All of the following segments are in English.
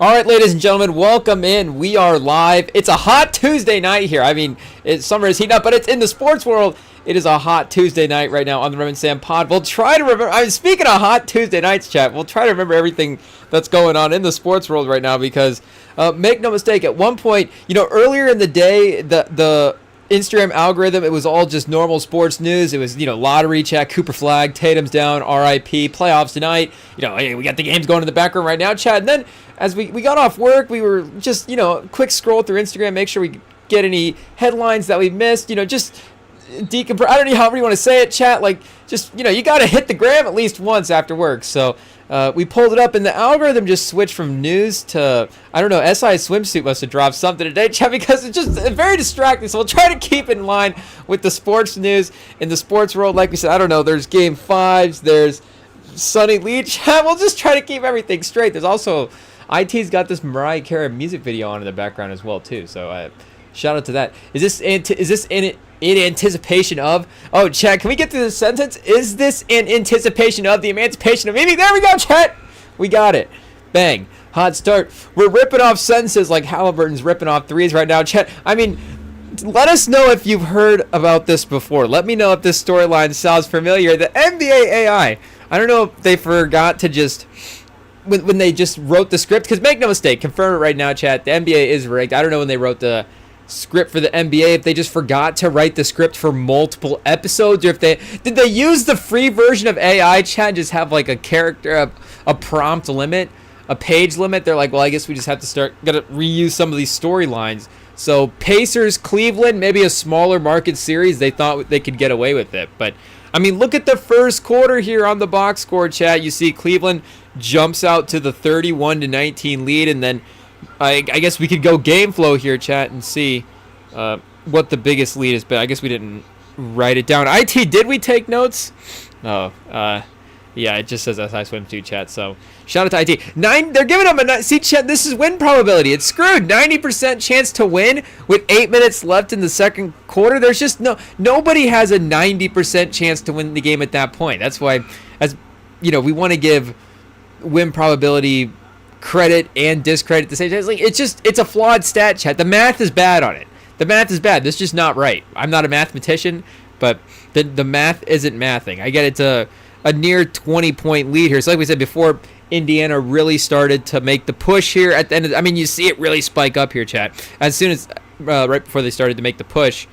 All right, ladies and gentlemen, welcome in. We are live. It's a hot Tuesday night here. I mean, summer is heating up, but it's in the sports world. It is a hot Tuesday night right now on the Remington pod. We'll try to remember. I'm speaking of hot Tuesday nights, chat. We'll try to remember everything that's going on in the sports world right now because, make no mistake, at one point, earlier in the day, the Instagram algorithm, it was all just normal sports news. It was, lottery chat, Cooper Flag, Tatum's down, RIP, playoffs tonight. Hey, we got the games going in the background right now, chat. And then as we got off work, we were just, quick scroll through Instagram, make sure we get any headlines that we missed, just decompress. I don't know how you want to say it, chat. Like, just, you got to hit the gram at least once after work. So we pulled it up, and the algorithm just switched from news to, I don't know, SI Swimsuit must have dropped something today, chat, because it's just very distracting. So we'll try to keep it in line with the sports news in the sports world. Like we said, I don't know, there's game fives, there's Sunny Lee, chat. We'll just try to keep everything straight. There's also, IT's got this Mariah Carey music video on in the background as well, too. So shout out to that. Is this in anticipation of? Oh, chat, can we get to the sentence? Is this in anticipation of the emancipation of Mimi? There we go, chat. We got it. Bang. Hot start. We're ripping off sentences like Halliburton's ripping off threes right now, chat. I mean, let us know if you've heard about this before. Let me know if this storyline sounds familiar. The NBA AI. I don't know if they forgot to just, when they just wrote the script, because make no mistake, confirm it right now, chat. The NBA is rigged. I don't know when they wrote the script for the NBA, if they just forgot to write the script for multiple episodes, or if did they use the free version of AI, chat, and just have like a character, a prompt limit, a page limit. They're like, well, I guess we just have to gotta reuse some of these storylines. So Pacers, Cleveland, maybe a smaller market series, they thought they could get away with it. But I mean, look at the first quarter here on the box score, chat. You see Cleveland jumps out to the 31-19 lead, and then I guess we could go game flow here, chat, and see what the biggest lead has been. I guess we didn't write it down. IT, did we take notes? Oh, yeah, it just says SI Swim 2, chat. So shout out to IT. They're giving them a, see, chat, this is win probability. It's screwed. 90% chance to win with 8 minutes left in the second quarter. There's just nobody has a 90% chance to win the game at that point. That's why, as we want to give win probability credit and discredit at the same time. It's a flawed stat, chat. The math is bad on it. The math is bad. This is just not right. I'm not a mathematician, but the math isn't mathing. I get it's a near 20-point lead here. So like we said before, Indiana really started to make the push here at the end. You see it really spike up here, chat. As soon as right before they started to make the push,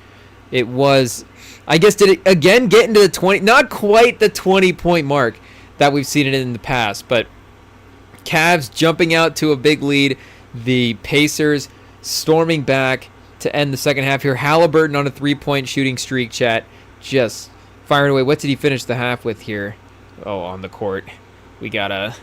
it was, I guess, did it again get into the 20? Not quite the 20-point mark that we've seen it in the past, but Cavs jumping out to a big lead. The Pacers storming back to end the second half here. Halliburton on a three-point shooting streak, chat. Just firing away. What did he finish the half with here? Oh, on the court. We got a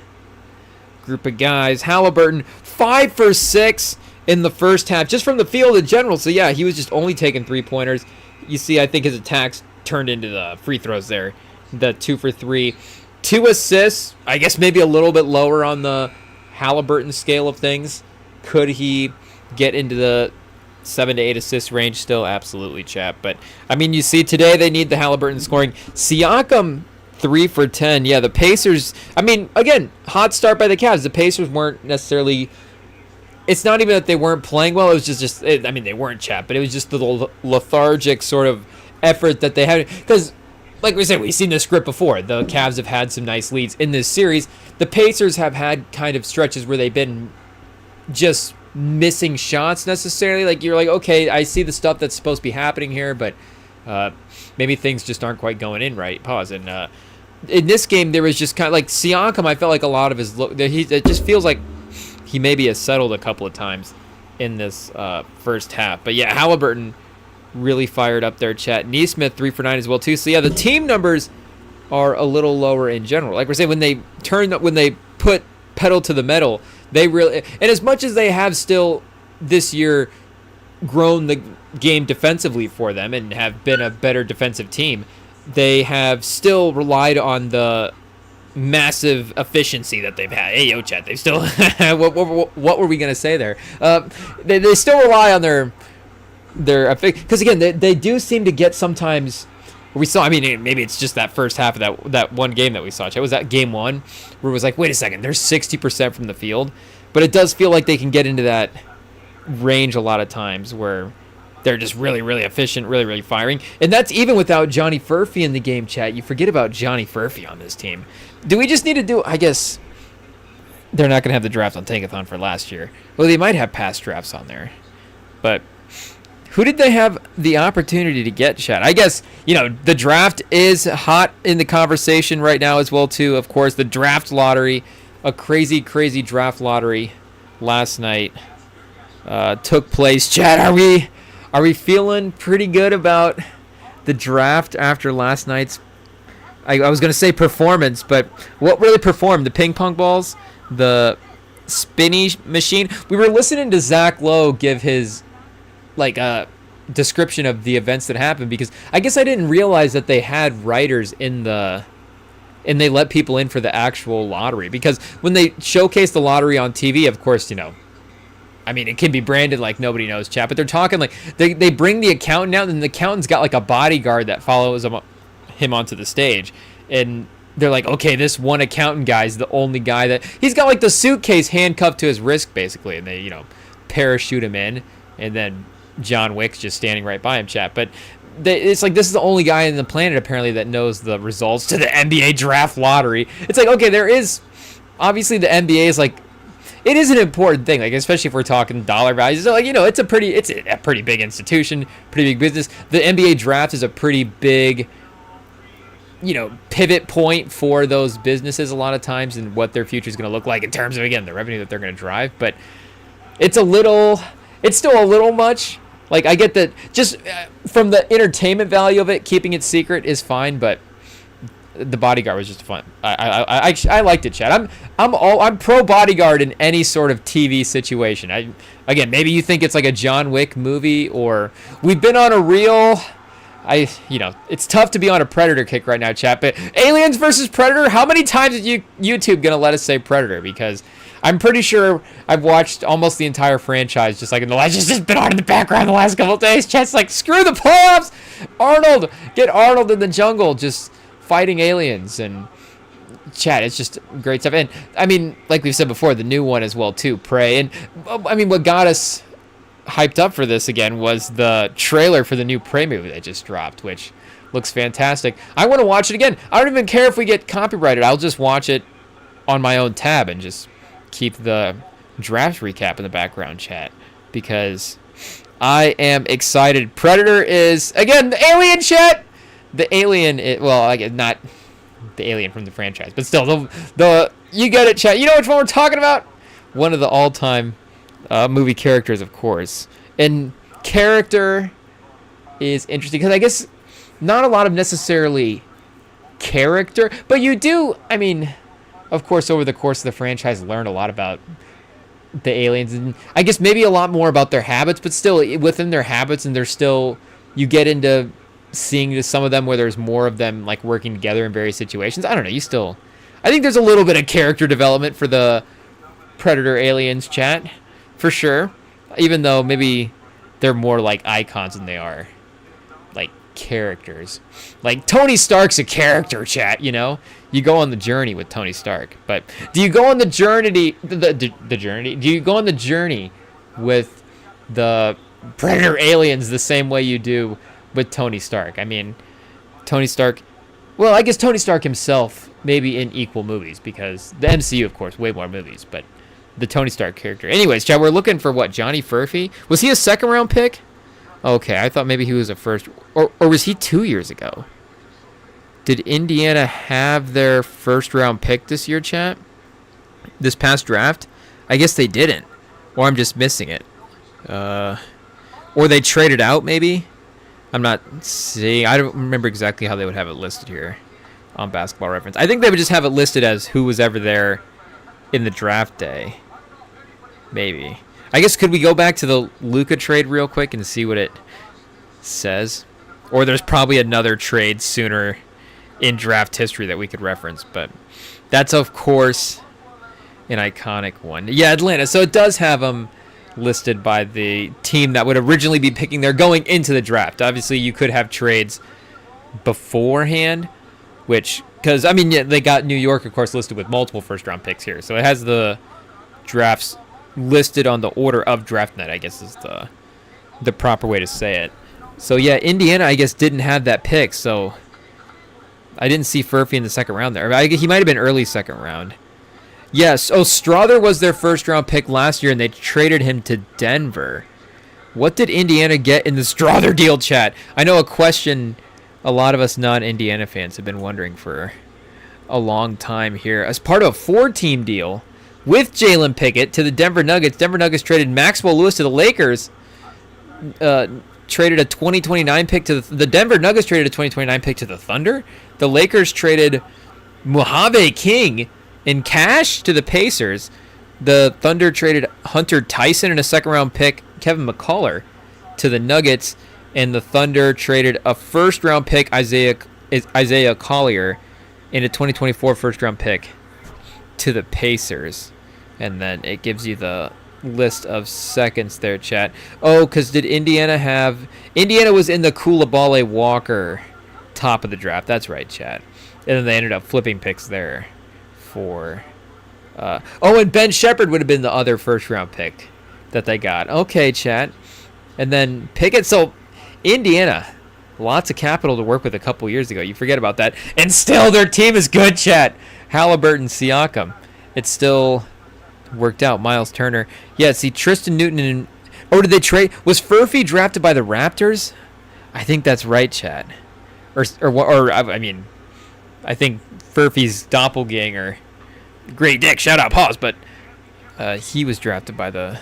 group of guys. Halliburton, 5 for 6 in the first half, just from the field in general. So, yeah, he was just only taking three-pointers. You see, I think his attacks turned into the free throws there. The 2 for 3. 2 assists, I guess maybe a little bit lower on the Halliburton scale of things. Could he get into the 7 to 8 assist range still? Absolutely, chat. But, you see today they need the Halliburton scoring. Siakam, 3 for 10. Yeah, the Pacers, again, hot start by the Cavs. The Pacers weren't necessarily, it's not even that they weren't playing well. It was just they weren't, chat, but it was just the lethargic sort of effort that they had. Because, like we said, we've seen this script before. The Cavs have had some nice leads in this series. The Pacers have had kind of stretches where they've been just missing shots necessarily. Like, you're like, okay, I see the stuff that's supposed to be happening here, but maybe things just aren't quite going in right. Pause. And in this game, there was just kind of like Siakam, I felt like a lot of his look, it just feels like he maybe has settled a couple of times in this first half. But yeah, Halliburton really fired up their chat. Neesmith 3 for 9 as well too. So yeah, the team numbers are a little lower in general. Like we're saying, when they put pedal to the metal, they really, and as much as they have still this year grown the game defensively for them and have been a better defensive team, they have still relied on the massive efficiency that they've had. Hey, yo, chat, they still what were we gonna say there? They still rely on their because again they do seem to get sometimes. We saw, maybe it's just that first half of that one game that we saw. It was that game one where it was like, wait a second, they're 60% from the field. But it does feel like they can get into that range a lot of times where they're just really, really efficient, really, really firing. And that's even without Johnny Furphy in the game, chat. You forget about Johnny Furphy on this team. Do we just need to do, I guess, they're not going to have the draft on Tankathon for last year. Well, they might have past drafts on there. But who did they have the opportunity to get, chat? I guess, the draft is hot in the conversation right now as well, too. Of course, the draft lottery, a crazy, crazy draft lottery last night took place. Chat, are we feeling pretty good about the draft after last night's, I was going to say performance, but what really performed? The ping pong balls? The spinny machine? We were listening to Zach Lowe give his description of the events that happened, because I guess I didn't realize that they had writers and they let people in for the actual lottery, because when they showcase the lottery on TV, of course, it can be branded like nobody knows, chat, but they're talking like they bring the accountant out, and the accountant's got like a bodyguard that follows him onto the stage, and they're like, okay, this one accountant guy's the only guy that he's got like the suitcase handcuffed to his wrist basically, and they parachute him in, and then John Wick's just standing right by him, chat. But it's like this is the only guy on the planet apparently that knows the results to the NBA draft lottery. It's like, okay, there is obviously the NBA is like, it is an important thing, like especially if we're talking dollar values. So it's a pretty big institution, pretty big business. The NBA draft is a pretty big pivot point for those businesses a lot of times, and what their future is going to look like in terms of, again, the revenue that they're going to drive. But it's still a little much. Like, I get that just from the entertainment value of it, keeping it secret is fine, but the bodyguard was just fun. I liked it, Chad. I'm pro bodyguard in any sort of TV situation. Again, maybe you think it's like a John Wick movie, or we've been on a real. It's tough to be on a Predator kick right now, chat. But Aliens versus Predator. How many times is YouTube gonna let us say Predator? Because I'm pretty sure I've watched almost the entire franchise, just like in the last, just been on in the background the last couple of days. Chat's like, screw the playoffs. Arnold, get Arnold in the jungle, just fighting aliens. And chat, it's just great stuff. And I mean, like we've said before, the new one as well too, Prey. And I mean, what got us hyped up for this again was the trailer for the new Prey movie that just dropped, which looks fantastic. I want to watch it again. I don't even care if we get copyrighted. I'll just watch it on my own tab and just keep the draft recap in the background, chat, because I am excited. Predator is, again, the alien, chat. The alien, not the alien from the franchise, but still, the you get it, chat. You know which one we're talking about? One of the all-time movie characters, of course. And character is interesting because I guess not a lot of necessarily character, but you do, I mean, of course, over the course of the franchise, learn a lot about the aliens, and I guess maybe a lot more about their habits, but still within their habits, and they're still, you get into seeing some of them where there's more of them like working together in various situations. I don't know, I think there's a little bit of character development for the Predator aliens, chat, for sure, even though maybe they're more like icons than they are like characters. Like Tony Stark's a character, chat, you go on the journey with Tony Stark, but do you go on the journey do you go on the journey with the Predator aliens the same way you do with Tony Stark? I mean, Tony Stark, well, I guess Tony Stark himself maybe in equal movies, because the MCU, of course, way more movies, but the Tony Stark character. Anyways, chat, we're looking for what, Johnny Furphy? Was he a second round pick? Okay, I thought maybe he was a first, or was he 2 years ago? Did Indiana have their first round pick this year, chat? This past draft? I guess they didn't, or I'm just missing it. Or they traded out, maybe? I'm not seeing, I don't remember exactly how they would have it listed here on Basketball Reference. I think they would just have it listed as who was ever there in the draft day. Maybe. I guess, could we go back to the Luka trade real quick and see what it says? Or there's probably another trade sooner in draft history that we could reference, but that's, of course, an iconic one. Yeah, Atlanta. So it does have them listed by the team that would originally be picking there going into the draft. Obviously, you could have trades beforehand, which, because, I mean, yeah, they got New York, of course, listed with multiple first-round picks here. So it has the drafts listed on the order of DraftNet, I guess is the proper way to say it. So yeah, Indiana, I guess, didn't have that pick, so I didn't see Furphy in the second round there. He might have been early second round. Yes, Strother was their first round pick last year, and they traded him to Denver. What did Indiana get in the Strother deal, chat? I know a question a lot of us non-Indiana fans have been wondering for a long time here. As part of a 4-team deal with Jalen Pickett to the Denver Nuggets, Denver Nuggets traded Maxwell Lewis to the Lakers, traded a 2029 pick to the Denver Nuggets traded a 2029 pick to the Thunder. The Lakers traded Mojave King in cash to the Pacers. The Thunder traded Hunter Tyson and a second-round pick, Kevin McCullough, to the Nuggets. And the Thunder traded a first-round pick, Isaiah Collier, and a 2024 first-round pick to the Pacers. And then it gives you the list of seconds there, chat. Oh, because did Indiana have... Indiana was in the Coulibaly Walker top of the draft. That's right, chat. And then they ended up flipping picks there for... and Ben Shepherd would have been the other first-round pick that they got. Okay, chat. And then Pickett. So, Indiana, lots of capital to work with a couple years ago. You forget about that. And still, their team is good, chat. Halliburton, Siakam. It still worked out. Miles Turner. Yeah, see, Tristan Newton and... Oh, did they trade? Was Furphy drafted by the Raptors? I think that's right, chat. I mean, I think Furphy's doppelganger... Great dick, shout out, pause, but he was drafted by the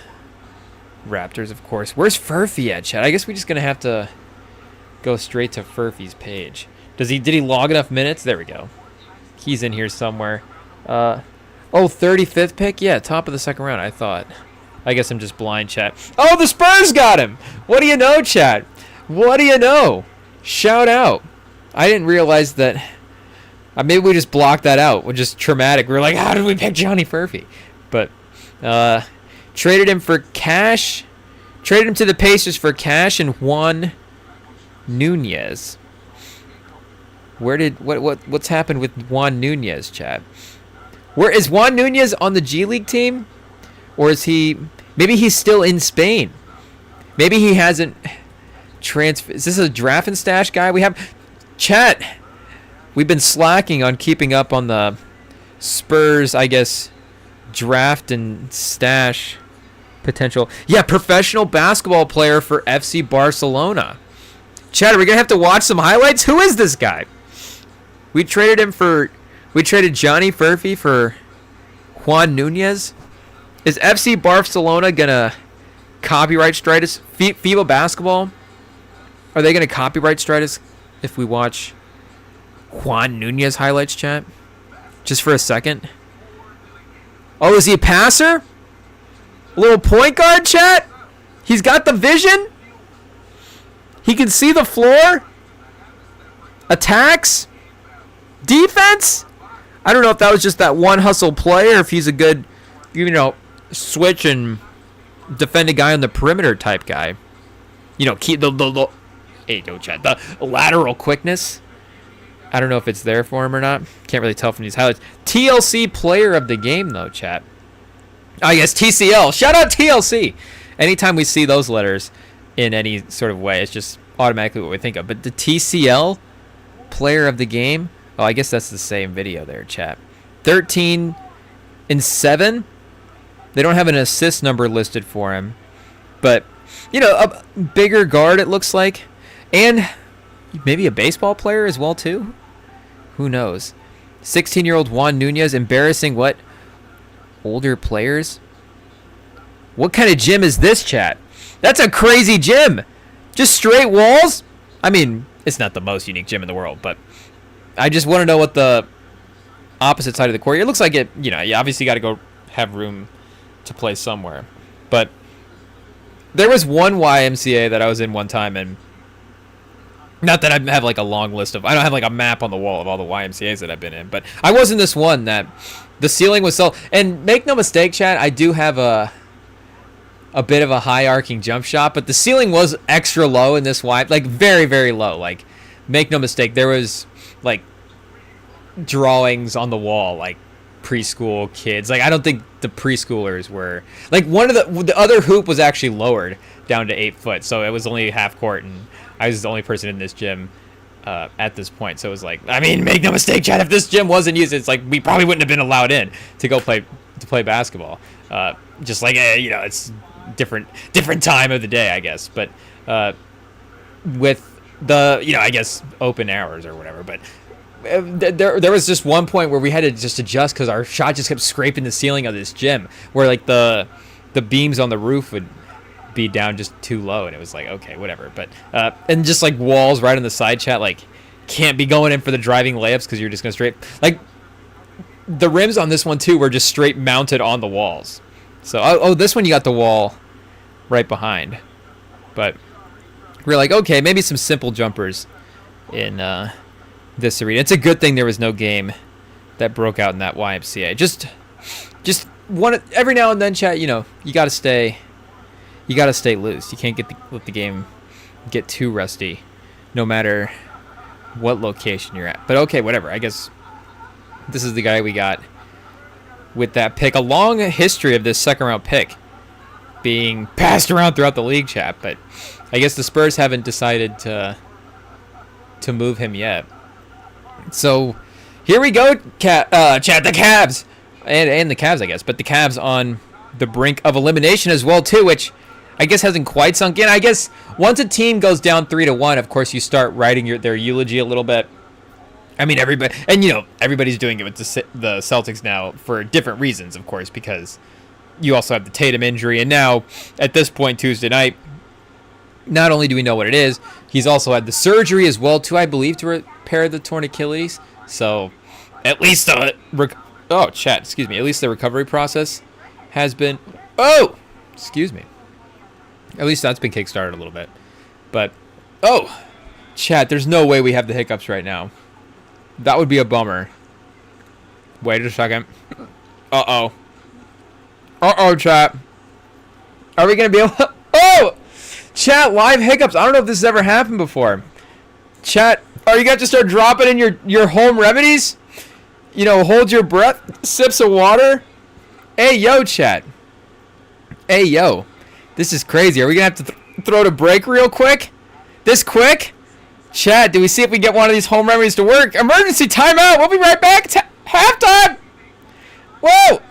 Raptors, of course. Where's Furphy at, chat? I guess we're just going to have to go straight to Furphy's page. Did he log enough minutes? There we go. He's in here somewhere. 35th pick? Yeah, top of the second round, I thought. I guess I'm just blind, chat. Oh, the Spurs got him! What do you know, chat? What do you know? Shout out. I didn't realize that... maybe we just blocked that out. We're just traumatic. We're like, how did we pick Johnny Furphy? But traded him for cash. Traded him to the Pacers for cash and Juan Nunez. What's happened with Juan Nunez, chat? Where is Juan Nunez on the G League team? Or is he... Maybe he's still in Spain. Maybe he hasn't transferred. Is this a draft and stash guy we have? Chat... We've been slacking on keeping up on the Spurs, I guess, draft and stash potential. Yeah, professional basketball player for FC Barcelona. Chad, are we going to have to watch some highlights? Who is this guy? We traded Johnny Furphy for Juan Nunez. Is FC Barcelona going to copyright strike us? FIBA basketball? Are they going to copyright strike us if we watch... Juan Nunez highlights, chat? Just for a second. Oh, is he a passer? A little point guard, chat? He's got the vision? He can see the floor? Attacks? Defense? I don't know if that was just that one hustle play or if he's a good, switch and defend a guy on the perimeter type guy. Keep the lateral quickness. I don't know if it's there for him or not. Can't really tell from these highlights. TLC player of the game, though, chat. Yes, TCL. Shout out TLC. Anytime we see those letters in any sort of way, it's just automatically what we think of. But the TCL player of the game, I guess that's the same video there, chat. 13 and 7. They don't have an assist number listed for him. But, a bigger guard, it looks like. And... maybe a baseball player as well, too? Who knows? 16-year-old Juan Nunez embarrassing what? Older players? What kind of gym is this, chat? That's a crazy gym. Just straight walls? I mean, it's not the most unique gym in the world, but I just want to know what the opposite side of the court... It looks like it, you obviously got to go have room to play somewhere. But there was one YMCA that I was in one time, and... not that I have like a long list of... I don't have like a map on the wall of all the YMCAs that I've been in. But I was in this one that the ceiling was so... And make no mistake, chat, I do have a bit of a high arcing jump shot. But the ceiling was extra low in this Y. Like very, very low. Like, make no mistake, there was like drawings on the wall. Like preschool kids. Like, I don't think the preschoolers were like one of the other hoop was actually lowered down to 8 foot, so it was only half court, and I was the only person in this gym at this point. So it was like, I mean, make no mistake, Chad, if this gym wasn't used, it's like we probably wouldn't have been allowed in to go play basketball. Just like, you know, it's different time of the day, I guess. But with the, you know, I guess open hours or whatever, but there was just one point where we had to just adjust because our shot just kept scraping the ceiling of this gym, where like the beams on the roof would be down just too low, and it was like, okay, whatever. But and just like walls right on the side, chat, like can't be going in for the driving layups because you're just gonna straight, like the rims on this one too were just straight mounted on the walls. So oh, this one you got the wall right behind, but we're like, okay, maybe some simple jumpers in this arena. It's a good thing there was no game that broke out in that YMCA. Just one every now and then, chat. You know, you gotta stay loose. You can't let the game get too rusty, no matter what location you're at. But okay, whatever. I guess this is the guy we got with that pick. A long history of this second round pick being passed around throughout the league, chat. But I guess the Spurs haven't decided to move him yet. So here we go, chat. The Cavs and the Cavs, I guess, but the Cavs on the brink of elimination as well too, which I guess hasn't quite sunk in. I guess once a team goes down 3-1, of course you start writing their eulogy a little bit. I mean, everybody, and you know, everybody's doing it with the Celtics now for different reasons, of course, because you also have the Tatum injury, and now at this point Tuesday night, not only do we know what it is, he's also had the surgery as well too, I believe, to repair the torn Achilles. So at least at least the recovery process has been at least that's been kickstarted a little bit. But chat, there's no way we have the hiccups right now. That would be a bummer. Wait a second. Chat. Are we gonna be able chat, live hiccups. I don't know if this has ever happened before. Chat, are you going to start dropping in your home remedies? You know, hold your breath, sips of water. Hey, yo, chat. Hey, yo. This is crazy. Are we going to have to throw it a break real quick? This quick? Chat, do we see if we get one of these home remedies to work? Emergency timeout. We'll be right back. Halftime. Whoa.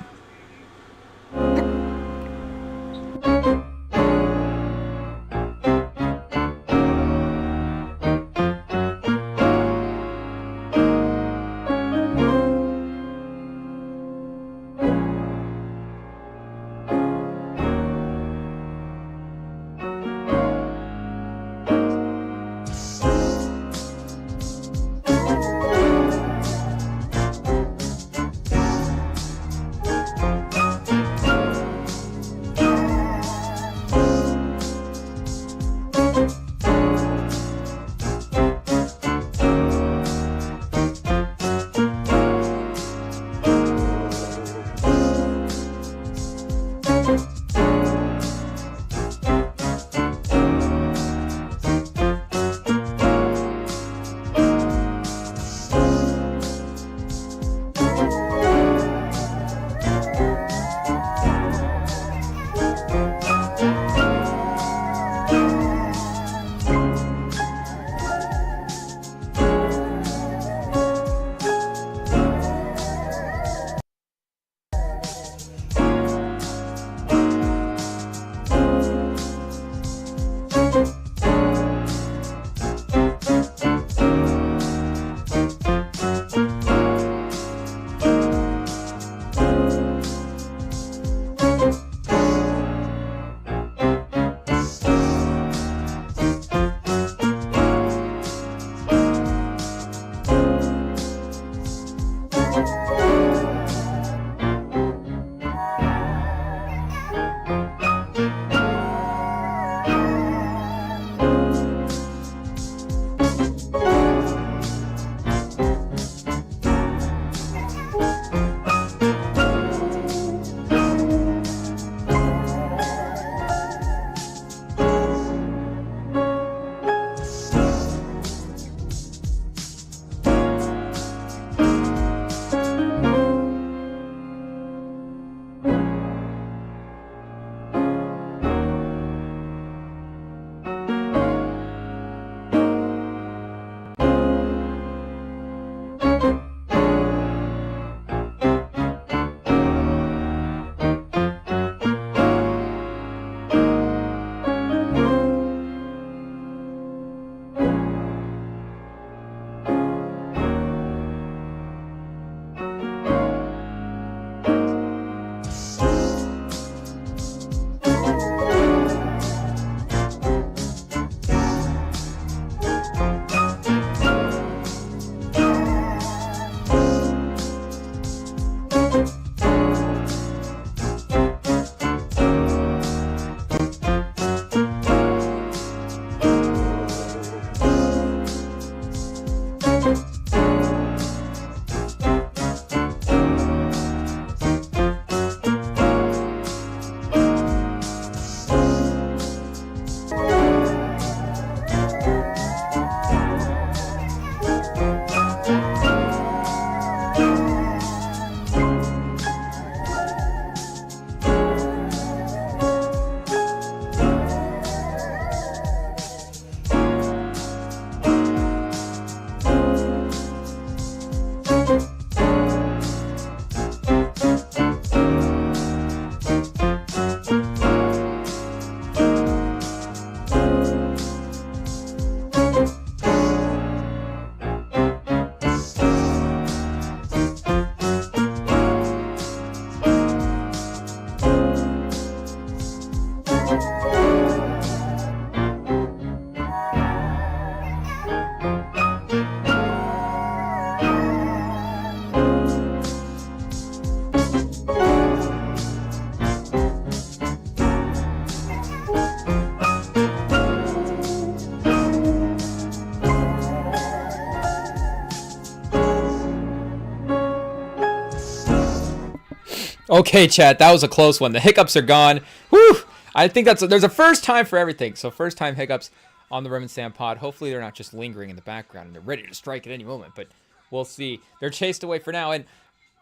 Okay, chat, that was a close one. The hiccups are gone. Whew! I think there's a first time for everything. So first time hiccups on the Remington pod. Hopefully they're not just lingering in the background and they're ready to strike at any moment. But we'll see. They're chased away for now. And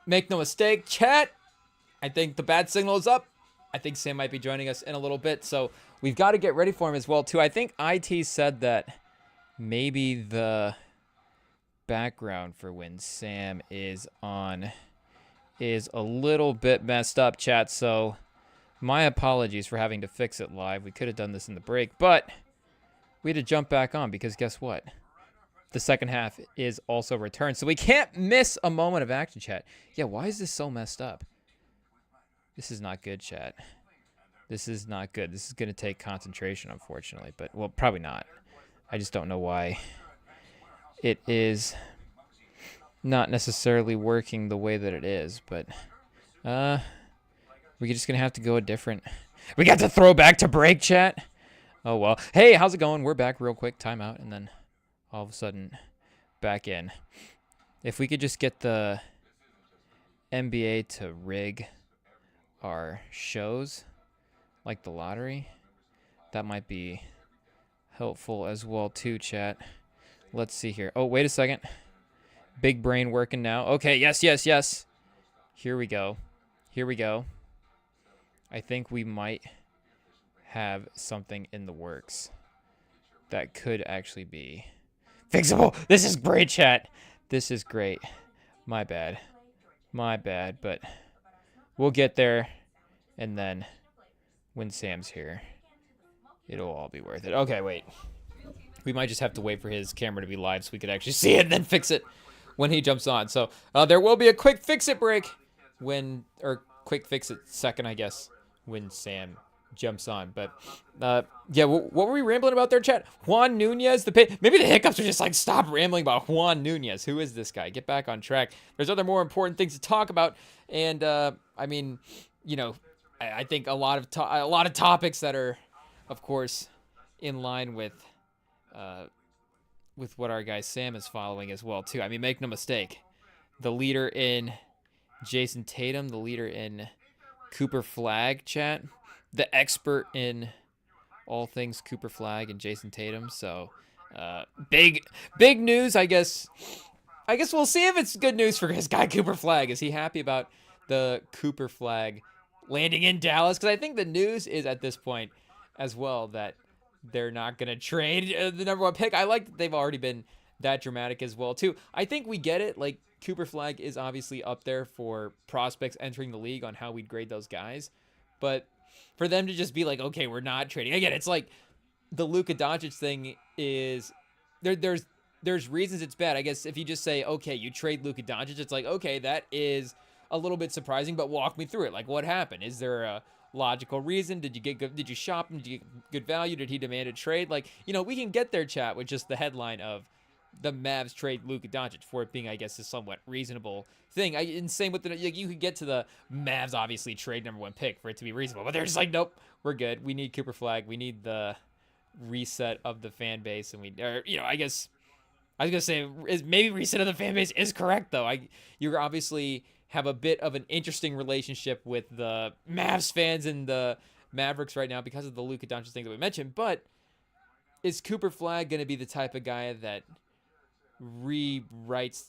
make no mistake, chat, I think the bad signal is up. I think Sam might be joining us in a little bit. So we've got to get ready for him as well, too. I think IT said that maybe the background for when Sam is on is a little bit messed up, chat. So my apologies for having to fix it live. We could have done this in the break, but we had to jump back on because guess what? The second half is also returned. So we can't miss a moment of action, chat. Yeah, why is this so messed up? This is not good, chat. This is not good. This is going to take concentration, unfortunately. But, well, probably not. I just don't know why it is not necessarily working the way that it is. But, we're just going to have to go a different... We got to throw back to break, chat. Oh, well. Hey, how's it going? We're back real quick. Timeout. And then all of a sudden back in. If we could just get the NBA to rig our shows like the lottery, that might be helpful as well too, chat. Let's see here. Oh, wait a second. Big brain working now. Okay, yes. Here we go. I think we might have something in the works that could actually be fixable. This is great, chat. This is great. My bad, but we'll get there, and then when Sam's here, it'll all be worth it. Okay, wait. We might just have to wait for his camera to be live so we could actually see it and then fix it when he jumps on. So there will be a quick fix-it break quick fix-it second, I guess, when Sam jumps on. But yeah, what were we rambling about there, chat? Juan Nunez, maybe the hiccups are just like, stop rambling about Juan Nunez. Who is this guy? Get back on track. There's other more important things to talk about, and I mean, you know, I think a lot of topics that are, of course, in line with what our guy Sam is following as well too. I mean, make no mistake, the leader in Jason Tatum, the leader in Cooper Flag, chat, the expert in all things Cooper Flag and Jason Tatum. So big news, I guess. We'll see if it's good news for his guy Cooper Flag. Is he happy about the Cooper Flag landing in Dallas? Because I think the news is at this point as well that they're not going to trade the number one pick. I like that they've already been that dramatic as well too. I think we get it. Like, Cooper Flag is obviously up there for prospects entering the league on how we'd grade those guys. But for them to just be like, okay, we're not trading. Again, it's like the Luka Doncic thing is there's reasons it's bad. I guess if you just say, okay, you trade Luka Doncic, it's like, okay, that is a little bit surprising, but walk me through it. Like, what happened? Is there a logical reason? Did you shop him? Did you get good value? Did he demand a trade? Like, you know, we can get there, chat, with just the headline of the Mavs trade Luka Doncic for it being, I guess, a somewhat reasonable thing. And same with you could get to the Mavs obviously trade number one pick for it to be reasonable, but they're just like, nope, we're good. We need Cooper Flag. We need the reset of the fan base, and I guess I was gonna say maybe reset of the fan base is correct though. You obviously have a bit of an interesting relationship with the Mavs fans and the Mavericks right now because of the Luka Doncic thing that we mentioned, but is Cooper Flag going to be the type of guy that rewrites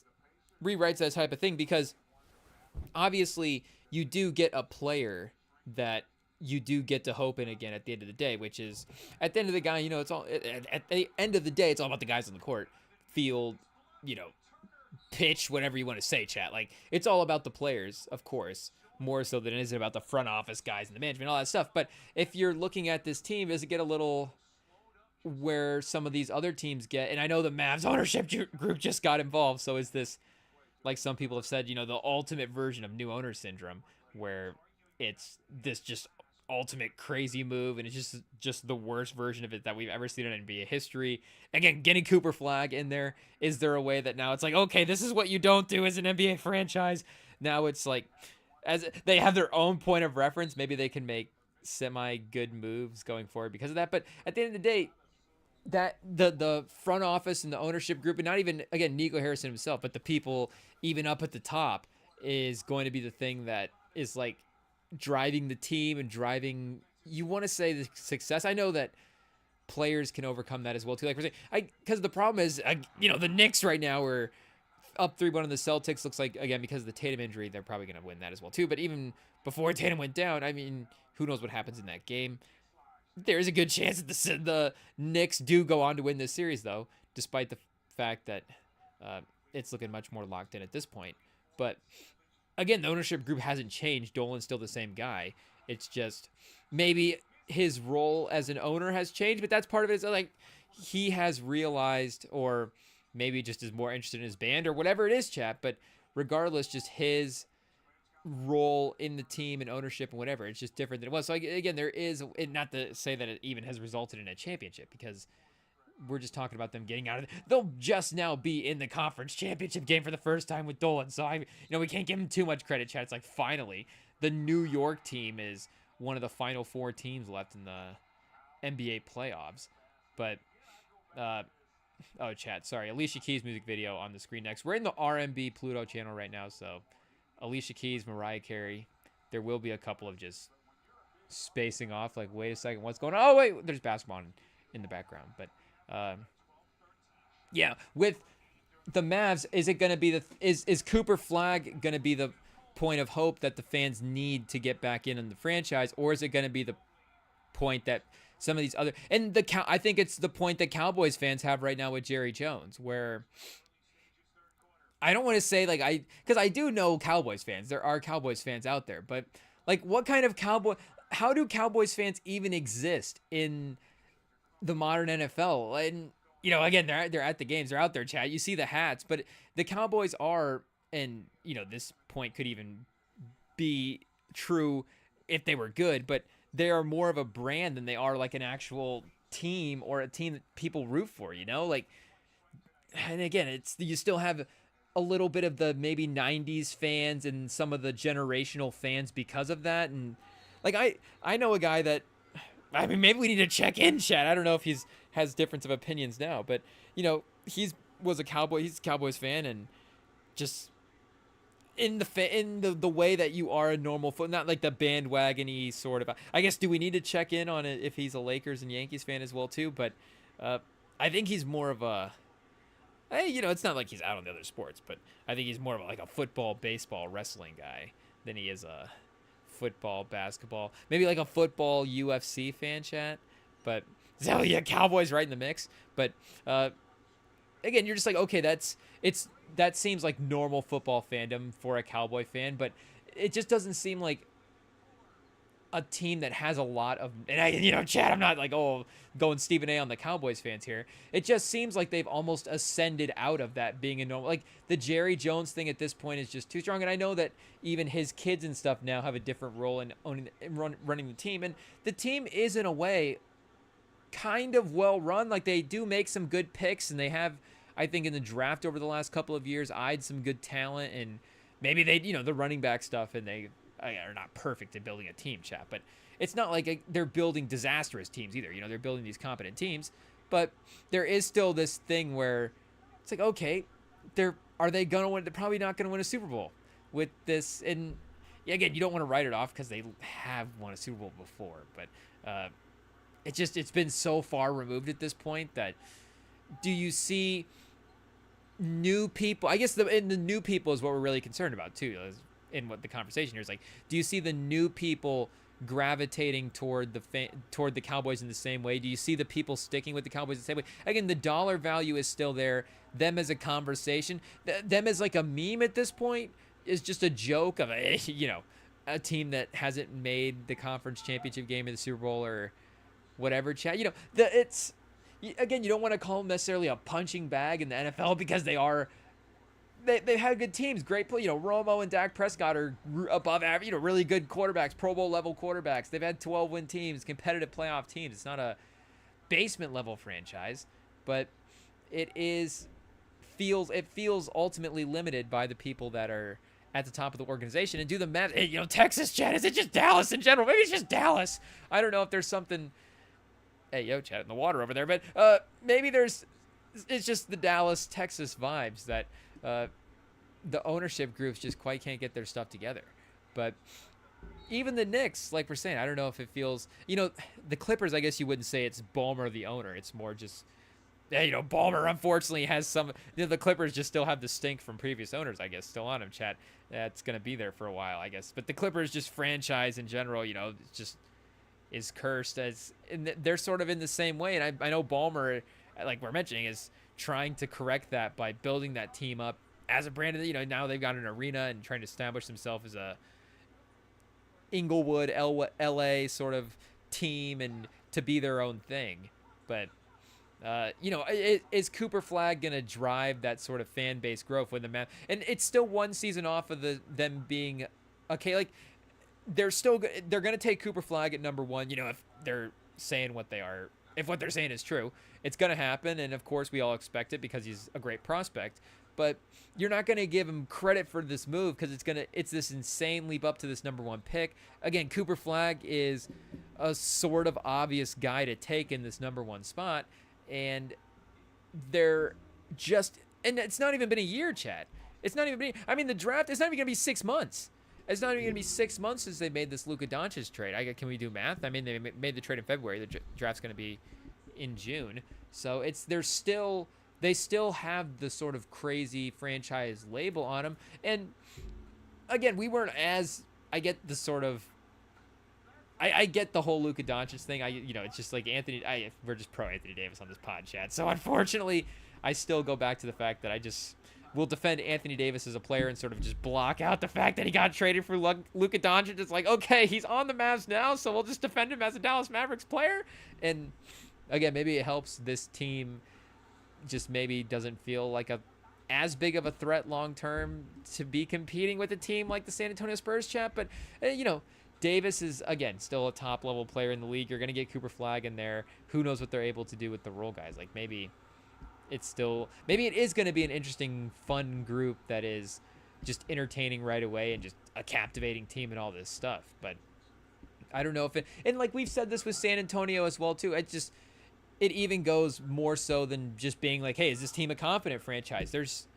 that type of thing? Because obviously you do get a player that you do get to hope in again at the end of the day, which is at the end of the guy, you know, it's all at the end of the day, it's all about the guys on the court, field, you know, pitch, whatever you want to say, chat. Like, it's all about the players, of course, more so than it is about the front office guys and the management, all that stuff. But if you're looking at this team, does it get a little where some of these other teams get, and I know the Mavs ownership group just got involved, so is this, like some people have said, you know, the ultimate version of new owner syndrome, where it's this just ultimate crazy move, and it's just the worst version of it that we've ever seen in NBA history. Again, getting Cooper Flag in there, is there a way that now it's like, okay, this is what you don't do as an NBA franchise? Now it's like, as they have their own point of reference, maybe they can make semi-good moves going forward because of that. But at the end of the day, that the front office and the ownership group, and not even, again, Nico Harrison himself, but the people even up at the top, is going to be the thing that is like driving the team and driving, you want to say, the success. I know that players can overcome that as well too. Like we're saying, because the problem is, the Knicks right now are up 3-1 on the Celtics. Looks like, again, because of the Tatum injury, they're probably going to win that as well too. But even before Tatum went down, I mean, who knows what happens in that game? There is a good chance that the Knicks do go on to win this series, though, despite the fact that it's looking much more locked in at this point. But again, the ownership group hasn't changed. Dolan's still the same guy. It's just maybe his role as an owner has changed, but that's part of it. Is like he has realized, or maybe just is more interested in his band or whatever it is, chat. But regardless, just his role in the team and ownership and whatever, it's just different than it was. So again, there is, not to say that it even has resulted in a championship, because we're just talking about them getting out of it. They'll just now be in the conference championship game for the first time with Dolan. So we can't give him too much credit, chat. It's like, finally, the New York team is one of the final 4 teams left in the NBA playoffs. But, chat, sorry. Alicia Keys music video on the screen next. We're in the RMB Pluto channel right now, so Alicia Keys, Mariah Carey. There will be a couple of just spacing off, like, wait a second, what's going on? Oh, wait, there's basketball in the background. But, with the Mavs, is it going to be is Cooper Flag going to be the point of hope that the fans need to get back in the franchise, or is it going to be the point that some of these other, and I think it's the point that Cowboys fans have right now with Jerry Jones, where I don't want to say because I do know Cowboys fans. There are Cowboys fans out there, but like, what kind of how do Cowboys fans even exist in the modern NFL? And again, they're at the games, they're out there, chat. You see the hats, but the Cowboys are, and this point could even be true if they were good, but they are more of a brand than they are like an actual team, or a team that people root for, like, and again, you still have a little bit of the maybe 90s fans and some of the generational fans because of that. And like, I know a guy that, I mean, maybe we need to check in, chat. I don't know if has difference of opinions now, but he's a Cowboys fan, and just in the way that you are a normal not like the bandwagon-y sort of. I guess, do we need to check in on it if he's a Lakers and Yankees fan as well too? But I think he's more of a, it's not like he's out on the other sports, but I think he's more of like a football, baseball, wrestling guy than he is a football, basketball, maybe like a football UFC fan, chat. But so yeah, Cowboys right in the mix. But again, you're just like, okay, that seems like normal football fandom for a Cowboy fan, but it just doesn't seem like a team that has a lot of, and chat, I'm not like, going Stephen A on the Cowboys fans here. It just seems like they've almost ascended out of that being a normal, like the Jerry Jones thing at this point is just too strong. And I know that even his kids and stuff now have a different role in running the team, and the team is in a way kind of well run. Like, they do make some good picks, and they have, I think, in the draft over the last couple of years, eyed some good talent, and maybe they, the running back stuff, and they are not perfect at building a team, chat, but it's not like they're building disastrous teams either. They're building these competent teams, but there is still this thing where it's like, okay, are they going to win? They're probably not going to win a Super Bowl with this. And again, you don't want to write it off because they have won a Super Bowl before, but it's been so far removed at this point that, do you see new people? I guess the new people is what we're really concerned about too, in what the conversation here is like. Do you see the new people gravitating toward the Cowboys in the same way? Do you see the people sticking with the Cowboys the same way? Again, the dollar value is still there. Them as a conversation, them as like a meme at this point is just a joke of a team that hasn't made the conference championship game in the Super Bowl or whatever, chat. Again, you don't want to call them necessarily a punching bag in the NFL, because they are. They've had good teams, great play. Romo and Dak Prescott are above average, really good quarterbacks, Pro Bowl level quarterbacks. They've had 12-win teams, competitive playoff teams. It's not a basement level franchise, but it feels ultimately limited by the people that are at the top of the organization. And do the math. Texas, chat, is it just Dallas in general? Maybe it's just Dallas. I don't know if there's something. Hey, chat, in the water over there, but maybe it's just the Dallas, Texas vibes that the ownership groups just quite can't get their stuff together. But even the Knicks, like we're saying, I don't know if it feels, the Clippers, I guess you wouldn't say it's Ballmer the owner. It's more just, Ballmer unfortunately has some, the Clippers just still have the stink from previous owners, I guess, still on him, chat. That's going to be there for a while, I guess. But the Clippers just franchise in general, just is cursed and they're sort of in the same way. And I know Ballmer, like we're mentioning, is trying to correct that by building that team up as a brand. Now they've got an arena and trying to establish themselves as a Inglewood, LA sort of team and to be their own thing. But is Cooper Flag gonna drive that sort of fan base growth when the man? And it's still one season off of them being okay. Like they're gonna take Cooper Flag at number one. If they're saying what they are, if what they're saying is true, it's gonna happen. And of course, we all expect it because he's a great prospect. But you're not going to give him credit for this move because it's this insane leap up to this number one pick. Again, Cooper Flag is a sort of obvious guy to take in this number one spot. And they're just, and it's not even been a year, Chad. It's not even been, the draft, it's not even going to be 6 months. It's not even going to be 6 months since they made this Luka Doncic trade. Can we do math? They made the trade in February. The draft's going to be in June. So they still have the sort of crazy franchise label on them. And again, we weren't I get the sort of, I get the whole Luka Doncic thing. It's just like we're just pro Anthony Davis on this pod, chat. So unfortunately, I still go back to the fact that I just will defend Anthony Davis as a player and sort of just block out the fact that he got traded for Luka Doncic. It's like, okay, he's on the Mavs now, so we'll just defend him as a Dallas Mavericks player. And again, maybe it helps this team just maybe doesn't feel like as big of a threat long term to be competing with a team like the San Antonio Spurs, chat. But Davis is again still a top level player in the league. You're gonna get Cooper Flag in there. Who knows what they're able to do with the role guys? Like maybe it is gonna be an interesting, fun group that is just entertaining right away and just a captivating team and all this stuff. But I don't know if and like we've said this with San Antonio as well too. It even goes more so than just being like, hey, is this team a confident franchise? There's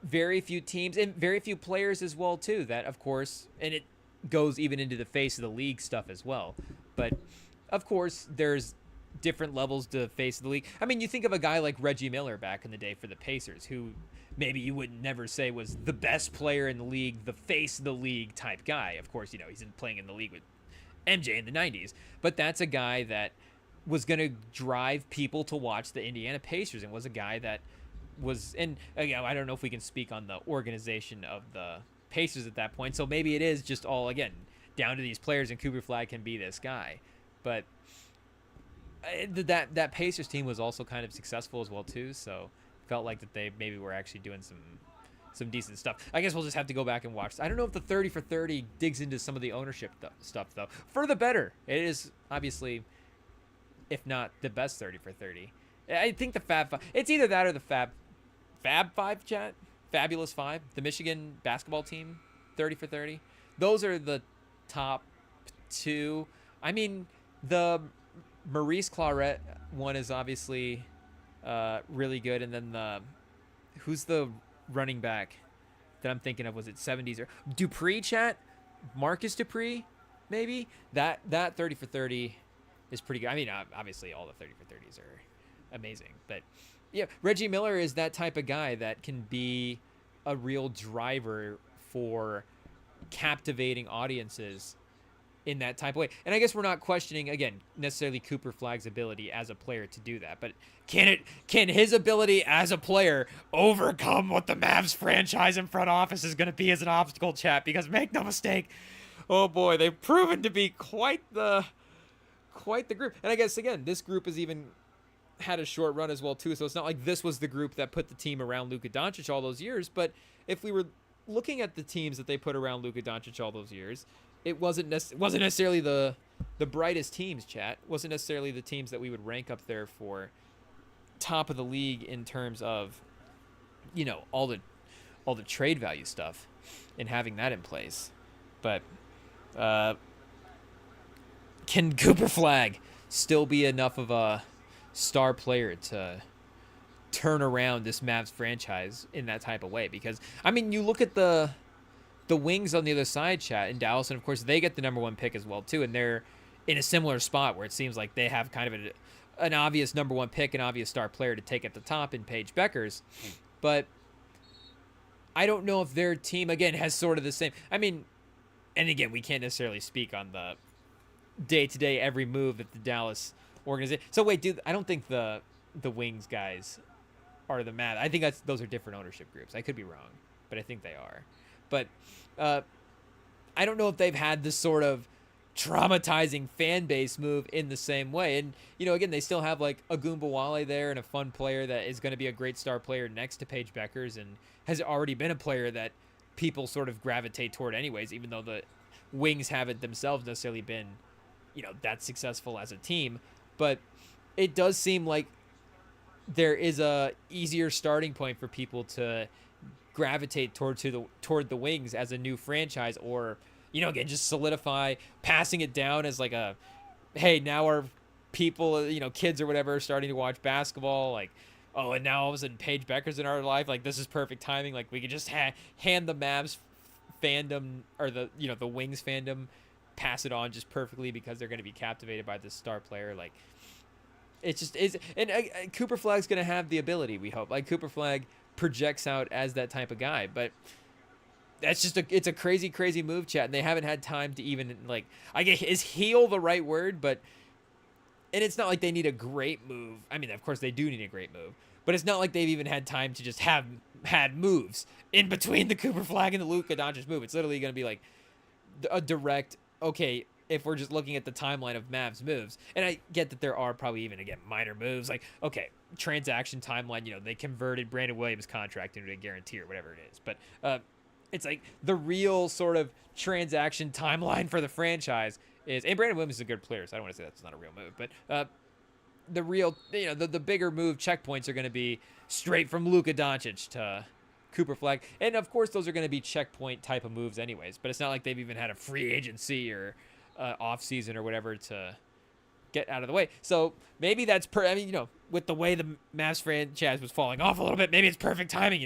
very few teams and very few players as well, too, that, of course, and it goes even into the face of the league stuff as well. But, of course, there's different levels to face of the league. You think of a guy like Reggie Miller back in the day for the Pacers, who maybe you would never say was the best player in the league, the face of the league type guy. Of course, he's playing in the league with MJ in the 90s. But that's a guy that was going to drive people to watch the Indiana Pacers and was a guy that was, and again, I don't know if we can speak on the organization of the Pacers at that point. So maybe it is just all, again, down to these players and Cooper Flag can be this guy. But that Pacers team was also kind of successful as well too. So felt like that they maybe were actually doing some decent stuff. I guess we'll just have to go back and watch. I don't know if the 30 for 30 digs into some of the ownership stuff though. For the better. It is obviously, if not the best 30 for 30. I think the Fab Five, it's either that or the Fab Five, chat. Fabulous Five, the Michigan basketball team, 30 for 30. Those are the top two. The Maurice Claret one is obviously really good. And then who's the running back that I'm thinking of? Was it 70s or Dupree, chat? Marcus Dupree, maybe? That 30 for 30 is pretty good. Obviously all the 30 for 30s are amazing, but yeah, Reggie Miller is that type of guy that can be a real driver for captivating audiences in that type of way. And I guess we're not questioning, again, necessarily Cooper Flag's ability as a player to do that, but can his ability as a player overcome what the Mavs franchise and front office is going to be as an obstacle, chat? Because make no mistake, oh boy, they've proven to be quite the group. And I guess, again, this group has even had a short run as well, too. So it's not like this was the group that put the team around Luka Doncic all those years. But if we were looking at the teams that they put around Luka Doncic all those years, it wasn't necessarily the brightest teams, chat. It wasn't necessarily the teams that we would rank up there for top of the league in terms of, all the trade value stuff and having that in place. But can Cooper Flag still be enough of a star player to turn around this Mavs franchise in that type of way? Because you look at the the Wings on the other side, chat, in Dallas, and of course they get the number 1 pick as well too, and they're in a similar spot where it seems like they have kind of an obvious number 1 pick, an obvious star player to take at the top in Paige Beckers, but I don't know if their team again has sort of the same. I mean, and again, we can't necessarily speak on the day-to-day every move that the Dallas organization. So wait, dude, I don't think the Wings guys are the Mavs. I think those are different ownership groups. I could be wrong, but I think they are. But I don't know if they've had this sort of traumatizing fan base move in the same way. And, again, they still have like a Goombawale there and a fun player that is going to be a great star player next to Paige Beckers and has already been a player that people sort of gravitate toward anyways, even though the Wings haven't themselves necessarily been, that successful as a team. But it does seem like there is a easier starting point for people to gravitate toward the Wings as a new franchise, or again, just solidify passing it down as like a, hey, now our people, kids or whatever are starting to watch basketball, like, oh, and now all of a sudden Paige Beckers in our life, like this is perfect timing, like we could just hand the Mavs fandom or the the Wings fandom, pass it on just perfectly because they're going to be captivated by this star player. Like it just is. And Cooper Flagg's going to have the ability, we hope. Like Cooper Flagg projects out as that type of guy, but that's just it's a crazy move, chat, and they haven't had time to even, like, I guess, is heal the right word? But, and it's not like they need a great move. I mean, of course they do need a great move, but it's not like they've even had time to just have had moves in between the Cooper Flagg and the Luka Doncic move. It's literally going to be like a direct, okay, if we're just looking at the timeline of Mavs moves, and I get that there are probably even, again, minor moves, like, okay, transaction timeline, they converted Brandon Williams' contract into a guarantee or whatever it is, but it's like the real sort of transaction timeline for the franchise is, and Brandon Williams is a good player, so I don't want to say that's not a real move, but the real, the bigger move checkpoints are going to be straight from Luka Doncic to Cooper Flagg, and of course those are going to be checkpoint type of moves anyways, but it's not like they've even had a free agency or off season or whatever to get out of the way. So maybe that's with the way the Mavs franchise was falling off a little bit, maybe it's perfect timing.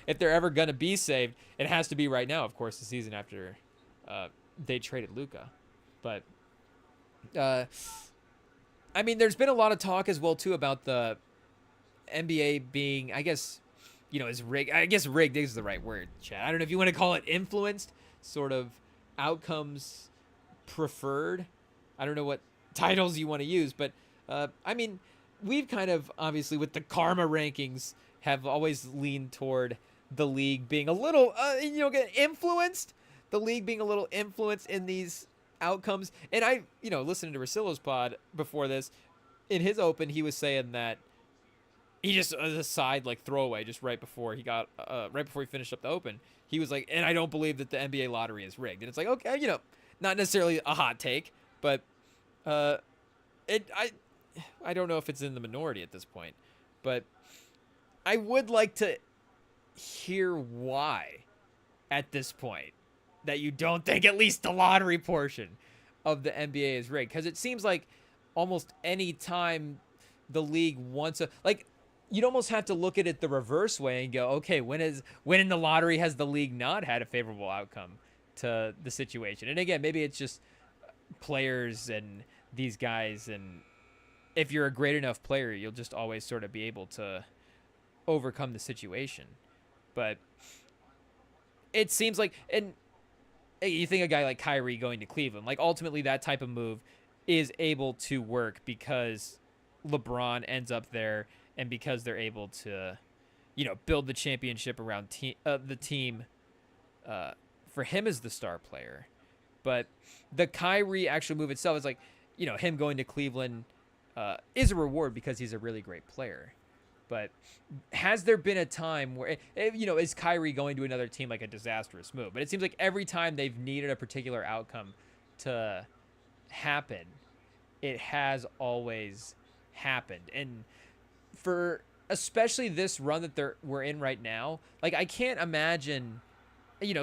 If they're ever going to be saved, it has to be right now, of course, the season after they traded Luka. But I mean, there's been a lot of talk as well too about the NBA being, I guess, is rigged. I guess rigged is the right word, Chad. I don't know if you want to call it influenced, sort of outcomes preferred. I don't know what titles you want to use, but I mean, we've kind of, obviously, with the karma rankings, have always leaned toward the league being a little, influenced. The league being a little influenced in these outcomes. And I, listening to Rosillo's pod before this, in his open, he was saying that he just, as a side, like, throwaway, just right before he finished up the open, he was like, and I don't believe that the NBA lottery is rigged. And it's like, okay, not necessarily a hot take, but I don't know if it's in the minority at this point, but I would like to hear why at this point that you don't think at least the lottery portion of the NBA is rigged, because it seems like almost any time the league wants you'd almost have to look at it the reverse way and go, okay, when in the lottery has the league not had a favorable outcome to the situation? And again, maybe it's just players and these guys, and if you're a great enough player, you'll just always sort of be able to overcome the situation. But it seems like, and you think a guy like Kyrie going to Cleveland, like ultimately that type of move is able to work because LeBron ends up there and because they're able to, build the championship around the team for him as the star player. But the Kyrie actual move itself is like, him going to Cleveland is a reward because he's a really great player. But has there been a time where, is Kyrie going to another team like a disastrous move? But it seems like every time they've needed a particular outcome to happen, it has always happened. And for especially this run that we're in right now, like I can't imagine,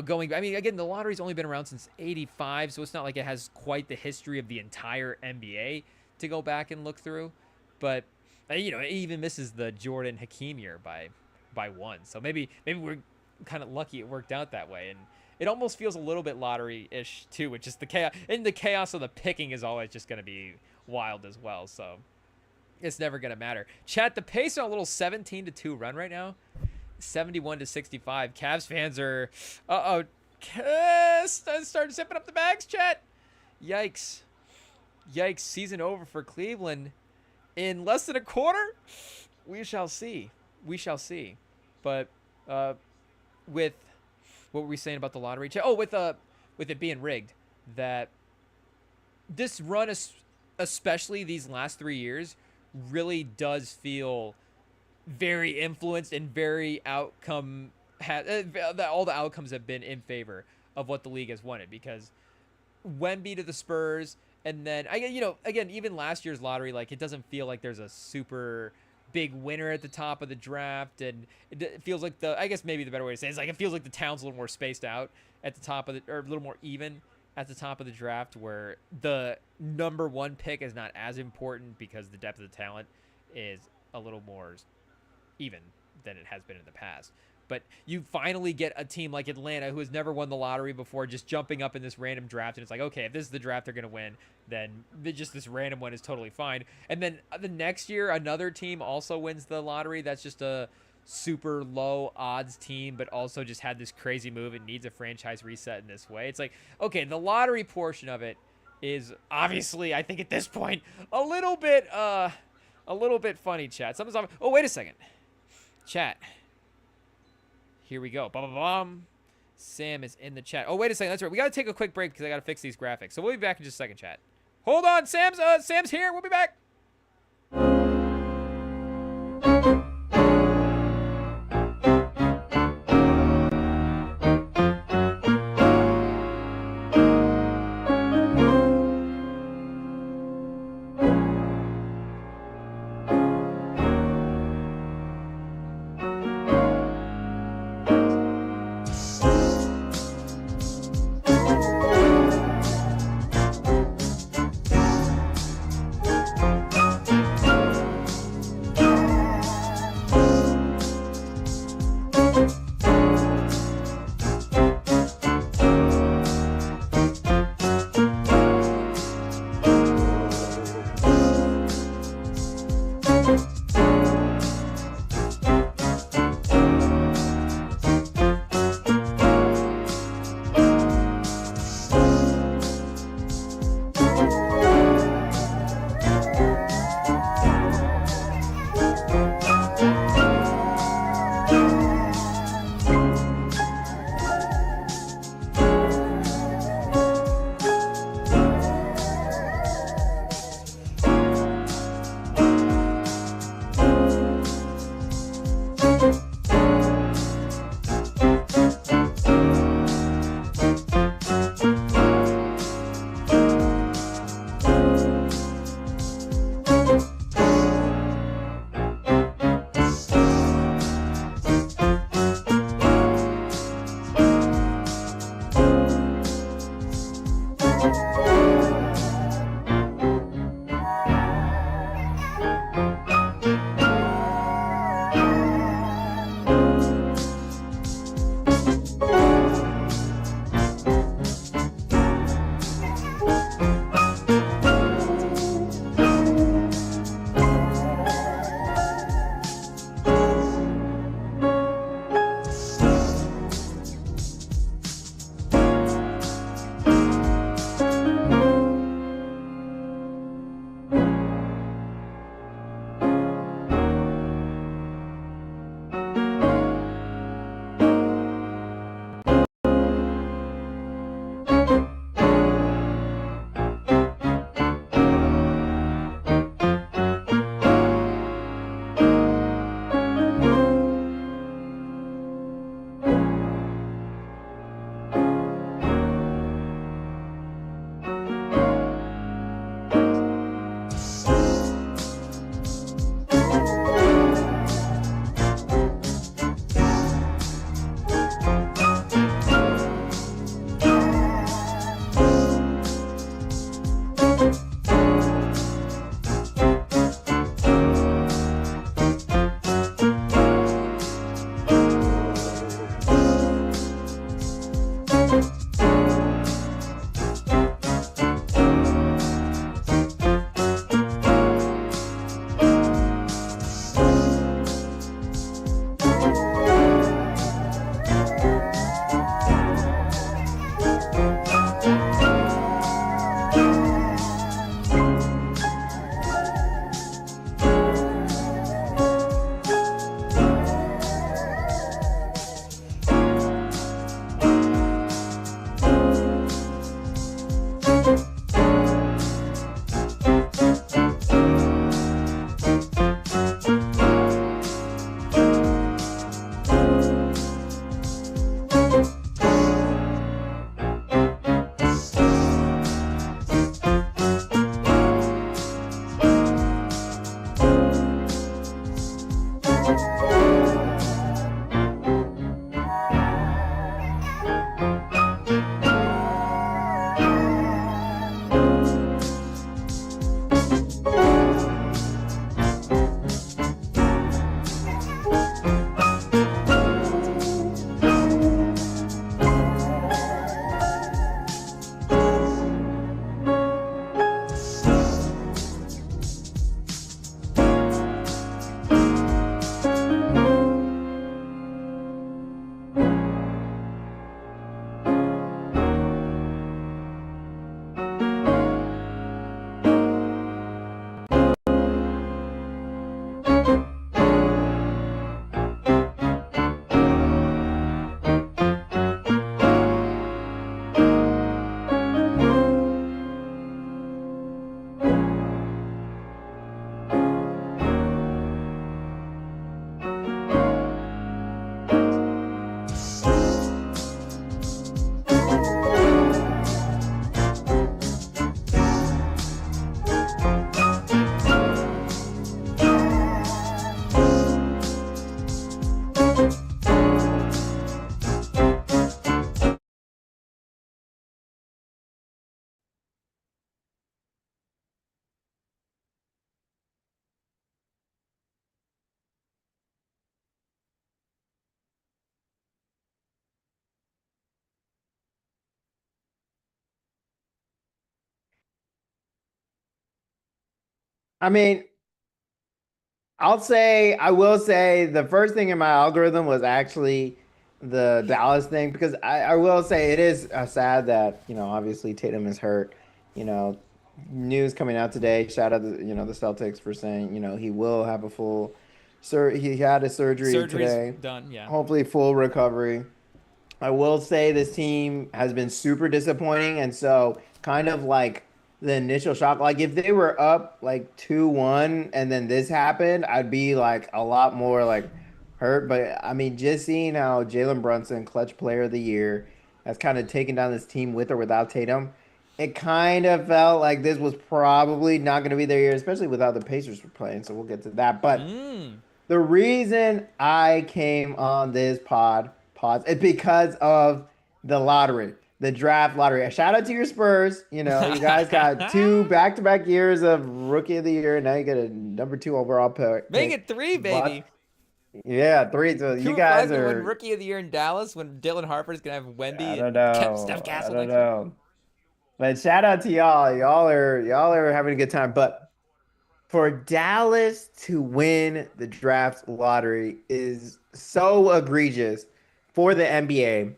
going, I mean, again, the lottery's only been around since 85, so it's not like it has quite the history of the entire NBA to go back and look through. But, it even misses the Jordan Hakeem year by one. So maybe we're kind of lucky it worked out that way. And it almost feels a little bit lottery-ish too, which is the chaos. And the chaos of the picking is always just going to be wild as well. So it's never going to matter. Chat, the pace on a little 17-2 run right now. 71-65. Cavs fans are, start zipping up the bags, chat. Yikes. Yikes. Season over for Cleveland in less than a quarter. We shall see. We shall see. But with what were we saying about the lottery? Oh, with it being rigged, that this run, especially these last 3 years, really does feel very influenced and very outcome that all the outcomes have been in favor of what the league has wanted, because Wemby to the Spurs, and then again, even last year's lottery, like, it doesn't feel like there's a super big winner at the top of the draft, and it feels like I guess maybe the better way to say it is, like, it feels like the town's a little more spaced out at the top of or a little more even at the top of the draft, where the number 1 pick is not as important because the depth of the talent is a little more even than it has been in the past. But you finally get a team like Atlanta, who has never won the lottery before, just jumping up in this random draft. And it's like, okay, if this is the draft they're going to win, then just this random one is totally fine. And then the next year, another team also wins the lottery. That's just a super low odds team, but also just had this crazy move and needs a franchise reset in this way. It's like, okay, the lottery portion of it is obviously, I think at this point, a little bit funny, chat. Something's off. Oh, wait a second. Chat. Here we go. Bum. Sam is in the chat. Oh, wait a second. That's right. We got to take a quick break because I got to fix these graphics. So we'll be back in just a second, chat. Hold on. Sam's here. We'll be back. I mean, I will say the first thing in my algorithm was actually the Dallas thing because I will say it is sad that, obviously Tatum is hurt. You know, news coming out today, shout out to, the Celtics for saying, he will have a he had a surgery Surgery's today. done. Yeah. Hopefully full recovery. I will say this team has been super disappointing, and so kind of like the initial shock, like if they were up like 2-1 and then this happened, I'd be like a lot more like hurt. But I mean, just seeing how Jalen Brunson, clutch player of the year, has kind of taken down this team with or without Tatum, it kind of felt like this was probably not going to be their year, especially without the Pacers were playing. So we'll get to that. But Mm. the reason I came on this pod is because of the lottery, the draft lottery. A shout out to your Spurs. You guys got two back-to-back years of rookie of the year. Now you get a number two overall Make pick. it three, But baby. yeah, three. So you Cooper guys Flag's gonna win are. Rookie of the Year in Dallas when Dylan Harper's gonna have I Wemby don't and Steph know. I Castle don't next to him. know. But shout out to y'all. Y'all are having a good time. But for Dallas to win the draft lottery is so egregious for the NBA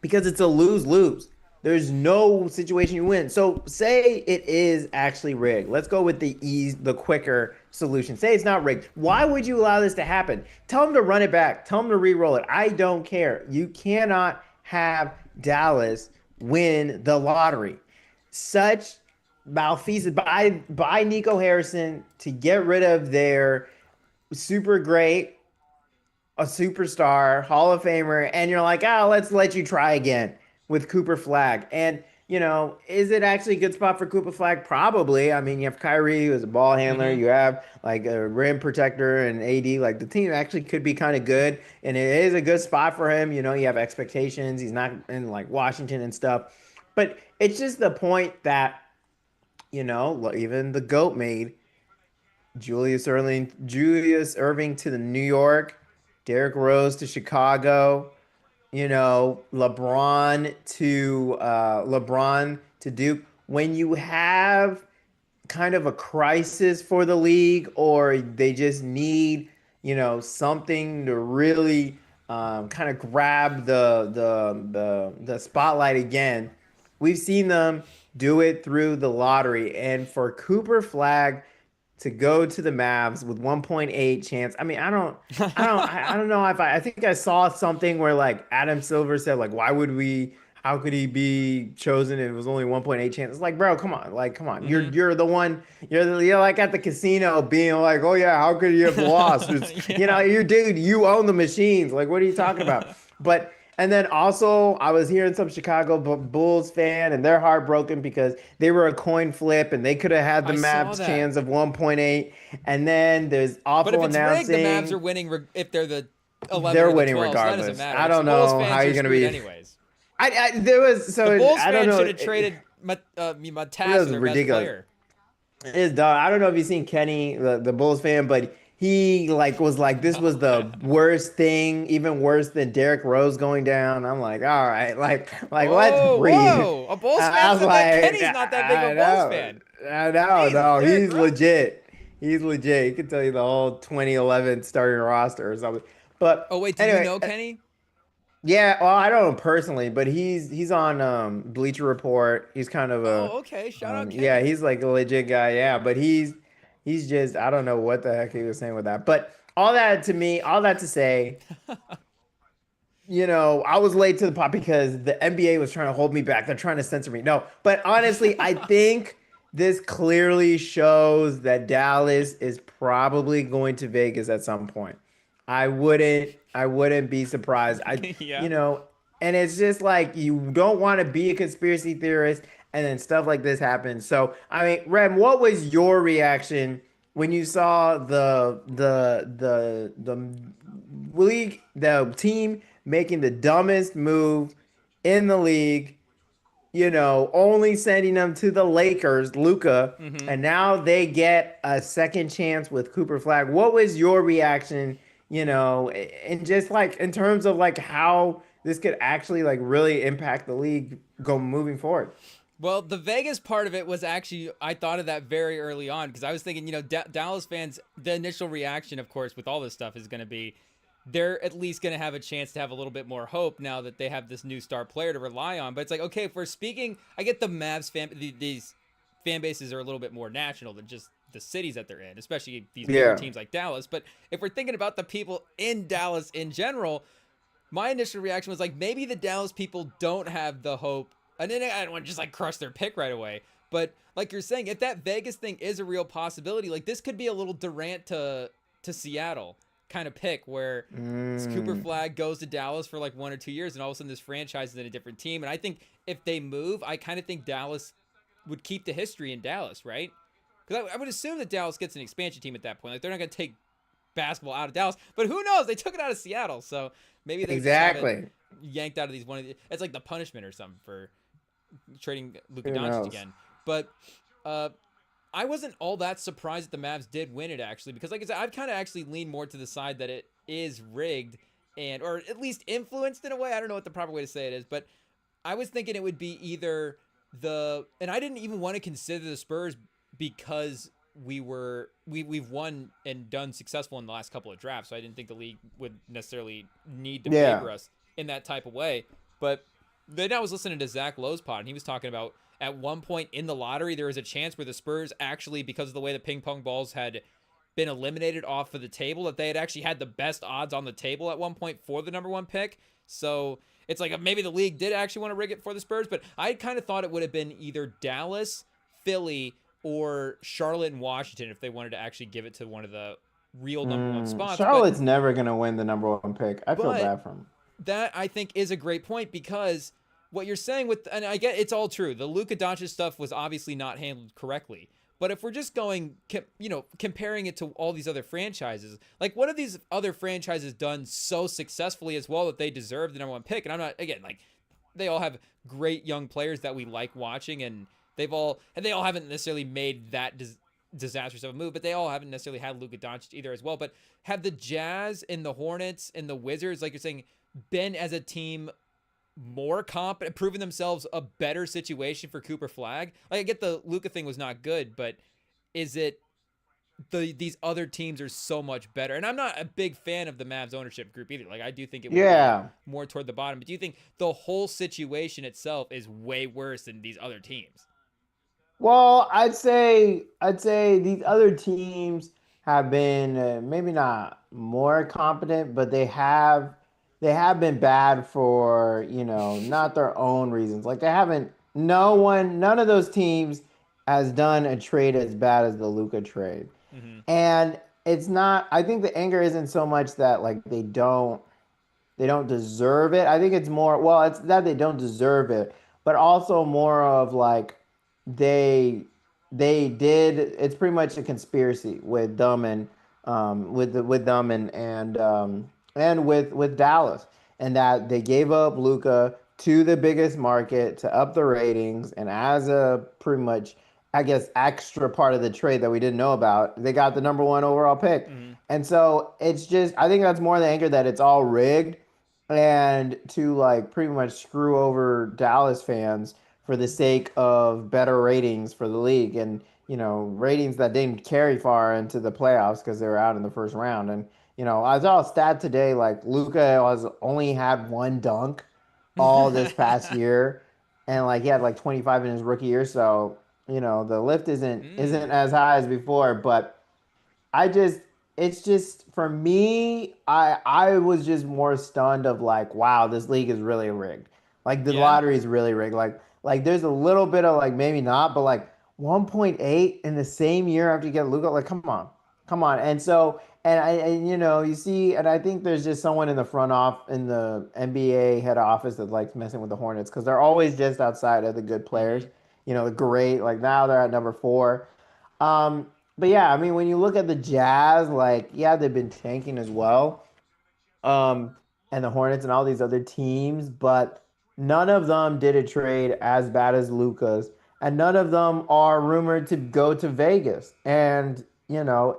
because it's a lose-lose. There's no situation you win. So say it is actually rigged. Let's go with the quicker solution. Say it's not rigged. Why would you allow this to happen? Tell them to run it back. Tell them to re-roll it. I don't care. You cannot have Dallas win the lottery. Such malfeasance by Nico Harrison to get rid of their super great, a superstar, Hall of Famer, and you're like, let's let you try again with Cooper Flag. And, is it actually a good spot for Cooper Flag? Probably. I mean, you have Kyrie, who's a ball handler. Mm-hmm. You have like a rim protector and AD. Like the team actually could be kind of good. And it is a good spot for him. You have expectations. He's not in like Washington and stuff. But it's just the point that, even the GOAT made Julius Irving to the New York, Derrick Rose to Chicago, LeBron to Duke. When you have kind of a crisis for the league or they just need, something to really kind of grab the spotlight again. We've seen them do it through the lottery. And for Cooper Flag to go to the Mavs with 1.8 chance. I mean, I don't know if I think I saw something where like Adam Silver said like, how could he be chosen? It was only 1.8 chance. It's like, bro, come on, like, come on. You're Mm-hmm. you're the one. You're like at the casino being like, oh yeah, how could you have lost? It's, Yeah. you dude, you own the machines. Like, what are you talking about? But and then also, I was hearing some Chicago Bulls fan, and they're heartbroken because they were a coin flip, and they could have had the I saw Mavs that. chance of 1.8. And then there's But if awful it's rigged, the Mavs are announcing. winning if they're the 11 They're or the winning 12, so that doesn't regardless. matter. I It's the don't Bulls know how fans are you're gonna screwed be. anyways. There was The so Bulls I don't fans know. should have It traded Matisse for was their best ridiculous. player. It's dog. I don't know if you've seen Kenny, the Bulls fan, but he like was like this was No, I the haven't. worst thing, even worse than Derrick Rose going down. I'm like, all right, like let's Whoa, breathe. whoa! A Bulls I fan was said that like, Kenny's not that big of I a Bulls know, fan. I know, Jesus, no, Derrick he's Rose. legit. He's legit. He can tell you the whole 2011 starting roster or something. But Oh wait, do you anyway, know Kenny? yeah, well, I don't know him personally, but he's on Bleacher Report. He's kind of a Oh, okay. Shout out yeah, Kenny. he's like a legit guy, yeah, but he's just I don't know what the heck he was saying with that. But all that to say, I was late to the pot because the NBA was trying to hold me back. They're trying to censor me. No, but honestly, I think this clearly shows that Dallas is probably going to Vegas at some point. I wouldn't be surprised. Yeah. You know, and it's just like you don't want to be a conspiracy theorist and then stuff like this happens. So, I mean, Rem, what was your reaction when you saw the team making the dumbest move in the league, only sending them to the Lakers, Luca, Mm-hmm. and now they get a second chance with Cooper Flag. What was your reaction, and just like in terms of like how this could actually like really impact the league go moving forward? Well, the Vegas part of it was actually, I thought of that very early on because I was thinking, Dallas fans, the initial reaction, of course, with all this stuff is going to be they're at least going to have a chance to have a little bit more hope now that they have this new star player to rely on. But it's like, okay, if we're speaking, I get the Mavs these fan bases are a little bit more national than just the cities that they're in, especially these bigger Yeah. teams like Dallas. But if we're thinking about the people in Dallas in general, my initial reaction was like maybe the Dallas people don't have the hope, and then I don't want to just like crush their pick right away. But like you're saying, if that Vegas thing is a real possibility, like this could be a little Durant to Seattle kind of pick where Cooper Mm. Flag goes to Dallas for like 1 or 2 years, and all of a sudden this franchise is in a different team. And I think if they move, I kind of think Dallas would keep the history in Dallas, right? Because I would assume that Dallas gets an expansion team at that point. Like they're not going to take basketball out of Dallas, but who knows? They took it out of Seattle, so maybe they just have it Exactly. yanked out of these one of the, it's like the punishment or something for trading Luka Who Doncic knows? again. But uh, I wasn't all that surprised that the Mavs did win it actually, because like I said, I've kind of actually leaned more to the side that it is rigged and or at least influenced in a way. I don't know what the proper way to say it is, but I was thinking it would be either and I didn't even want to consider the Spurs because we've won and done successful in the last couple of drafts, so I didn't think the league would necessarily need to Yeah. favor us in that type of way. But then I was listening to Zach Lowe's pod, and he was talking about at one point in the lottery there was a chance where the Spurs actually, because of the way the ping pong balls had been eliminated off of the table, that they had actually had the best odds on the table at one point for the number one pick. So it's like maybe the league did actually want to rig it for the Spurs, but I kind of thought it would have been either Dallas, Philly, or Charlotte and Washington if they wanted to actually give it to one of the real number one spots. But Charlotte's never gonna win the number one pick. I feel but bad for him. that I think is a great point because what you're saying with, and I get it's all true. The Luka Doncic stuff was obviously not handled correctly. But if we're just going, comparing it to all these other franchises, like what have these other franchises done so successfully as well that they deserve the number one pick? And I'm not, again, like they all have great young players that we like watching, and they all haven't necessarily made that disastrous of a move, but they all haven't necessarily had Luka Doncic either as well. But have the Jazz and the Hornets and the Wizards, like you're saying, been as a team more competent, proven themselves a better situation for Cooper Flag? Like I get the Luka thing was not good, but is it these other teams are so much better? And I'm not a big fan of the Mavs ownership group either. Like I do think it would be Yeah. more toward the bottom. But do you think the whole situation itself is way worse than these other teams? Well, I'd say these other teams have been maybe not more competent, but they have been bad for, not their own reasons. Like they haven't none of those teams has done a trade as bad as the Luca trade. Mm-hmm. And it's not I think the anger isn't so much that like they don't deserve it. I think it's more, well, it's that they don't deserve it, but also more of like they they did. It's pretty much a conspiracy with them and with them and with Dallas, and that they gave up Luca to the biggest market to up the ratings, and as a pretty much, I guess, extra part of the trade that we didn't know about, they got the number one overall pick. Mm-hmm. And so it's just, I think that's more the anger that it's all rigged and to like pretty much screw over Dallas fans for the sake of better ratings for the league and ratings that didn't carry far into the playoffs because they were out in the first round. And I saw a stat today like Luca has only had one dunk all this past year, and like he had like 25 in his rookie year. So the lift isn't mm. as high as before, but I just it's just for me, I was just more stunned of like, wow, this league is really rigged. Like the Yeah. lottery is really rigged. Like there's a little bit of like maybe not, but like 1.8 in the same year after you get Luka, like come on. Come on. And so and you see, and I think there's just someone in the front off in the NBA head office that likes messing with the Hornets because they're always just outside of the good players. Mm-hmm. The great, like now they're at number four. But yeah, I mean, when you look at the Jazz, like, yeah, they've been tanking as well. Um, and the Hornets and all these other teams, but none of them did a trade as bad as Luca's, and none of them are rumored to go to Vegas. And,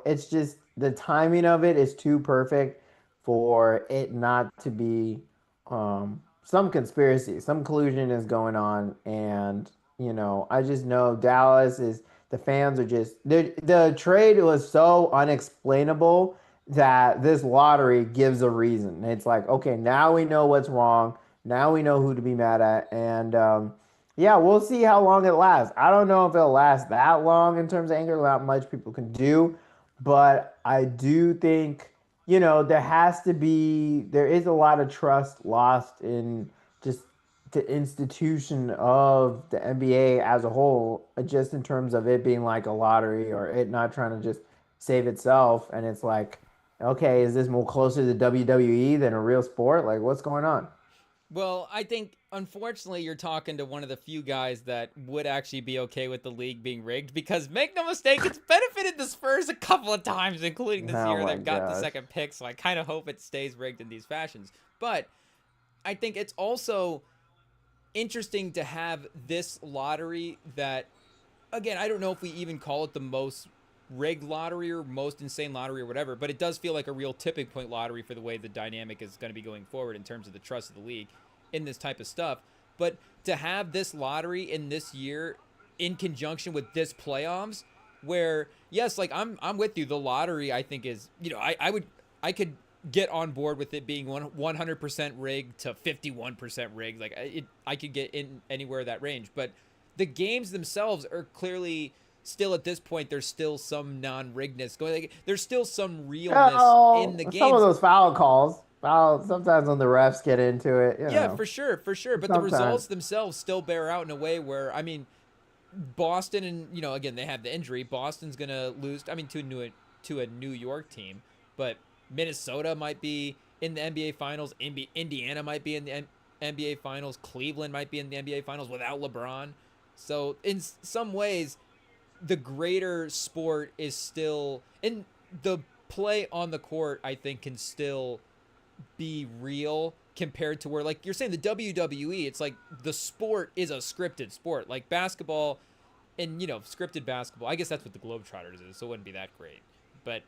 it's just the timing of it is too perfect for it not to be some conspiracy, some collusion is going on, and I just know Dallas is the fans are just the trade was so unexplainable that this lottery gives a reason. It's like, okay, now we know what's wrong. Now we know who to be mad at. And yeah, we'll see how long it lasts. I don't know if it'll last that long in terms of anger, not much people can do, but I do think, there is a lot of trust lost in just the institution of the NBA as a whole, just in terms of it being like a lottery or it not trying to just save itself. And it's like, okay, is this more closer to WWE than a real sport? Like, what's going on? Well, I think unfortunately you're talking to one of the few guys that would actually be okay with the league being rigged because make no mistake, it's benefited the Spurs a couple of times, including this Oh year. my They've got the gosh. second pick, so I kind of hope it stays rigged in these fashions. But I think it's also interesting to have this lottery that, again, I don't know if we even call it the most rigged lottery or most insane lottery or whatever, but it does feel like a real tipping point lottery for the way the dynamic is going to be going forward in terms of the trust of the league in this type of stuff. But to have this lottery in this year in conjunction with this playoffs, where yes, like I'm with you. The lottery I think is, I could get on board with it being 100% rigged to 51% rigged. Like I could get in anywhere that range, but the games themselves are clearly still at this point. There's still some non-riggedness going. Like, there's still some realness in Oh, the some of games. those foul calls. Foul, sometimes when the refs get into it, Yeah, for sure, for sure. But the Sometimes. results themselves still bear out in a way where, I mean, Boston and again they have the injury. Boston's gonna lose. I mean, to a New York team, but Minnesota might be in the NBA Finals. Indiana might be in the NBA Finals. Cleveland might be in the NBA Finals without LeBron. So in some ways, the greater sport is still in the play on the court. I think can still be real compared to where, like you're saying, the WWE, it's like the sport is a scripted sport. Like basketball and, scripted basketball. I guess that's what the Globetrotters is, so it wouldn't be that great. But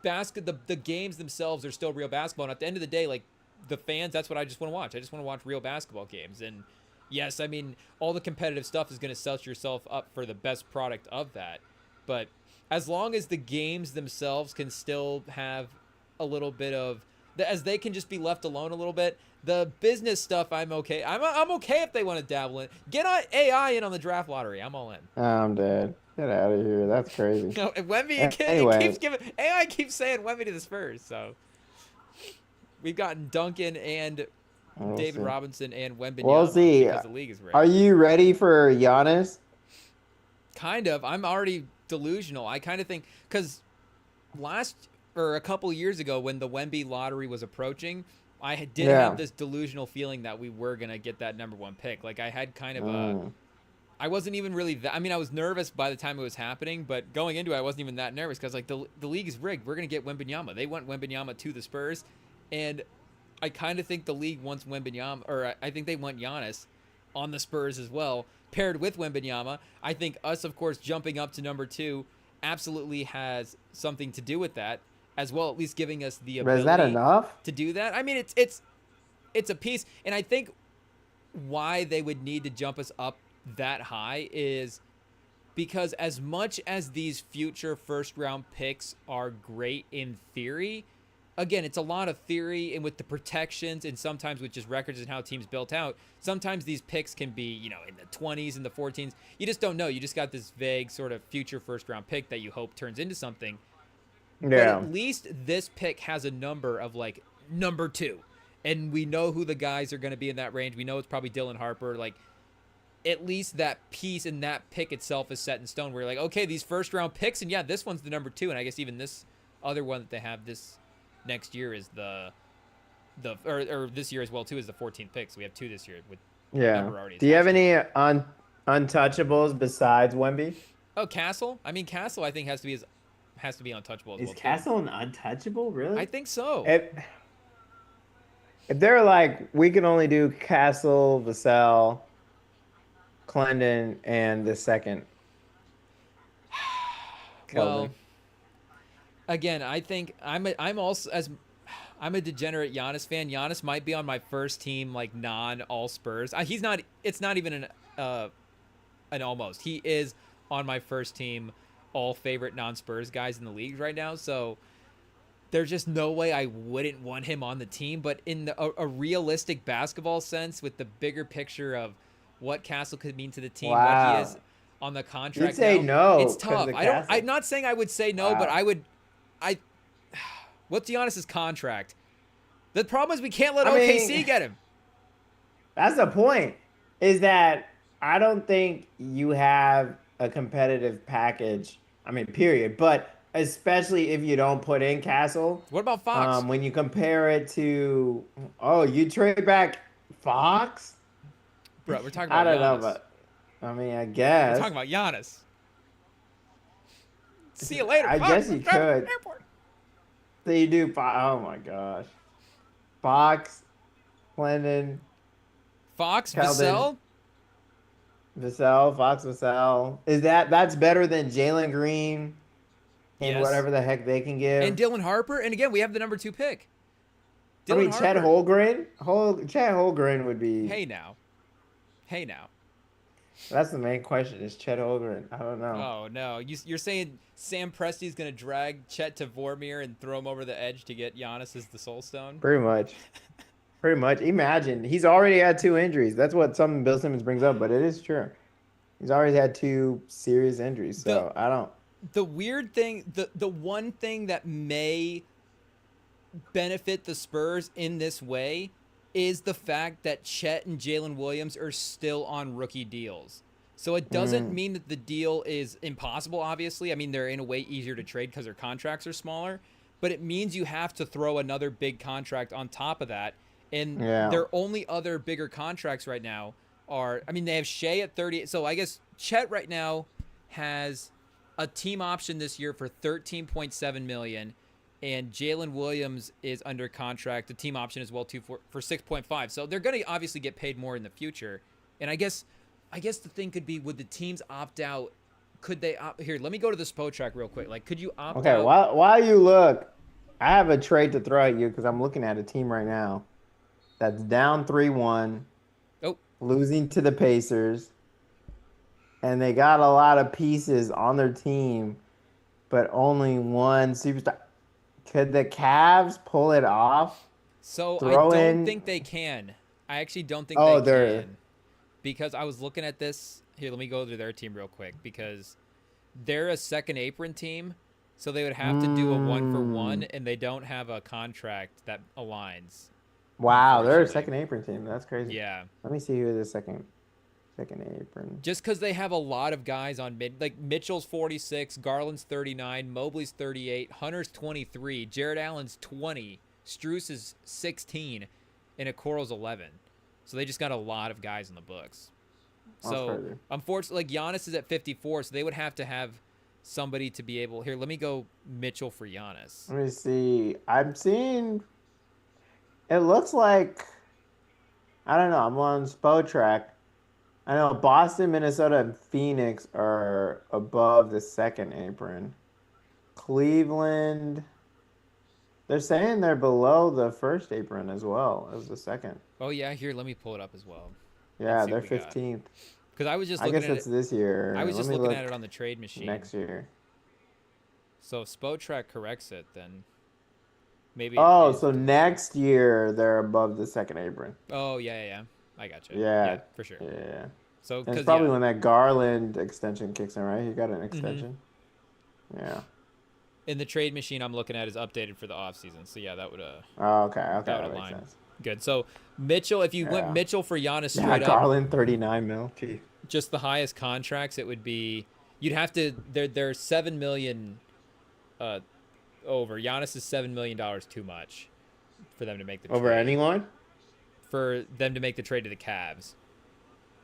the games themselves are still real basketball. And at the end of the day, like the fans, that's what I just want to watch. I just want to watch real basketball games. And yes, I mean, all the competitive stuff is going to set yourself up for the best product of that. But as long as the games themselves can still have a little bit of, as they can just be left alone a little bit. The business stuff, I'm okay. I'm okay if they want to dabble in. Get AI in on the draft lottery. I'm all in. I'm dead. Get out of here. That's crazy. No, Wemby, it keeps Anyway, giving AI keeps saying Wemby to the Spurs. So we've gotten Duncan and we'll David see. Robinson and We'll Wembenyama see. because the league is Are rigged. you ready for Giannis? Kind of. I'm already delusional. I kind of think because last or a couple years ago when the Wemby lottery was approaching, did have Yeah. this delusional feeling that we were gonna get that number one pick. Like I had kind of a, Mm. I wasn't even really that. I mean, I was nervous by the time it was happening, but going into it, I wasn't even that nervous because like the league is rigged. We're gonna get Wembenyama. They want Wembenyama to the Spurs, and I kind of think the league wants Wembenyama, or I think they want Giannis on the Spurs as well, paired with Wembenyama. I think us, of course, jumping up to number two absolutely has something to do with that as well, at least giving us the But is that ability enough? to do that. I mean, it's a piece, and I think why they would need to jump us up that high is because as much as these future first round picks are great in theory, again, it's a lot of theory and with the protections and sometimes with just records and how teams built out, sometimes these picks can be, in the 20s and the 14s. You just don't know. You just got this vague sort of future first round pick that you hope turns into something. But Yeah. at least this pick has a number of like number two. And we know who the guys are going to be in that range. We know it's probably Dylan Harper. Like, at least that piece and that pick itself is set in stone. Where you're like, okay, these first round picks, and yeah, this one's the number two. And I guess even this other one that they have this next year is or this year as well, too, is the 14th pick. So we have two this year with the Yeah. number already Do you have attached to it. any untouchables besides Wemby? Oh, Castle? I mean, Castle, I think, has to be untouchable as Is well, too. Castle an untouchable, I really? think so. If they're like, we can only do Castle, Vassell, Clendon, and the second, Kelvin. Well, again, I think I'm also as I'm a degenerate Giannis fan. Giannis might be on my first team, like non all Spurs. He's not. It's not even an an almost. He is on my first team, all favorite non-Spurs guys in the league right now. So there's just no way I wouldn't want him on the team. But in a realistic basketball sense, with the bigger picture of what Castle could mean to the team, what he is Wow. on the You'd contract say now, no it's because of tough. the I'm castle. not saying I would say no, but Wow. I would. I. What's Giannis's contract? The problem is we can't let I OKC mean, get him. that's the point. Is that I don't think you have a competitive package. I mean, period. But especially if you don't put in Castle, What about Fox? when you compare it to, oh, you trade back Fox? Bro, we're talking I about don't know, Giannis. but I mean, I We're guess, talking about Giannis. See you later, I Fox. guess I'm you driving to the could. airport. So you do. Oh my gosh, Fox, Clinton, Fox, Keldon, Vassell, Vassell, Fox, Vassell. That's better than Jalen Green and yes, whatever the heck they can and give. Dylan Harper. And again, we have the number 2 pick. I Dylan mean, Chet Harper. Holmgren, Chet Holmgren would be. Hey now, hey now. That's the main question. Is Chet Holmgren? I don't know. Oh no, you're saying Sam Presti's gonna drag Chet to Vormir and throw him over the edge to get Giannis as the Soul Stone? Pretty much. Pretty much. Imagine he's already had 2 injuries. That's what some Bill Simmons brings up, but it is true. He's already had 2 serious injuries, The so I don't. the weird thing, the one thing that may benefit the Spurs in this way is the fact that Chet and Jalen Williams are still on rookie deals. So it doesn't Mm, mean that the deal is impossible, obviously. I mean, they're in a way easier to trade because their contracts are smaller, but it means you have to throw another big contract on top of that. And yeah. their only other bigger contracts right now are, I mean, they have Shea at 30. So I guess Chet right now has a team option this year for 13.7 million, and Jalen Williams is under contract, the team option as well too for 6.5. So they're going to obviously get paid more in the future. And I guess the thing could be, would the teams opt out? Could they opt here? Let me go to the SPO track real quick. Like, could you opt Okay. out? While you look, I have a trade to throw at you because I'm looking at a team right now that's down 3-1, Oh, losing to the Pacers, and they got a lot of pieces on their team, but only one superstar. Could the Cavs pull it off? so I Throw don't in. think they can. I actually don't think they Oh, they're. can, because I was looking at this. Here, let me go to their team real quick, because they're a second apron team, so they would have to do a 1-for-1, Mm, and they don't have a contract that aligns, wow, they're a unfortunately. second apron team. That's crazy. Yeah. Let me see who the second apron. Just because they have a lot of guys on mid, like Mitchell's 46, Garland's 39, Mobley's 38, Hunter's 23, Jared Allen's 20, Struce is 16, and Okoro's 11. So they just got a lot of guys in the books. That's So crazy. unfortunately, like Giannis is at 54, so they would have to have somebody to be able. Here, let me go Mitchell for Giannis. Let me see. I'm seeing. It looks like. I don't know. I'm on SPO track. I know Boston, Minnesota, and Phoenix are above the second apron. Cleveland. They're saying they're below the first apron as well as the second. Oh yeah, here, let me pull it up as well and Yeah, see what they're we got. 15th. Because I was just I looking guess at that's it. this I year. was Let just me looking at it look on the trade machine. next year. So if SPOTrack corrects it, then maybe it Oh, is so this year. next year they're above the second apron. Oh yeah, yeah, yeah. I gotcha. Yeah, Yeah, for sure. yeah. So And it's because probably yeah, when that Garland extension kicks in, right? He got an hmm extension. Yeah. in the trade machine I'm looking at is updated for the off season. So yeah, Oh, okay, okay, that would that makes align sense. good. So Mitchell, if you went Yeah. Mitchell for Giannis Yeah, straight up, Garland 39 mil. Gee. just the highest contracts, it would be you'd have to they're 7 million uh over. Giannis is $7 million too much for them to make the Over trade. anyone? For them to make the trade to the Cavs.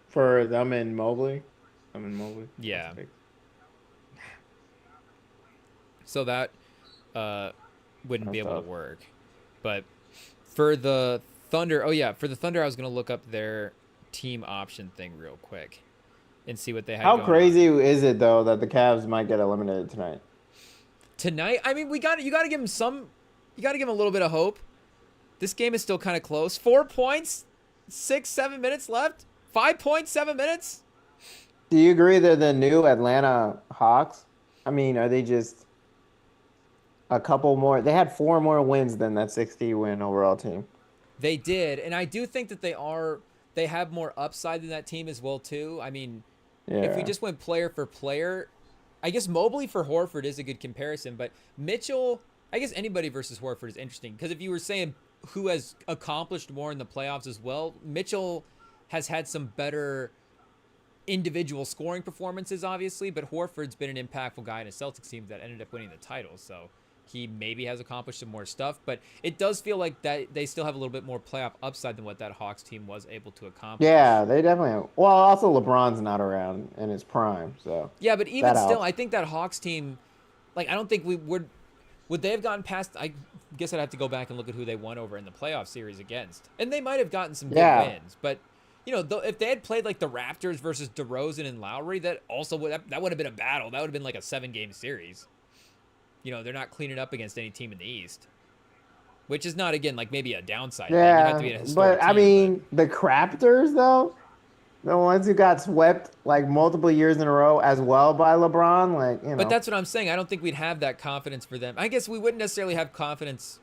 For them and Mobley? Them and Mobley. That's Yeah. big. So that wouldn't be That's able tough. to work. But for the Thunder, oh yeah, for the Thunder, I was gonna look up their team option thing real quick and see what they had How going crazy on is it though that the Cavs might get eliminated tonight? tonight. I mean, you got to give them some, you got to give them a little bit of hope. This game is still kind of close. 4 points, 6, 7 minutes left. 5 points, 7 minutes. Do you agree they're the new Atlanta Hawks? I mean, are they just a couple more? They had four more wins than that 60 win overall team. They did, and I do think that they have more upside than that team as well too. I mean, if we Yeah. just went player for player, I guess Mobley for Horford is a good comparison, but Mitchell, I guess anybody versus Horford is interesting because if you were saying who has accomplished more in the playoffs as well, Mitchell has had some better individual scoring performances, obviously, but Horford's been an impactful guy in a Celtics team that ended up winning the title. So he maybe has accomplished some more stuff, but it does feel like that they still have a little bit more playoff upside than what that Hawks team was able to accomplish. Yeah, they definitely have. Well, also LeBron's not around in his prime, so Yeah, but even that still, helps. I think that Hawks team, like, I don't think we would they have gotten past. I guess I'd have to go back and look at who they won over in the playoff series against, and they might have gotten some good Yeah. wins, but. If they had played like the Raptors versus DeRozan and Lowry, that also that would have been a battle. That would have been like a 7-game series. They're not cleaning up against any team in the East, which is not again like maybe a downside thing. You have to Yeah, be a historic but I team, but mean, the Craptors though, the ones who got swept like multiple years in a row as well by LeBron, like, you but know. that's what I'm saying. I don't think we'd have that confidence for them. I guess we wouldn't necessarily have confidence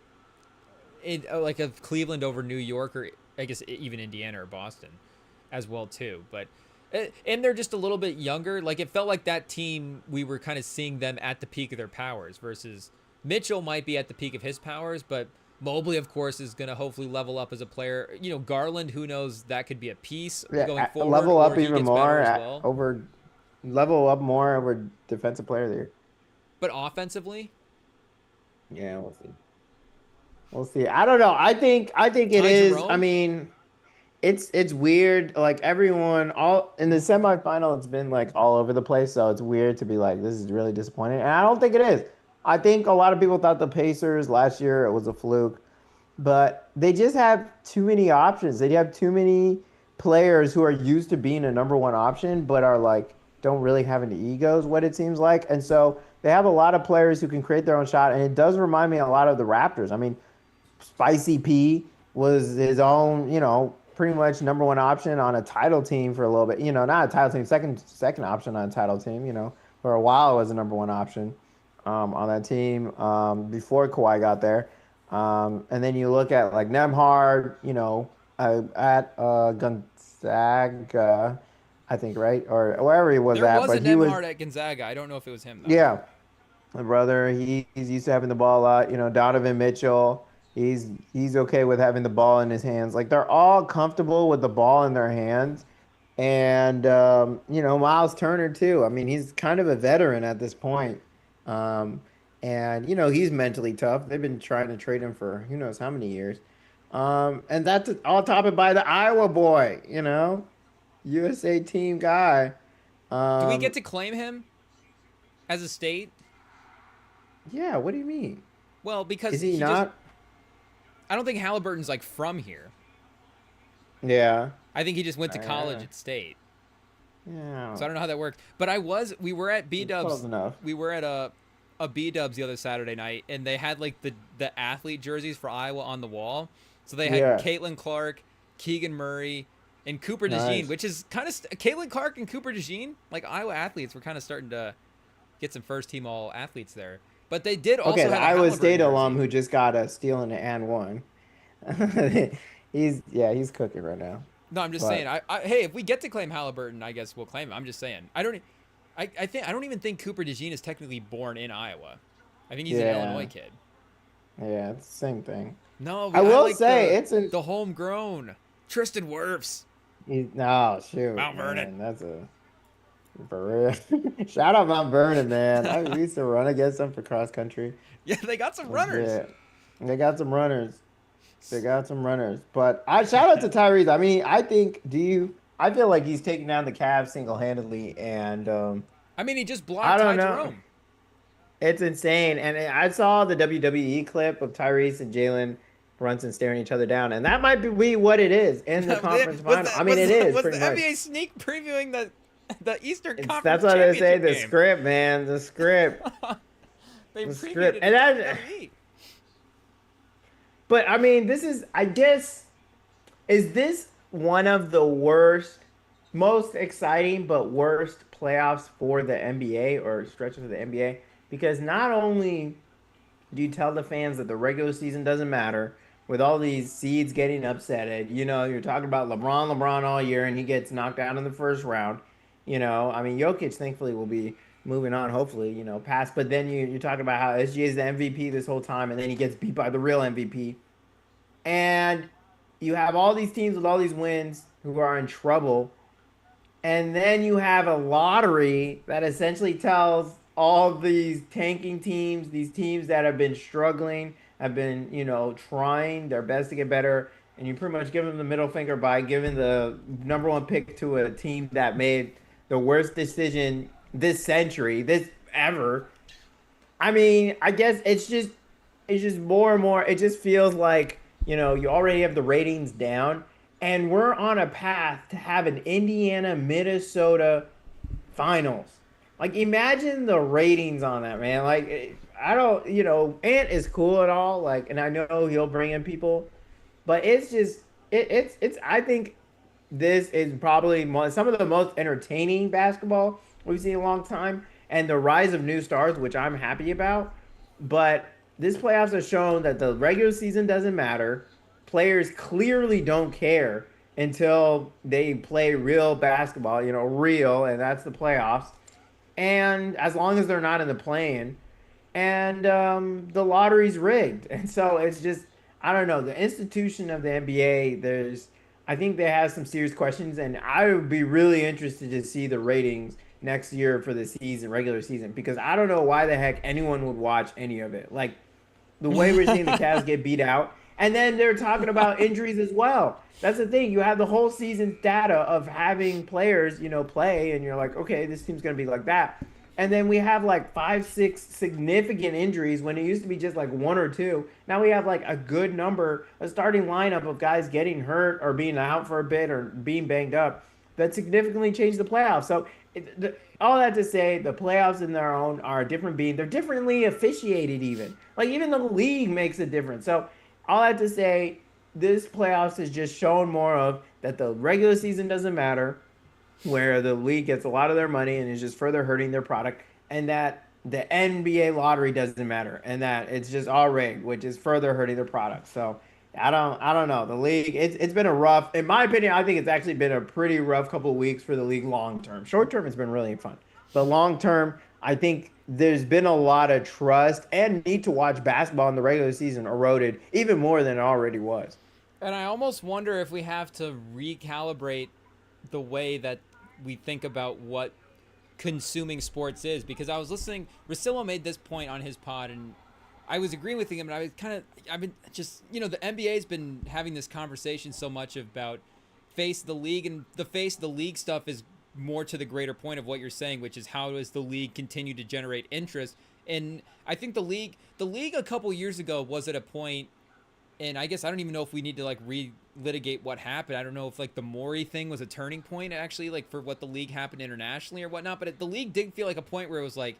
in like of Cleveland over New York or I guess even Indiana or Boston as well too. But and they're just a little bit younger. Like it felt like that team we were kind of seeing them at the peak of their powers versus Mitchell might be at the peak of his powers, but Mobley of course is going to hopefully level up as a player. Garland, who knows, that could be a piece going Yeah, forward level or up he even gets better more as well. over level up more over defensive player of the year. But offensively, Yeah, we'll see. We'll see. I don't know. I think it Ty is. I Jerome. mean, it's weird. Like everyone, all in the semifinal, it's been like all over the place. So it's weird to be like, this is really disappointing. And I don't think it is. I think a lot of people thought the Pacers last year it was a fluke, but they just have too many options. They have too many players who are used to being a number one option, but are like don't really have any egos. What it seems like, and so they have a lot of players who can create their own shot. And it does remind me a lot of the Raptors. I mean, Spicy P was his own, pretty much number one option on a title team for a little bit. Not a title team, second option on a title team. For a while it was a number one option on that team before Kawhi got there. And then you look at like Nemhard, at Gonzaga, I think, right? Or wherever he was There at, was a but he was, Nemhard at Gonzaga. I don't know if it was him though. yeah, my brother, he's used to having the ball a lot. Donovan Mitchell, he's okay with having the ball in his hands. Like they're all comfortable with the ball in their hands. And Miles Turner too. I mean, he's kind of a veteran at this point. Um, and he's mentally tough. They've been trying to trade him for who knows how many years. And that's all topped by the Iowa boy, USA team guy. Do we get Um, to claim him as a state? yeah, what do you mean? Well, because Is he he just not? I don't think Halliburton's like from here. Yeah. I think he just went to college Uh, at state. yeah. So I don't know how that worked. But we were at B Close Dubs. enough. We were at a B Dubs the other Saturday night, and they had like the athlete jerseys for Iowa on the wall. So they had Yeah. Caitlin Clark, Keegan Murray, and Cooper DeJean, Nice. which is kind of Caitlin Clark and Cooper DeJean, like Iowa athletes. We're kind of starting to get some first team all athletes there. But they did Okay, also the have a Iowa Halliburton State alum jersey. who just got a steal in the and one. He's cooking right now. No, I'm just saying. But Hey, if we get to claim Halliburton, I guess we'll claim him. I'm just saying. I don't even think Cooper DeJean is technically born in Iowa. I think he's an Illinois yeah, kid. yeah, it's the same thing. No, I I will like say the it's an the homegrown Tristan Wirfs, no shoot, Mount Vernon. man. That's a for real. Shout out Mount Vernon, man. We used to run against them for cross country. Yeah, they got some runners. Yeah, they got some runners. They got some runners. But I shout out to Tyrese. I mean, I think I feel like he's taking down the Cavs single handedly, and I mean, he just I blocked don't Ty know. Jerome. It's insane. And I saw the WWE clip of Tyrese and Jalen Brunson staring each other down, and that might be what it is in the conference final. I mean, it is Was the pretty much. NBA sneak previewing the Eastern That's Conference what they say. championship The game? script, man. The script. They The previewed script. it And in that. WWE. But I mean, this is. I guess. Is this one of the worst most exciting but worst playoffs for the NBA or stretches of the NBA because not only do you tell the fans that the regular season doesn't matter with all these seeds getting upsetted? You're talking about LeBron all year and he gets knocked out in the first round. I mean, Jokic thankfully will be moving on, hopefully, past. But then you're talking about how SGA is the MVP this whole time and then he gets beat by the real MVP. And you have all these teams with all these wins who are in trouble, and then you have a lottery that essentially tells all these tanking teams, these teams that have been struggling, have been, trying their best to get better, and you pretty much give them the middle finger by giving the number one pick to a team that made the worst decision this century, this ever. I mean, I guess it's just more and more. It just feels like, you already have the ratings down, and we're on a path to have an Indiana Minnesota finals. Like, imagine the ratings on that, man. Like, I don't, Ant is cool and all, like, and I know he'll bring in people, but it's just it's I think this is probably some of the most entertaining basketball we've seen in a long time, and the rise of new stars, which I'm happy about. But this playoffs have shown that the regular season doesn't matter. Players clearly don't care until they play real basketball, real, and that's the playoffs. And as long as they're not in the play-in, and the lottery's rigged, and so it's just I don't know the institution of the NBA. I think they have some serious questions, and I would be really interested to see the ratings next year for the season, regular season, because I don't know why the heck anyone would watch any of it. Like the way we're seeing the Cavs get beat out, and then they're talking about injuries as well. That's the thing. You have the whole season's data of having players, play, and you're like, okay, this team's gonna be like that. And then we have like 5, 6 significant injuries when it used to be just like one or two. Now we have like a good number, a starting lineup of guys getting hurt or being out for a bit or being banged up that significantly changed the playoffs. So all that to say, the playoffs in their own are a different being. They're differently officiated even. Like even the league makes a difference. So all that to say, this playoffs has just shown more of that the regular season doesn't matter, where the league gets a lot of their money and is just further hurting their product, and that the NBA lottery doesn't matter, and that it's just all rigged, which is further hurting their product. So I don't know. The league, it's been a rough, in my opinion, I think it's actually been a pretty rough couple of weeks for the league long term. Short term, it's been really fun. But long term, I think there's been a lot of trust and need to watch basketball in the regular season eroded even more than it already was. And I almost wonder if we have to recalibrate the way that we think about what consuming sports is, because I was listening. Rosillo made this point on his pod, and I was agreeing with him. And I've been just, the NBA's been having this conversation so much about face the league, and the face the league stuff is more to the greater point of what you're saying, which is how does the league continue to generate interest? And I think the league a couple years ago was at a point, and I guess I don't even know if we need to like relitigate what happened. I don't know if like the Maury thing was a turning point actually, like for what the league happened internationally or whatnot. But the league did feel like a point where it was like,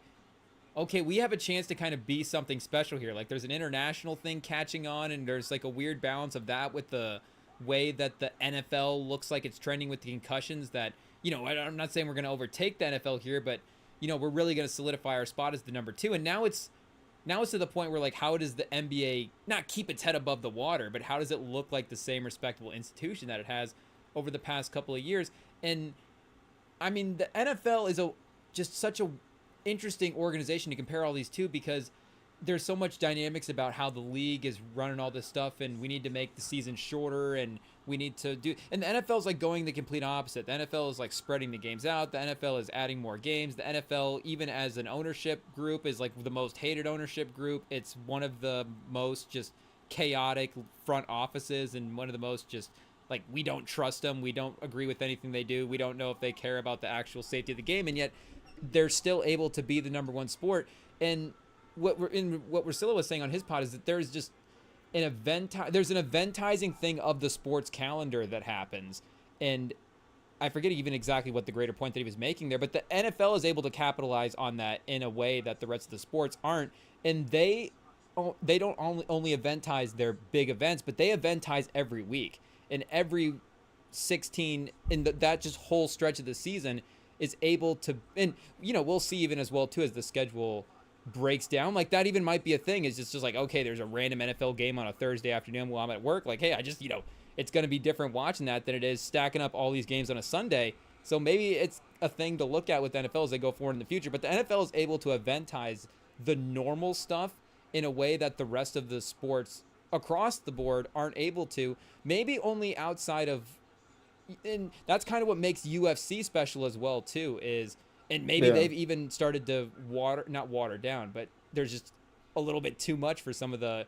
okay, we have a chance to kind of be something special here. Like there's an international thing catching on, and there's like a weird balance of that with the way that the NFL looks like it's trending with the concussions. That I'm not saying we're going to overtake the NFL here, but we're really going to solidify our spot as the number two. And now it's to the point where, like, how does the NBA not keep its head above the water, but how does it look like the same respectable institution that it has over the past couple of years? And I mean, the NFL is just such a interesting organization to compare all these to, because there's so much dynamics about how the league is running all this stuff, and we need to make the season shorter, and we need to do, and the NFL is like going the complete opposite. The NFL is like spreading the games out. The NFL is adding more games. The NFL, even as an ownership group, is like the most hated ownership group. It's one of the most just chaotic front offices, and one of the most just like, we don't trust them. We don't agree with anything they do. We don't know if they care about the actual safety of the game, and yet they're still able to be the number one sport. And what Russillo was saying on his pod is that there's just there's an eventizing thing of the sports calendar that happens, and I forget even exactly what the greater point that he was making there, but the NFL is able to capitalize on that in a way that the rest of the sports aren't, and they don't only eventize their big events, but they eventize every week, and every 16 in that just whole stretch of the season is able to, and we'll see even as well too as the schedule breaks down, like that even might be a thing. Is just like, okay, there's a random NFL game on a Thursday afternoon while I'm at work, like, hey, I just, it's going to be different watching that than it is stacking up all these games on a Sunday. So maybe it's a thing to look at with the NFL as they go forward in the future. But the NFL is able to eventize the normal stuff in a way that the rest of the sports across the board aren't able to. Maybe only outside of, and that's kind of what makes UFC special as well too, is, and maybe Yeah. they've even started to not water down, but there's just a little bit too much for some of the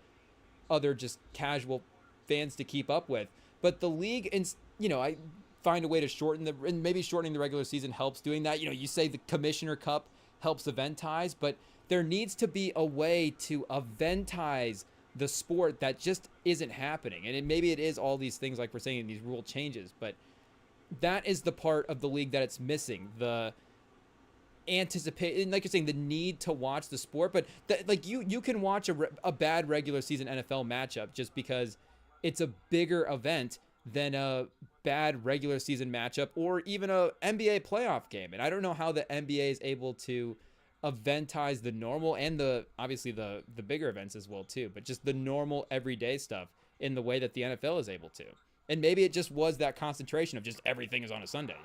other just casual fans to keep up with. But the league, and I find a way to shorten and maybe shortening the regular season helps doing that. You say the Commissioner Cup helps eventize, but there needs to be a way to eventize the sport that just isn't happening. And maybe it is all these things like we're saying, these rule changes, but that is the part of the league that it's missing. The anticipate, and like you're saying, the need to watch the sport. But like you can watch a bad regular season NFL matchup just because it's a bigger event than a bad regular season matchup or even a NBA playoff game. And I don't know how the NBA is able to eventize the normal and obviously the bigger events as well too, but just the normal everyday stuff in the way that the NFL is able to. And maybe it just was that concentration of just everything is on a Sunday.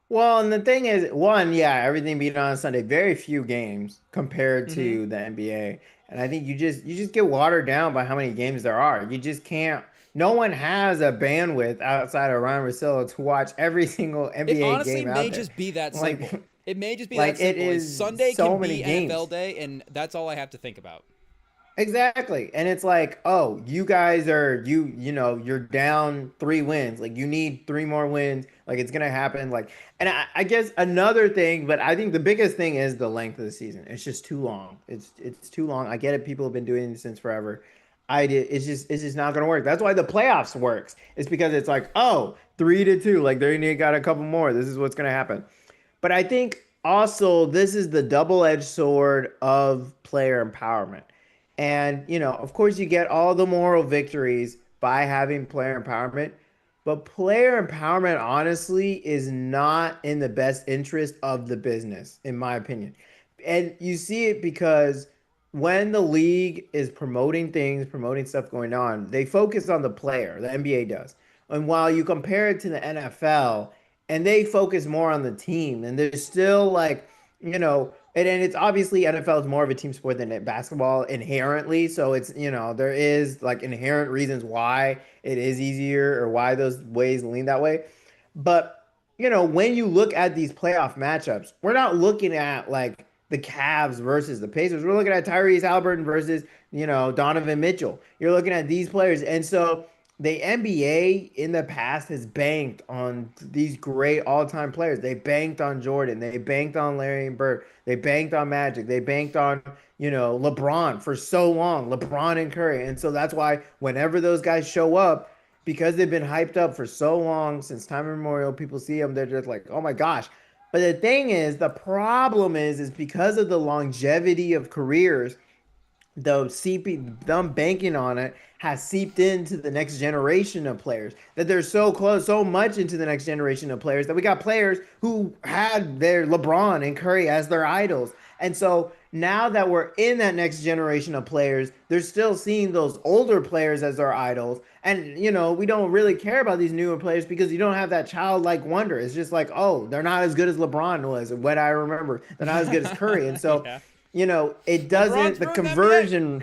Well, and the thing is, one, yeah, everything being on Sunday, very few games compared Mm-hmm. to the NBA. And I think you just get watered down by how many games there are. You just can't. No one has a bandwidth outside of Ryan Russillo to watch every single It NBA honestly game out may there. just be that Like, simple. It may just be that like it simple. Is is Sunday can so many be NFL games. day, and that's all I have to think about. Exactly. And it's like, oh, you guys are you're down 3 wins. Like you need 3 more wins. Like it's gonna happen. Like, and I guess another thing, but I think the biggest thing is the length of the season. It's just too long. It's too long. I get it. People have been doing this since forever. I did. It's just not gonna work. That's why the playoffs works. It's because it's like, oh, 3-2. Like they need got a couple more. This is what's gonna happen. But I think also this is the double-edged sword of player empowerment. And, of course, you get all the moral victories by having player empowerment, but player empowerment, honestly, is not in the best interest of the business, in my opinion. And you see it because when the league is promoting things, promoting stuff going on, they focus on the player, the NBA does. And while you compare it to the NFL, and they focus more on the team, and there's still like, and it's obviously NFL is more of a team sport than basketball inherently. So it's, there is like inherent reasons why it is easier or why those ways lean that way. But, when you look at these playoff matchups, we're not looking at like the Cavs versus the Pacers. We're looking at Tyrese Halliburton versus, Donovan Mitchell. You're looking at these players. And so the NBA in the past has banked on these great all-time players. They banked on Jordan. They banked on Larry Bird. They banked on Magic. They banked on, LeBron for so long, LeBron and Curry. And so that's why whenever those guys show up, because they've been hyped up for so long since time immemorial, people see them, they're just like, oh my gosh. But the thing is, the problem is because of the longevity of careers, them banking on it has seeped into the next generation of players, that they're so close, so much into the next generation of players that we got players who had their LeBron and Curry as their idols. And so now that we're in that next generation of players, they're still seeing those older players as their idols. And, we don't really care about these newer players because you don't have that childlike wonder. It's just like, oh, they're not as good as LeBron was. What I remember, they're not as good as Curry. And so, Yeah, it LeBron's doesn't, ruined the NBA.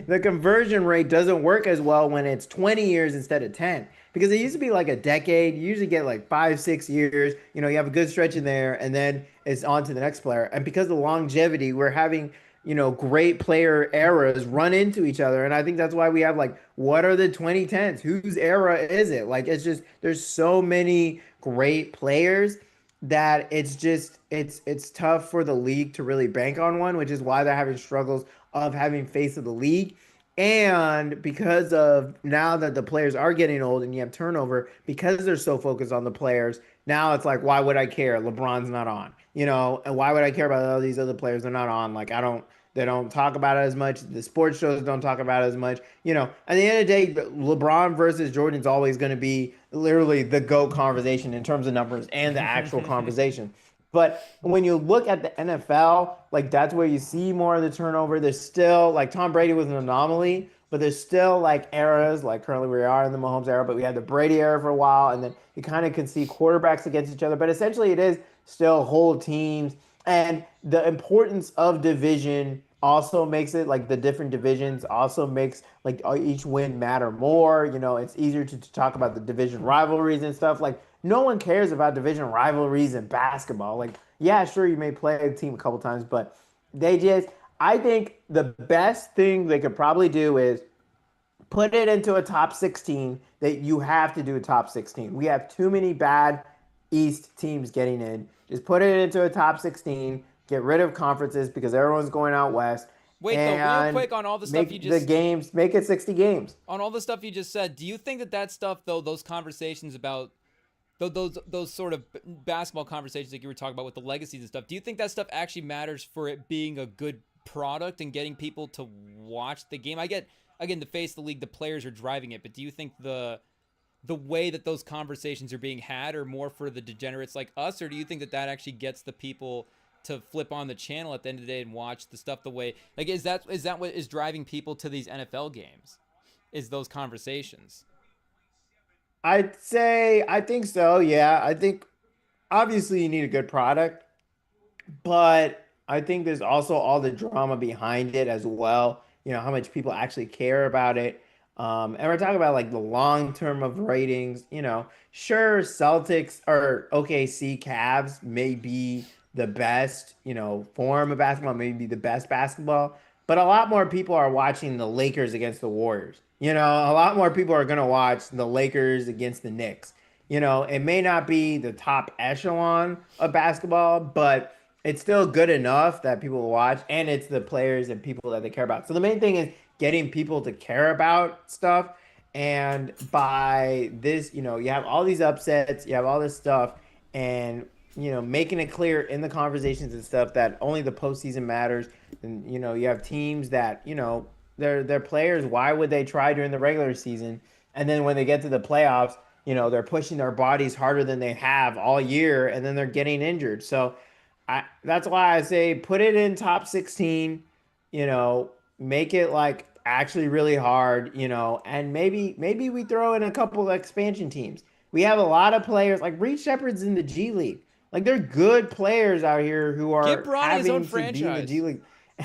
the conversion rate doesn't work as well when it's 20 years instead of 10. Because it used to be like a decade. You usually get like 5, 6 years. You have a good stretch in there, and then it's on to the next player. And because of the longevity, we're having, great player eras run into each other. And I think that's why we have like, what are the 2010s? Whose era is it? Like, it's just, there's so many great players that it's tough for the league to really bank on one, which is why they're having struggles of having face of the league. And because of now that the players are getting old and you have turnover, because they're so focused on the players, Now it's like, why would I care? LeBron's not on, and why would I care about all these other players? They're not on. Like, they don't talk about it as much. The sports shows don't talk about it as much. At the end of the day, LeBron versus Jordan's always going to be literally the GOAT conversation in terms of numbers and the actual conversation. But when you look at the NFL, like that's where you see more of the turnover. There's still like Tom Brady was an anomaly, but there's still like eras, like currently we are in the Mahomes era, but we had the Brady era for a while, and then you kind of can see quarterbacks against each other. But essentially, it is still whole teams, and the importance of division also makes it like the different divisions also makes like each win matter more. It's easier to talk about the division rivalries and stuff. Like no one cares about division rivalries in basketball. Like, yeah, sure, you may play a team a couple times, but they just, I think the best thing they could probably do is put it into a top 16 that you have to do a top 16. We have too many bad East teams getting in. Just put it into a top 16, get rid of conferences because everyone's going out west, Wait, though, real and quick on all the stuff you make the just games, make it 60 games. on all the stuff you just said, do you think that that stuff though, those conversations about those sort of basketball conversations like you were talking about with the legacies and stuff, do you think that stuff actually matters for it being a good product and getting people to watch the game? I get, again, the face of the league, the players are driving it, but do you think the way that those conversations are being had are more for the degenerates like us, or do you think that that actually gets the people to flip on the channel at the end of the day and watch the stuff the way, like, is that what is driving people to these NFL games, is those conversations? I'd say I think so. Yeah, I think obviously you need a good product, but I think there's also all the drama behind it as well. How much people actually care about it. And we're talking about like the long term of ratings. Sure, Celtics or OKC Cavs may be the best, form of basketball, maybe the best basketball, but a lot more people are watching the Lakers against the Warriors. A lot more people are going to watch the Lakers against the Knicks. It may not be the top echelon of basketball, but it's still good enough that people will watch, and it's the players and people that they care about. So the main thing is getting people to care about stuff. And by this, you have all these upsets, you have all this stuff, and making it clear in the conversations and stuff that only the postseason matters. And you have teams that their players. Why would they try during the regular season, and then when they get to the playoffs, they're pushing their bodies harder than they have all year, and then they're getting injured. So that's why I say put it in top 16, make it like actually really hard, and maybe we throw in a couple of expansion teams. We have a lot of players like Reed Shepard's in the G League. Like they're good players out here who Give are Bronny his own having to be in the G franchise.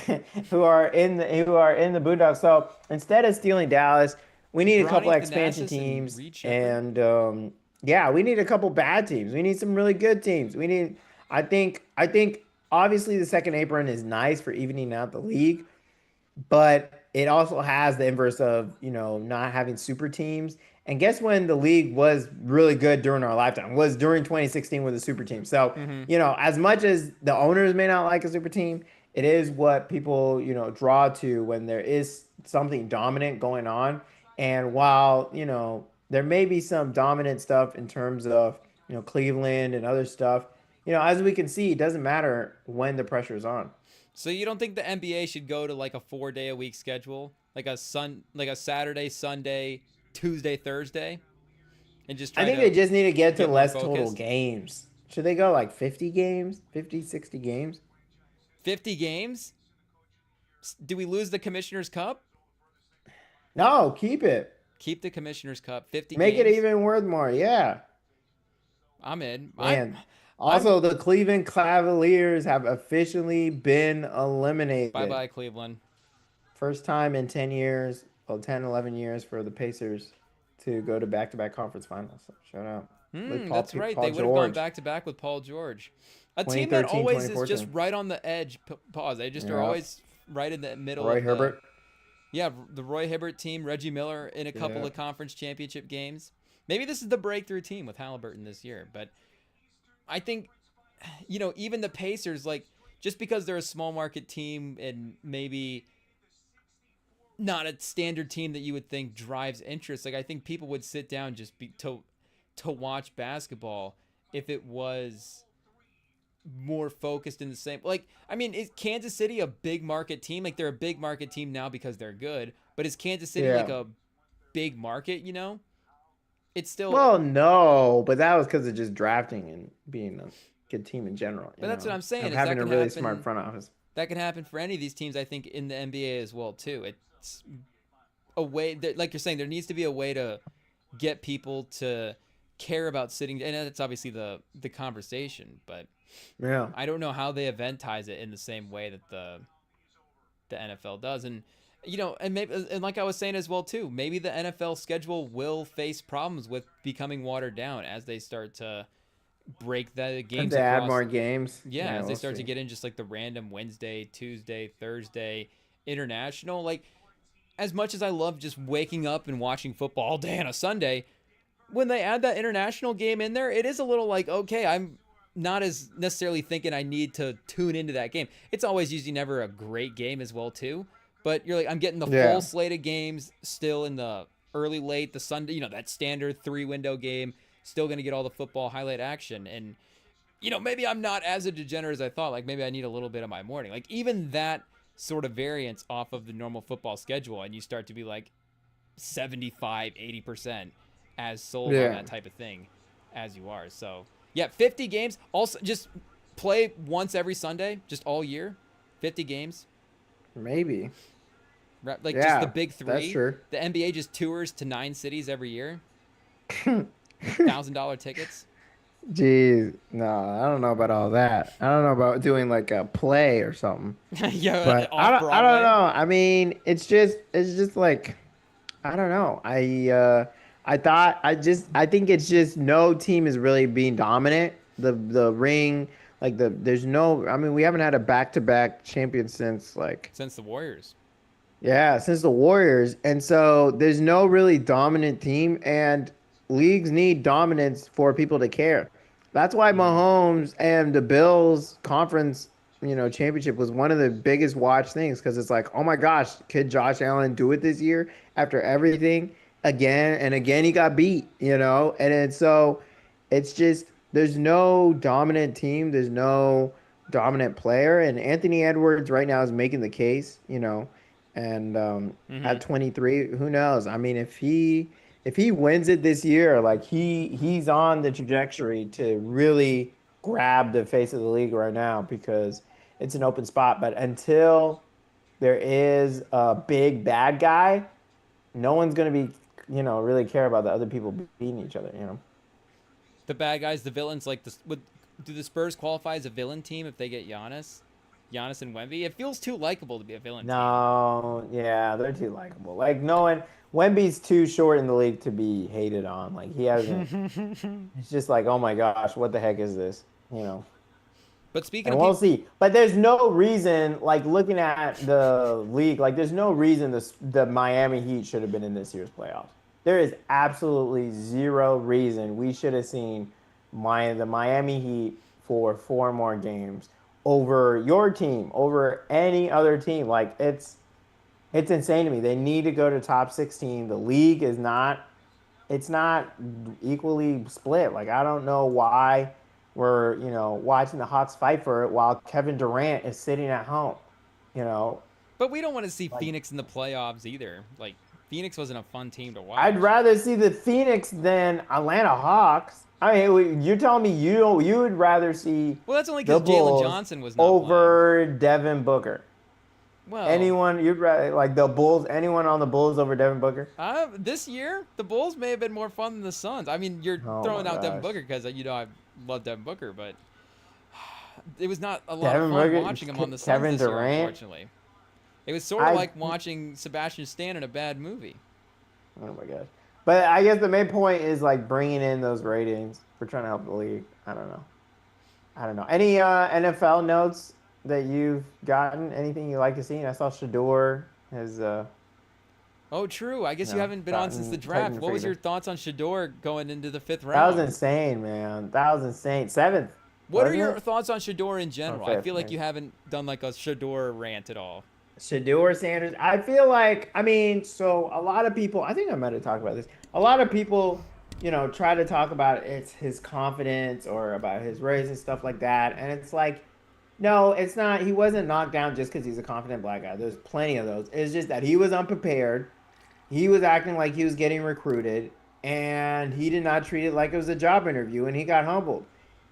League, who are in the Boondocks. So instead of stealing Dallas, we need a couple Bronny of expansion Thanasis and teams, Reed Shepard. and yeah, we need a couple bad teams. We need some really good teams. I think obviously the second apron is nice for evening out the league, but it also has the inverse of, not having super teams. And guess when the league was really good during our lifetime? Was during 2016 with a super team. So, Mm-hmm. as much as the owners may not like a super team, it is what people, draw to when there is something dominant going on. And while, there may be some dominant stuff in terms of, Cleveland and other stuff, as we can see, it doesn't matter when the pressure is on. So you don't think the NBA should go to like a 4 day a week schedule, like a Saturday, Sunday, Tuesday, Thursday, and just I try think they to just need to get to get more less total focused? games. Should they go like 50 games? 50, 60 games? 50 games? Do we lose the Commissioner's Cup? No, keep it. Keep the Commissioner's Cup. 50 Make it games. even worth more. Yeah. I'm in. Man. I'm Also, the Cleveland Cavaliers have officially been bye eliminated. bye Cleveland. First time in 10 years, well, 10, 11 years for the Pacers to go to back conference finals. So, shout out. With That's right. Paul They would have gone George, back to back with Paul George, a team that 2013, always is just 2014. right on the edge. Pause. They just are Yeah. always right in the middle Roy of the. Herbert. Yeah, the Roy Hibbert team, Reggie Miller in a couple Yeah. of conference championship games. Maybe this is the breakthrough team with Halliburton this year, but I think, even the Pacers, like, just because they're a small market team and maybe not a standard team that you would think drives interest, like, I think people would sit down just to watch basketball if it was more focused in the same. Like, I mean, is Kansas City a big market team? Like, they're a big market team now because they're good. But is Kansas City like Yeah. a big market? It's still. Well, no, but that was because of just drafting and being a good team in general, But that's what I'm saying. of Is that having a can really smart happen? front office. That can happen for any of these teams. I think in the NBA as well too. It's a way that, like you're saying, there needs to be a way to get people to care about sitting, and that's obviously the conversation. But Yeah. I don't know how they eventize it in the same way that the NFL does. And and maybe, and like I was saying as well too, maybe the NFL schedule will face problems with becoming watered down as they start to break the If games they add across. more games, Yeah, yeah, as they we'll start to see. get in just like the random Wednesday, Tuesday, Thursday international. Like, as much as I love just waking up and watching football all day on a Sunday, when they add that international game in there, it is a little like, okay, I'm not as necessarily thinking I need to tune into that game. It's always usually never a great game as well too, but you're like, I'm getting the full Yeah. slate of games still in the early, late, the Sunday, that standard 3 window game, still going to get all the football highlight action. And maybe I'm not as a degenerate as I thought. Like, maybe I need a little bit of my morning. Like, even that sort of variance off of the normal football schedule, and you start to be like 75, 80% as sold on Yeah. that type of thing as you are. So, yeah, 50 games. Also, just play once every Sunday, just all year. 50 games. Maybe. Like, just the Yeah, big that's three. true. The NBA just tours to 9 cities every year. $1,000 tickets. Jeez, no, I don't know about all that. I don't know about doing like a play or something. Yeah, But I off don't I don't Broadway. know. I mean, it's just like I don't know. I think it's just no team is really being dominant. The ring, like there's no, I mean, we haven't had a back-to-back champion since like, Since the Warriors. yeah, since the Warriors. And so there's no really dominant team, and leagues need dominance for people to care. That's why Mm-hmm. Mahomes and the Bills conference, championship was one of the biggest watch things because it's like, oh my gosh, could Josh Allen do it this year after everything? Again and again, he got beat, And then so it's just there's no dominant team, there's no dominant player, and Anthony Edwards right now is making the case, and Mm-hmm. at 23, who knows? I mean, if he wins it this year, like he's on the trajectory to really grab the face of the league right now because it's an open spot. But until there is a big bad guy, no one's gonna be, really care about the other people beating each other. The bad guys, the villains, like do the Spurs qualify as a villain team if they get Giannis and Wemby? It feels too likable to be a villain team. No, yeah, they're too likable. Like no one, Wemby's too short in the league to be hated on. Like he hasn't. It's just like, oh my gosh, what the heck is this? You know. But speaking And of we'll people, see. But there's no reason, like looking at the league, like there's no reason the Miami Heat should have been in this year's playoffs. There is absolutely zero reason we should have seen the Miami Heat for 4 more games over your team, over any other team. Like it's insane to me. They need to go to top 16. The league is not it's not equally split. Like I don't know why we're, watching the Hawks fight for it while Kevin Durant is sitting at home. You know, but we don't want to see like Phoenix in the playoffs either. Like, Phoenix wasn't a fun team to I'd watch. rather see the Phoenix than Atlanta Hawks. I mean, you're telling me you would rather see Well, that's only the because Jalen Bulls Johnson was not playing. over Devin Booker. Well, Anyone you'd rather like the Bulls? Anyone on the Bulls over Devin Booker? this year the Bulls may have been more fun than the Suns. I mean, you're Oh my throwing out Devin gosh, Booker because I love Devin Booker, but it was not a lot of Devin fun Booker, watching him on the Suns Kevin this year. Durant. Unfortunately, it was sort of I like watching Sebastian Stan in a bad movie. Oh my gosh. But I guess the main point is like bringing in those ratings. We're trying to help the league. I don't know. I don't know. Any NFL notes that you've gotten? Anything you like to see? I saw Shador has Oh, true. I guess you haven't been on since the draft. taken What was your freedom. thoughts on Shador going into the fifth That was round? insane, man. That was insane. Seventh, What are wasn't your it? thoughts on Shador in Or general? I fifth, feel like maybe. you haven't done like a Shador rant at all. Shador Sanders. I feel like, I mean, so a lot of people, I think I might have talked about this. A lot of people try to talk about it's his confidence or about his race and stuff like that. And it's like, no, it's not. He wasn't knocked down just because he's a confident black guy. There's plenty of those. It's just that he was unprepared. He was acting like he was getting recruited, and he did not treat it like it was a job interview, and he got humbled.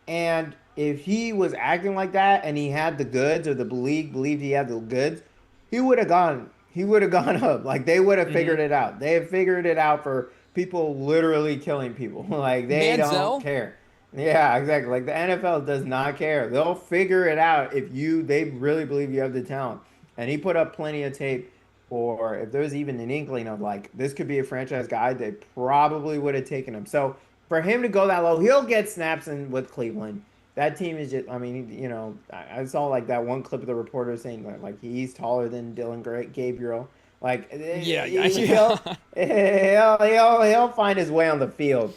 And if he was acting like that and he had the goods or the league believed he had the goods, he would have gone. He would have gone up. Like they would have Mm-hmm. figured it out. They have figured it out for people literally killing people. Like they don't Manziel? care. Yeah, exactly. Like the NFL does not care. They'll figure it out if they really believe you have the talent. And he put up plenty of tape or if there's even an inkling of like this could be a franchise guy, they probably would have taken him. So for him to go that low, he'll get snaps in with Cleveland. That team is just, I mean, I saw like that one clip of the reporter saying that like he's taller than Gabriel. Like Yeah, he'll yeah. he'll find his way on the field,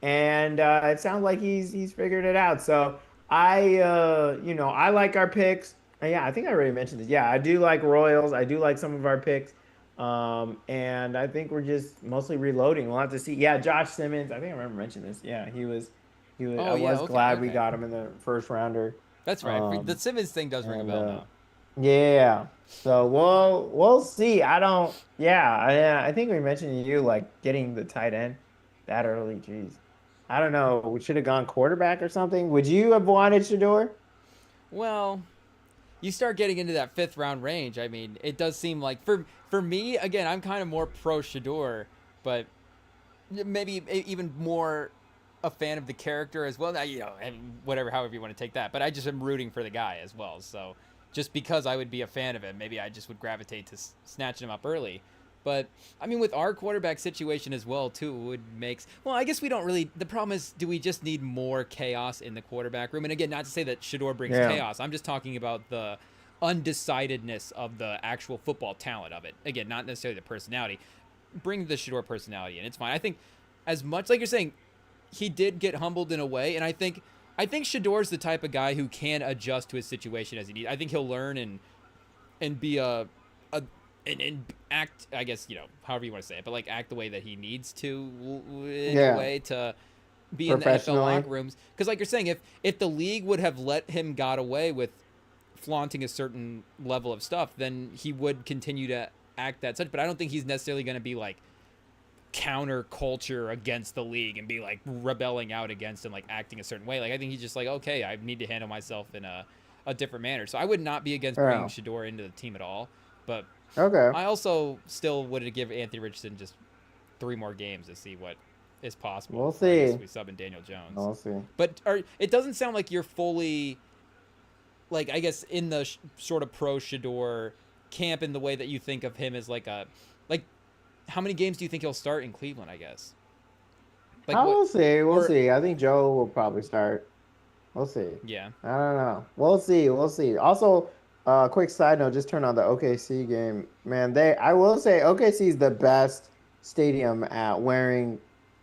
and it sounds like he's figured it out. So I like our picks. Yeah, I think I already mentioned this. Yeah, I do like Royals. I do like some of our picks. And I think we're just mostly reloading. We'll have to see. Yeah, Josh Simmons. I think I remember mentioning this. Yeah, he was. Oh I yeah, was okay, glad we okay. got him in the first rounder. That's right. The Um, Simmons thing does ring a and bell now. yeah, so we'll see. I don't. Yeah, I think we mentioned to you like getting the tight end that early. Jeez, I don't know. We should have gone quarterback or something. Would you have wanted Shador? Well, you start getting into that fifth round range. I mean, it does seem like for me again, I'm kind of more pro Shador, but maybe even more a fan of the character as well. And whatever, however you want to take that. But I just am rooting for the guy as well. So just because I would be a fan of him, maybe I just would gravitate to snatching him up early. But I mean, with our quarterback situation as well, too, it would makes. Well, I guess we don't really. The problem is, do we just need more chaos in the quarterback room? And again, not to say that Shador brings Yeah. chaos. I'm just talking about the undecidedness of the actual football talent of it. Again, not necessarily the personality. Bring the Shador personality in. It's fine. I think as much like you're saying, he did get humbled in a way, and I think Shador's the type of guy who can adjust to his situation as he needs. I think he'll learn and be a and act. I guess however you want to say it, but like act the way that he needs to in a Yeah, way to be in the NFL professionally. locker rooms. Because like you're saying, if the league would have let him got away with flaunting a certain level of stuff, then he would continue to act that such. But I don't think he's necessarily going to be like counter culture against the league and be like rebelling out against and like acting a certain way. Like I think he's just like, okay, I need to handle myself in a different manner. So I would not be against bringing Oh, Shador into the team at all. But okay. I also still would give Anthony Richardson just 3 more games to see what is possible We'll before I guess see. we sub in Daniel Jones. We'll see. But it doesn't sound like you're fully like I guess in the sort of pro Shador camp in the way that you think of him as like a like how many games do you think he'll start in Cleveland? I guess like I what will see. We'll or see. I think Joe will probably start. We'll see. yeah, I don't know. We'll see. We'll see. Also, quick side note, just turn on the OKC game. Man, I will say OKC is the best stadium at wearing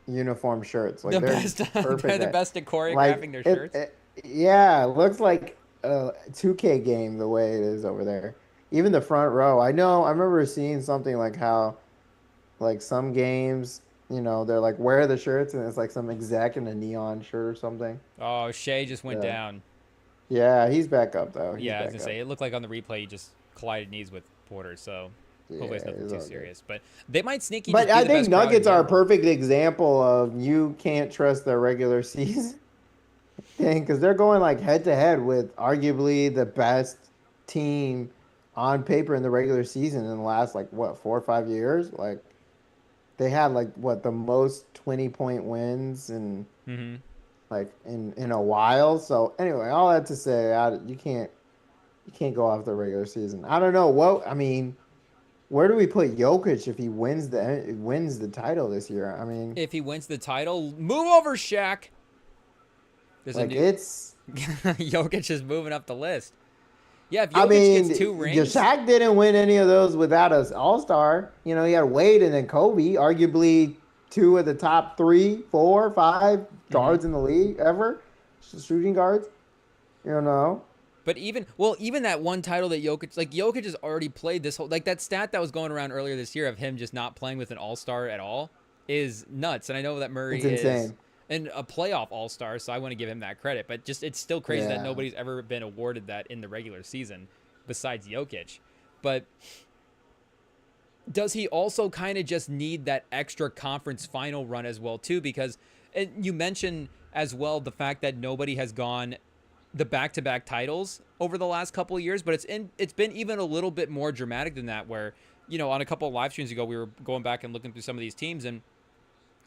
uniform shirts. Like the they're best they're perfect the at best at like choreographing their shirts. yeah, it looks like a 2K game the way it is over there. Even the front row. I remember seeing something like how like some games, they're like wear the shirts and it's like some exec in a neon shirt or something. Oh, Shea just went Yeah. down. Yeah, he's back up though. He's Yeah, I was back gonna up. say it looked like on the replay he just collided knees with Porter. So hopefully it's Yeah, nothing it's too all good. serious. But they might sneaky just But be I the think best crowd in Nuggets are a general. perfect example of you can't trust their regular season thing because they're going like head to head with arguably the best team on paper in the regular season in the last like what 4 or 5 years. Like they had like what the most 20-point wins and Mm-hmm. like in a while. So anyway, all that to say, you can't go off the regular season. I don't know what I mean. Where do we put Jokic if he wins the title this year? I mean, If he wins the title, move over, Shaq. There's a like new it's. Jokic is moving up the list. Yeah, if I Jokic mean, gets 2 rings, Shaq didn't win any of those without us All Star. He had Wade and then Kobe, arguably two of the top three, four, five hmm guards in the league ever, shooting guards. You know, but even that one title that Jokic has already played this whole like that stat that was going around earlier this year of him just not playing with an All Star at all. is nuts. And I know that It's Murray is insane. a playoff all-star, so I want to give him that credit. But just it's still crazy that Yeah. nobody's ever been awarded that in the regular season besides Jokic. But does he also kind of just need that extra conference final run as well too? Because you mentioned as well the fact that nobody has gone the back-to-back titles over the last couple of years, but it's been even a little bit more dramatic than that. Where on a couple of live streams ago, we were going back and looking through some of these teams, and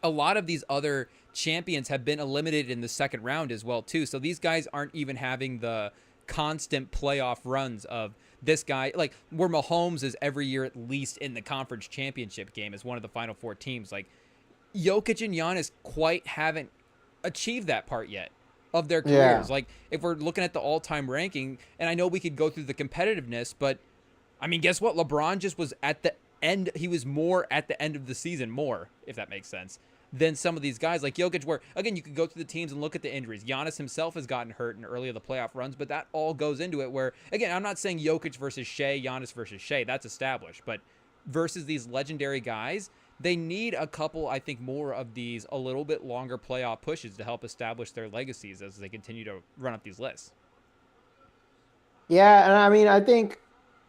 a lot of these other champions have been eliminated in the second round as well too. So these guys aren't even having the constant playoff runs of this guy, like where Mahomes is every year at least in the conference championship game as one of the final four teams. Like Jokic and Giannis quite haven't achieved that part yet of their Yeah. careers. Like if we're looking at the all-time ranking, and I know we could go through the competitiveness, but I mean, guess what? LeBron just was at the end. He was more at the end of the season, more, if that makes sense, than some of these guys like Jokic, where, again, you could go through the teams and look at the injuries. Giannis himself has gotten hurt in early of the playoff runs, but that all goes into it where, again, I'm not saying Jokic versus Shea, Giannis versus Shea. That's established. But versus these legendary guys, they need a couple, I think, more of these a little bit longer playoff pushes to help establish their legacies as they continue to run up these lists. Yeah, and I mean, I think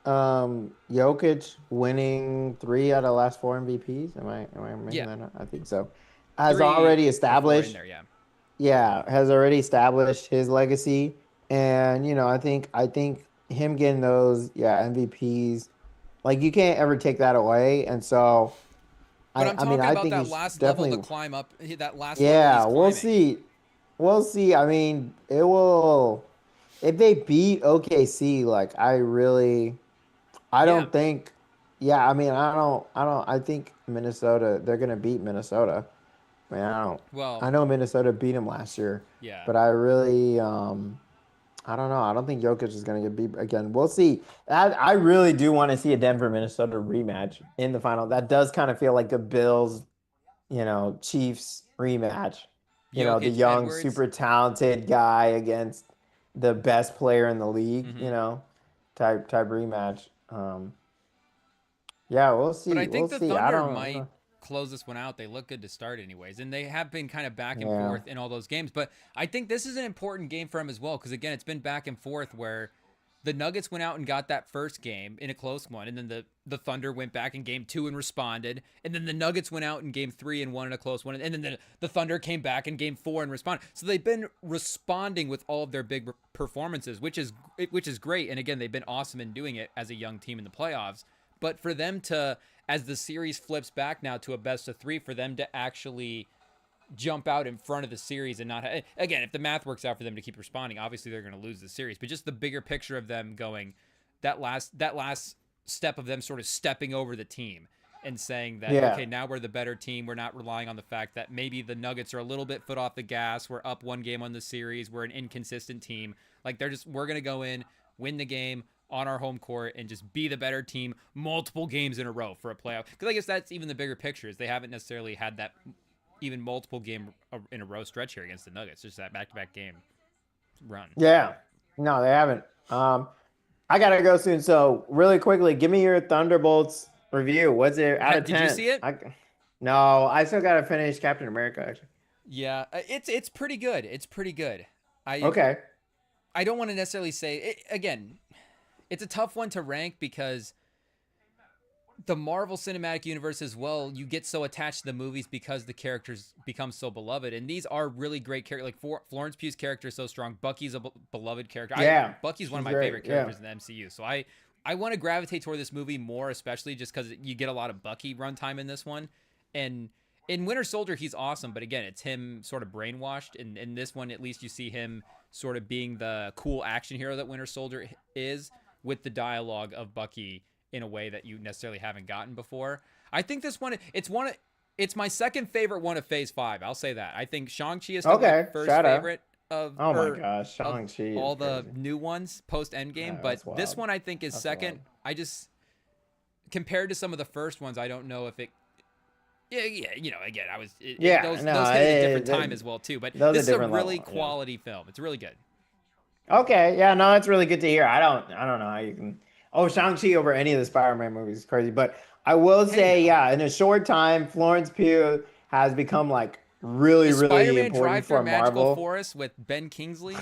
Jokic winning 3 out of the last 4 MVPs. Am I making Yeah. that up? I think so. Has 3 already or 4 in established, there, yeah. yeah, has already established his legacy. And I think him getting those, yeah, MVPs, like you can't ever take that away. And so But I I'm I mean talking I about think that he's last level to definitely, climb up, that last level he's yeah, we'll climbing. see. We'll see. I mean, it will, if they beat OKC, like I Yeah. don't think. Yeah, I mean, I think Minnesota. They're gonna beat Minnesota. I mean, I don't. Well, I know Minnesota beat them last year, yeah. but I really, I don't know. I don't think Jokic is gonna get beat again. We'll see. I really do want to see a Denver Minnesota rematch in the final. That does kind of feel like the Bills, Chiefs rematch. The Jokic, young, Edwards. super talented guy against the best player in the league. Hmm. Type rematch. Yeah, we'll But I see. We'll think the see. I Thunder don't, might close this one out. They look good to start, anyways. And they have been kind of back and yeah. forth in all those games. But I think this is an important game for him as well. Because, again, it's been back and forth where the Nuggets went out and got that first game in a close one. And then the Thunder went back in game 2 and responded. And then the Nuggets went out in game 3 and won in a close one. And then the Thunder came back in game 4 and responded. So they've been responding with all of their big performances, which is great. And, again, they've been awesome in doing it as a young team in the playoffs. But for them to, as the series flips back now to a best of 3, for them to actually jump out in front of the series and not again, if the math works out for them to keep responding, obviously they're going to lose the series. But just the bigger picture of them going that last step of them sort of stepping over the team and saying that, Yeah. okay, now we're the better team. We're not relying on the fact that maybe the Nuggets are a little bit foot off the gas. We're up 1 game on the series. We're an inconsistent team. Like we're going to go in, win the game on our home court and just be the better team multiple games in a row for a playoff. Because I guess that's even the bigger picture is they haven't necessarily had that even multiple game in a row stretch here against the Nuggets. Just that back-to-back game run. Yeah. No, they haven't. I gotta go soon. So really quickly, give me your Thunderbolts review. What's it out of Did you 10? see it? No, I still gotta finish Captain America, actually. Yeah, it's pretty good. It's pretty good. I Okay. I don't want to necessarily say it, again. It's a tough one to rank because the Marvel Cinematic Universe as well, you get so attached to the movies because the characters become so beloved. And these are really great characters. Like Florence Pugh's character is so strong. Bucky's a beloved character. Yeah. Bucky's one of She's my great. favorite Yeah. characters in the MCU. So I want to gravitate toward this movie more, especially just because you get a lot of Bucky runtime in this one. And in Winter Soldier, he's awesome. But again, it's him sort of brainwashed. And in this one, at least you see him sort of being the cool action hero that Winter Soldier is, with the dialogue of Bucky in a way that you necessarily haven't gotten before. I think this one, it's my second favorite one of Phase 5. I'll say that. I think Shang-Chi is still my Okay. first Shout out. favorite of, Oh my gosh, of Shang-Chi is all the crazy. new ones post Yeah, Endgame. But that's this wild. one I think is That's second. wild. I just, compared to some of the first ones, I don't know if it, yeah, again, Yeah, those no, hit at a different time as well too. But those this are is a different really level. Yeah. quality film. It's really good. Okay, yeah, no, that's really good to hear. I don't know how you can. Oh, Shang-Chi over any of the Spider-Man movies is crazy, but I will Hey say, now. yeah, in a short time, Florence Pugh has become like really, Is really Spider-Man important Drive Through for Magical Marvel. Forest with Ben Kingsley?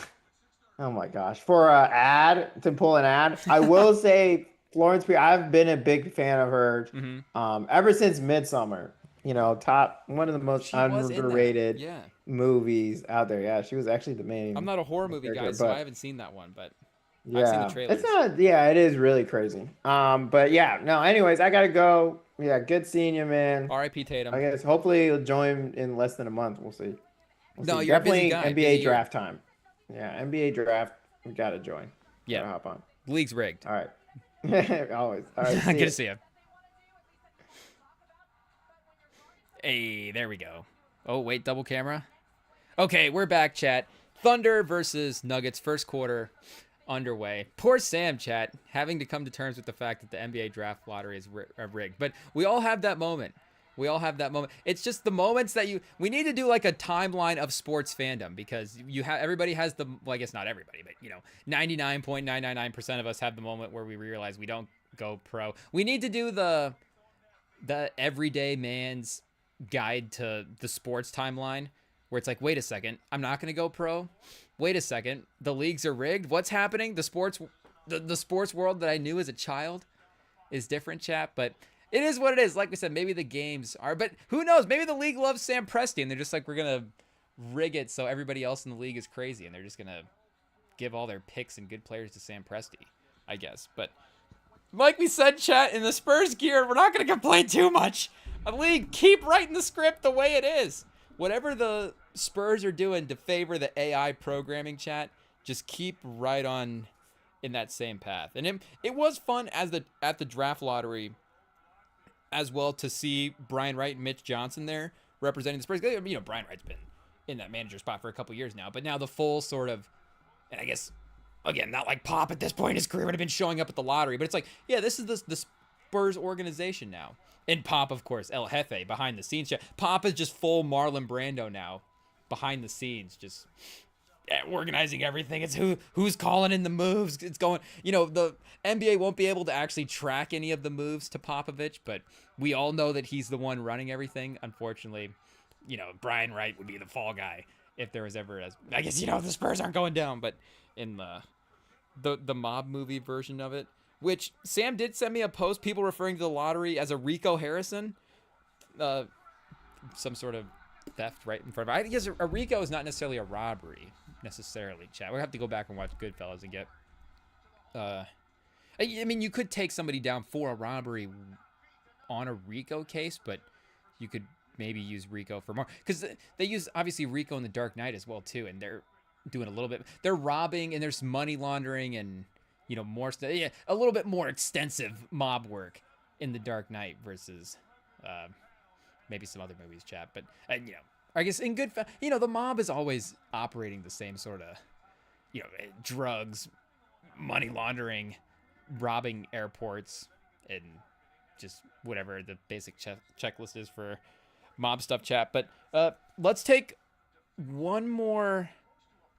Oh my gosh. For an ad, to pull an ad, I will say Florence Pugh, I've been a big fan of her Hmm. ever since Midsummer. Top one of the most She was in that. underrated Yeah. movies out there. Yeah, she was actually the I'm main not a horror movie character. guy, so I But haven't seen that one, but I've seen the yeah, it's trailers. not. Yeah, it is really crazy. But yeah, no. Anyways, I gotta go. Yeah, good seeing you, man. R.I.P. Tatum. I guess hopefully you'll join in less than a month. We'll see. We'll No, see. you're a busy Definitely guy. Busy NBA year. draft time. Yeah, NBA draft. We gotta join. Yeah. Gotta hop on. League's rigged. All right. Always. All right. See Good to ya. see you. Hey, there we go. Oh, wait, double camera. Okay, we're back, chat. Thunder versus Nuggets, first quarter underway. Poor Sam, chat, having to come to terms with the fact that the NBA draft lottery is rigged. But we all have that moment. We all have that moment. It's just the moments that we need to do like a timeline of sports fandom, because everybody has well, I guess not everybody, but 99.999% of us have the moment where we realize we don't go pro. We need to do the everyday man's guide to the sports timeline, where it's like, wait a second, I'm not going to go pro. Wait a second, the leagues are rigged. What's happening? The sports world that I knew as a child is different, chat. But it is what it is. Like we said, maybe the games are, but who knows? Maybe the league loves Sam Presti, and they're just like, we're going to rig it so everybody else in the league is crazy, and they're just going to give all their picks and good players to Sam Presti, I guess. But like we said, chat, in the Spurs gear, we're not going to complain too much. A league, keep writing the script the way it is. Whatever the Spurs are doing to favor the AI programming, chat, just keep right on in that same path. And it was fun at the draft lottery as well to see Brian Wright and Mitch Johnson there representing the Spurs. Brian Wright's been in that manager spot for a couple years now, but now the full sort of, and I guess, again, not like Pop at this point in his career would have been showing up at the lottery, but it's like, yeah, this is the Spurs organization now. And Pop, of course, El Jefe behind the scenes. Pop is just full Marlon Brando now, behind the scenes, just organizing everything. It's who's calling in the moves. It's going, the NBA won't be able to actually track any of the moves to Popovich, but we all know that he's the one running everything. Unfortunately, Brian Wright would be the fall guy if there was ever, I guess, the Spurs aren't going down, but in the mob movie version of it, which Sam did send me a post, people referring to the lottery as a Rico Harrison, some sort of theft right in front of it. I guess a Rico is not necessarily a robbery, necessarily, chat. We'll have to go back and watch Goodfellas and get... I mean, you could take somebody down for a robbery on a Rico case, but you could maybe use Rico for more. Because they use, obviously, Rico in The Dark Knight as well, too, and they're doing a little bit... They're robbing, and there's money laundering, and... more stuff. Yeah, a little bit more extensive mob work in The Dark Knight versus maybe some other movies, chat. But I guess in good, the mob is always operating the same sort of, drugs, money laundering, robbing airports, and just whatever the basic checklist is for mob stuff, chat. But let's take one more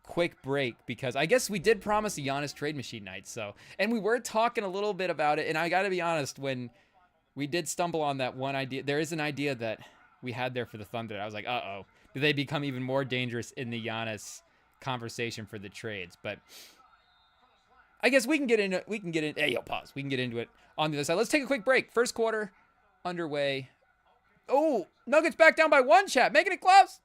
quick break, because I guess we did promise a Giannis trade machine night, and we were talking a little bit about it, and I gotta be honest, when we did stumble on that one idea, there is an idea that we had there for the Thunder. I was like, uh-oh, do they become even more dangerous in the Giannis conversation for the trades? But I guess we can get into hey, yo, pause. We can get into it on the other side. Let's take a quick break. First quarter underway. Oh, Nuggets back down by one, chat, making it close.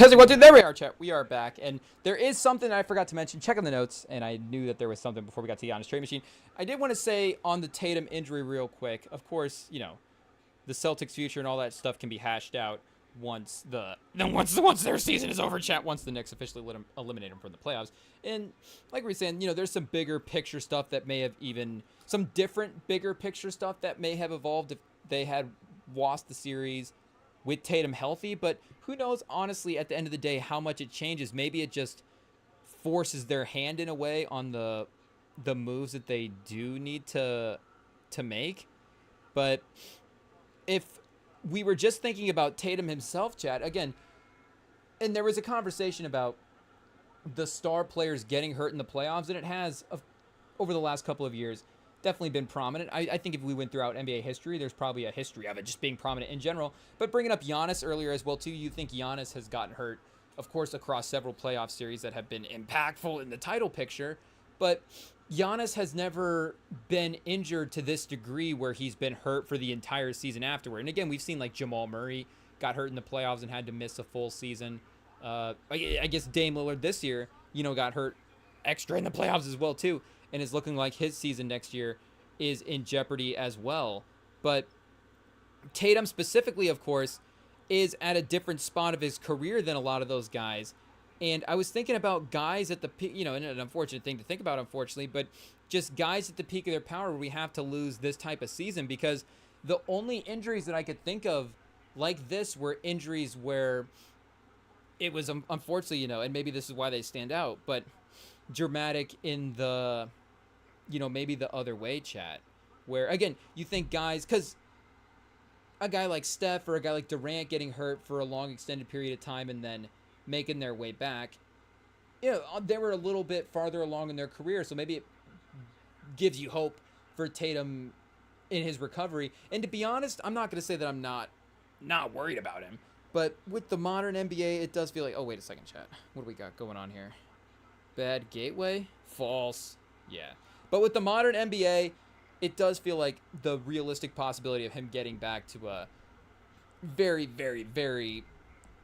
Testing 1, 2, there we are, chat. We are back, and there is something I forgot to mention. Check on the notes, and I knew that there was something before we got to the Giannis trade machine. I did want to say on the Tatum injury real quick. Of course, you know, the Celtics' future and all that stuff can be hashed out once their season is over, chat. Once the Knicks officially eliminate them from the playoffs, and like we were saying, you know, there's some bigger picture stuff that may have even some different bigger picture stuff that may have evolved if they had lost the series with Tatum healthy, but who knows, honestly, at the end of the day, how much it changes. Maybe it just forces their hand in a way on the moves that they do need to make. But if we were just thinking about Tatum himself, Chad, again, and there was a conversation about the star players getting hurt in the playoffs, and it has, over the last couple of years, definitely been prominent. I think if we went throughout NBA history, there's probably a history of it just being prominent in general. But bringing up Giannis earlier as well, too, you think Giannis has gotten hurt, of course, across several playoff series that have been impactful in the title picture. But Giannis has never been injured to this degree where he's been hurt for the entire season afterward. And again, we've seen like Jamal Murray got hurt in the playoffs and had to miss a full season. I guess Dame Lillard this year, you know, got hurt extra in the playoffs as well, too. And is looking like his season next year is in jeopardy as well. But Tatum specifically, of course, is at a different spot of his career than a lot of those guys. And I was thinking about guys at the peak, you know, and an unfortunate thing to think about, unfortunately, but just guys at the peak of their power where we have to lose this type of season, because the only injuries that I could think of like this were injuries where it was, unfortunately, you know, and maybe this is why they stand out, but dramatic in the, you know, maybe the other way, chat, where again you think guys, because a guy like Steph or a guy like Durant getting hurt for a long extended period of time and then making their way back, you know, they were a little bit farther along in their career, so maybe it gives you hope for Tatum in his recovery. And to be honest, I'm not going to say that I'm not worried about him, but with the modern NBA, it does feel like, oh wait a second, chat, what do we got going on here? Bad gateway? False. Yeah. But with the modern NBA, it does feel like the realistic possibility of him getting back to a very, very, very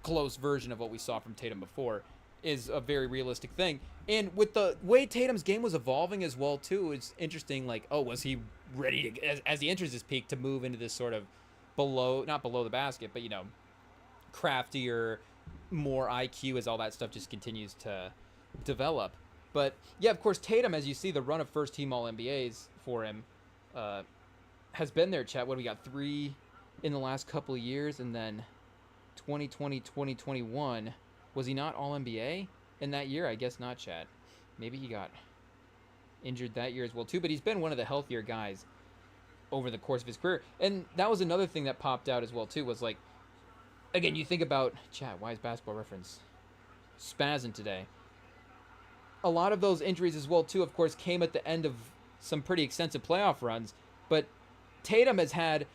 close version of what we saw from Tatum before is a very realistic thing. And with the way Tatum's game was evolving as well, too, it's interesting, like, oh, was he ready to, as he enters his peak, to move into this sort of not below the basket, but, you know, craftier, more IQ as all that stuff just continues to develop. But yeah, of course, Tatum, as you see, the run of first-team All-NBAs for him has been there, chat. What do we got? 3 in the last couple of years, and then 2020, 2021. Was he not All-NBA in that year? I guess not, chat. Maybe he got injured that year as well, too. But he's been one of the healthier guys over the course of his career. And that was another thing that popped out as well, too, was like, again, you think about, chat, why is Basketball Reference spazzing today? A lot of those injuries as well, too, of course, came at the end of some pretty extensive playoff runs. But Tatum has had,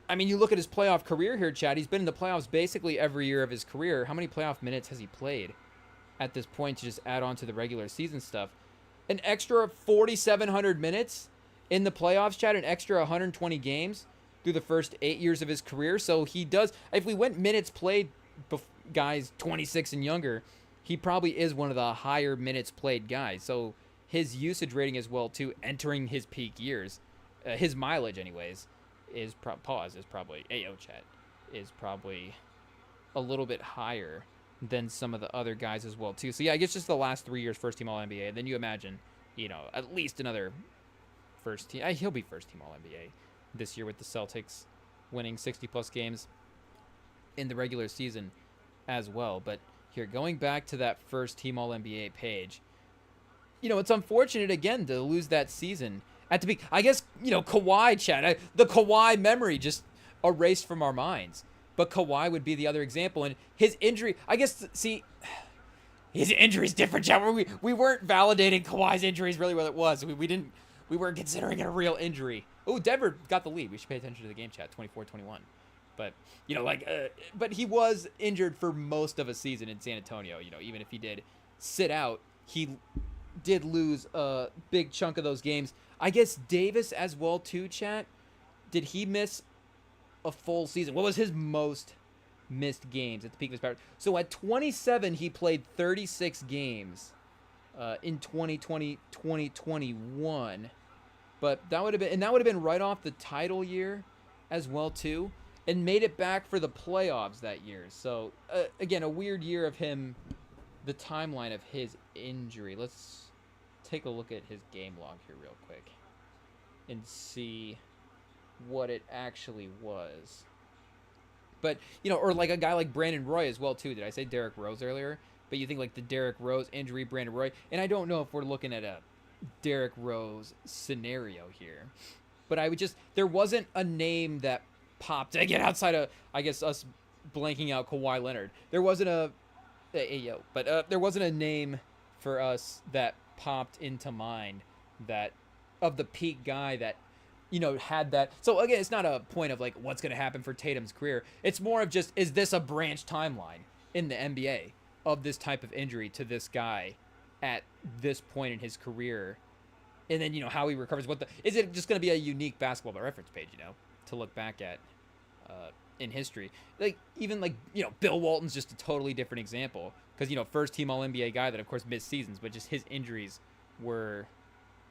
I mean, you look at his playoff career here, Chad. He's been in the playoffs basically every year of his career. How many playoff minutes has he played at this point to just add on to the regular season stuff? An extra 4,700 minutes in the playoffs, Chad. An extra 120 games through the first 8 years of his career. So he does, if we went minutes played, guys 26 and younger, he probably is one of the higher minutes played guys. So his usage rating as well, too, entering his peak years, his mileage anyways, is probably chat is probably a little bit higher than some of the other guys as well, too. So yeah, I guess just the last 3 years first team All-NBA. Then you imagine, you know, at least another first team. He'll be first team All-NBA this year with the Celtics winning 60 plus games in the regular season as well. But here, going back to that first team All-NBA page, you know, it's unfortunate again to lose that season at the peak. I guess, you know, Kawhi, Chad, the Kawhi memory just erased from our minds. But Kawhi would be the other example. And his injury, I guess, see, his injury is different, Chad. We weren't validating Kawhi's injuries really what it was. We weren't considering it a real injury. Oh, Denver got the lead. We should pay attention to the game, chat. 24-21. But, you know, like, but he was injured for most of a season in San Antonio. You know, even if he did sit out, he did lose a big chunk of those games. I guess Davis as well, too, chat. Did he miss a full season? What was his most missed games at the peak of his power. So at 27, he played 36 games in 2020, 2021. But that would have been right off the title year as well too, and made it back for the playoffs that year. So again, a weird year of him, the timeline of his injury. Let's take a look at his game log here real quick and see what it actually was. But, or like a guy like Brandon Roy as well, too. Did I say Derrick Rose earlier? But you think like the Derrick Rose injury, Brandon Roy. And I don't know if we're looking at a Derrick Rose scenario here. But I would there wasn't a name that popped, again, outside of, I guess, us blanking out Kawhi Leonard. There wasn't there wasn't a name for us that popped into mind that, of the peak guy that, had that. So again, it's not a point of like what's going to happen for Tatum's career. It's more of just, is this a branch timeline in the NBA of this type of injury to this guy at this point in his career? And then, how he recovers. Is it just going to be a unique basketball reference page, to look back at in history? Like, even like, Bill Walton's just a totally different example. Because, first team All NBA guy that, of course, missed seasons, but just his injuries were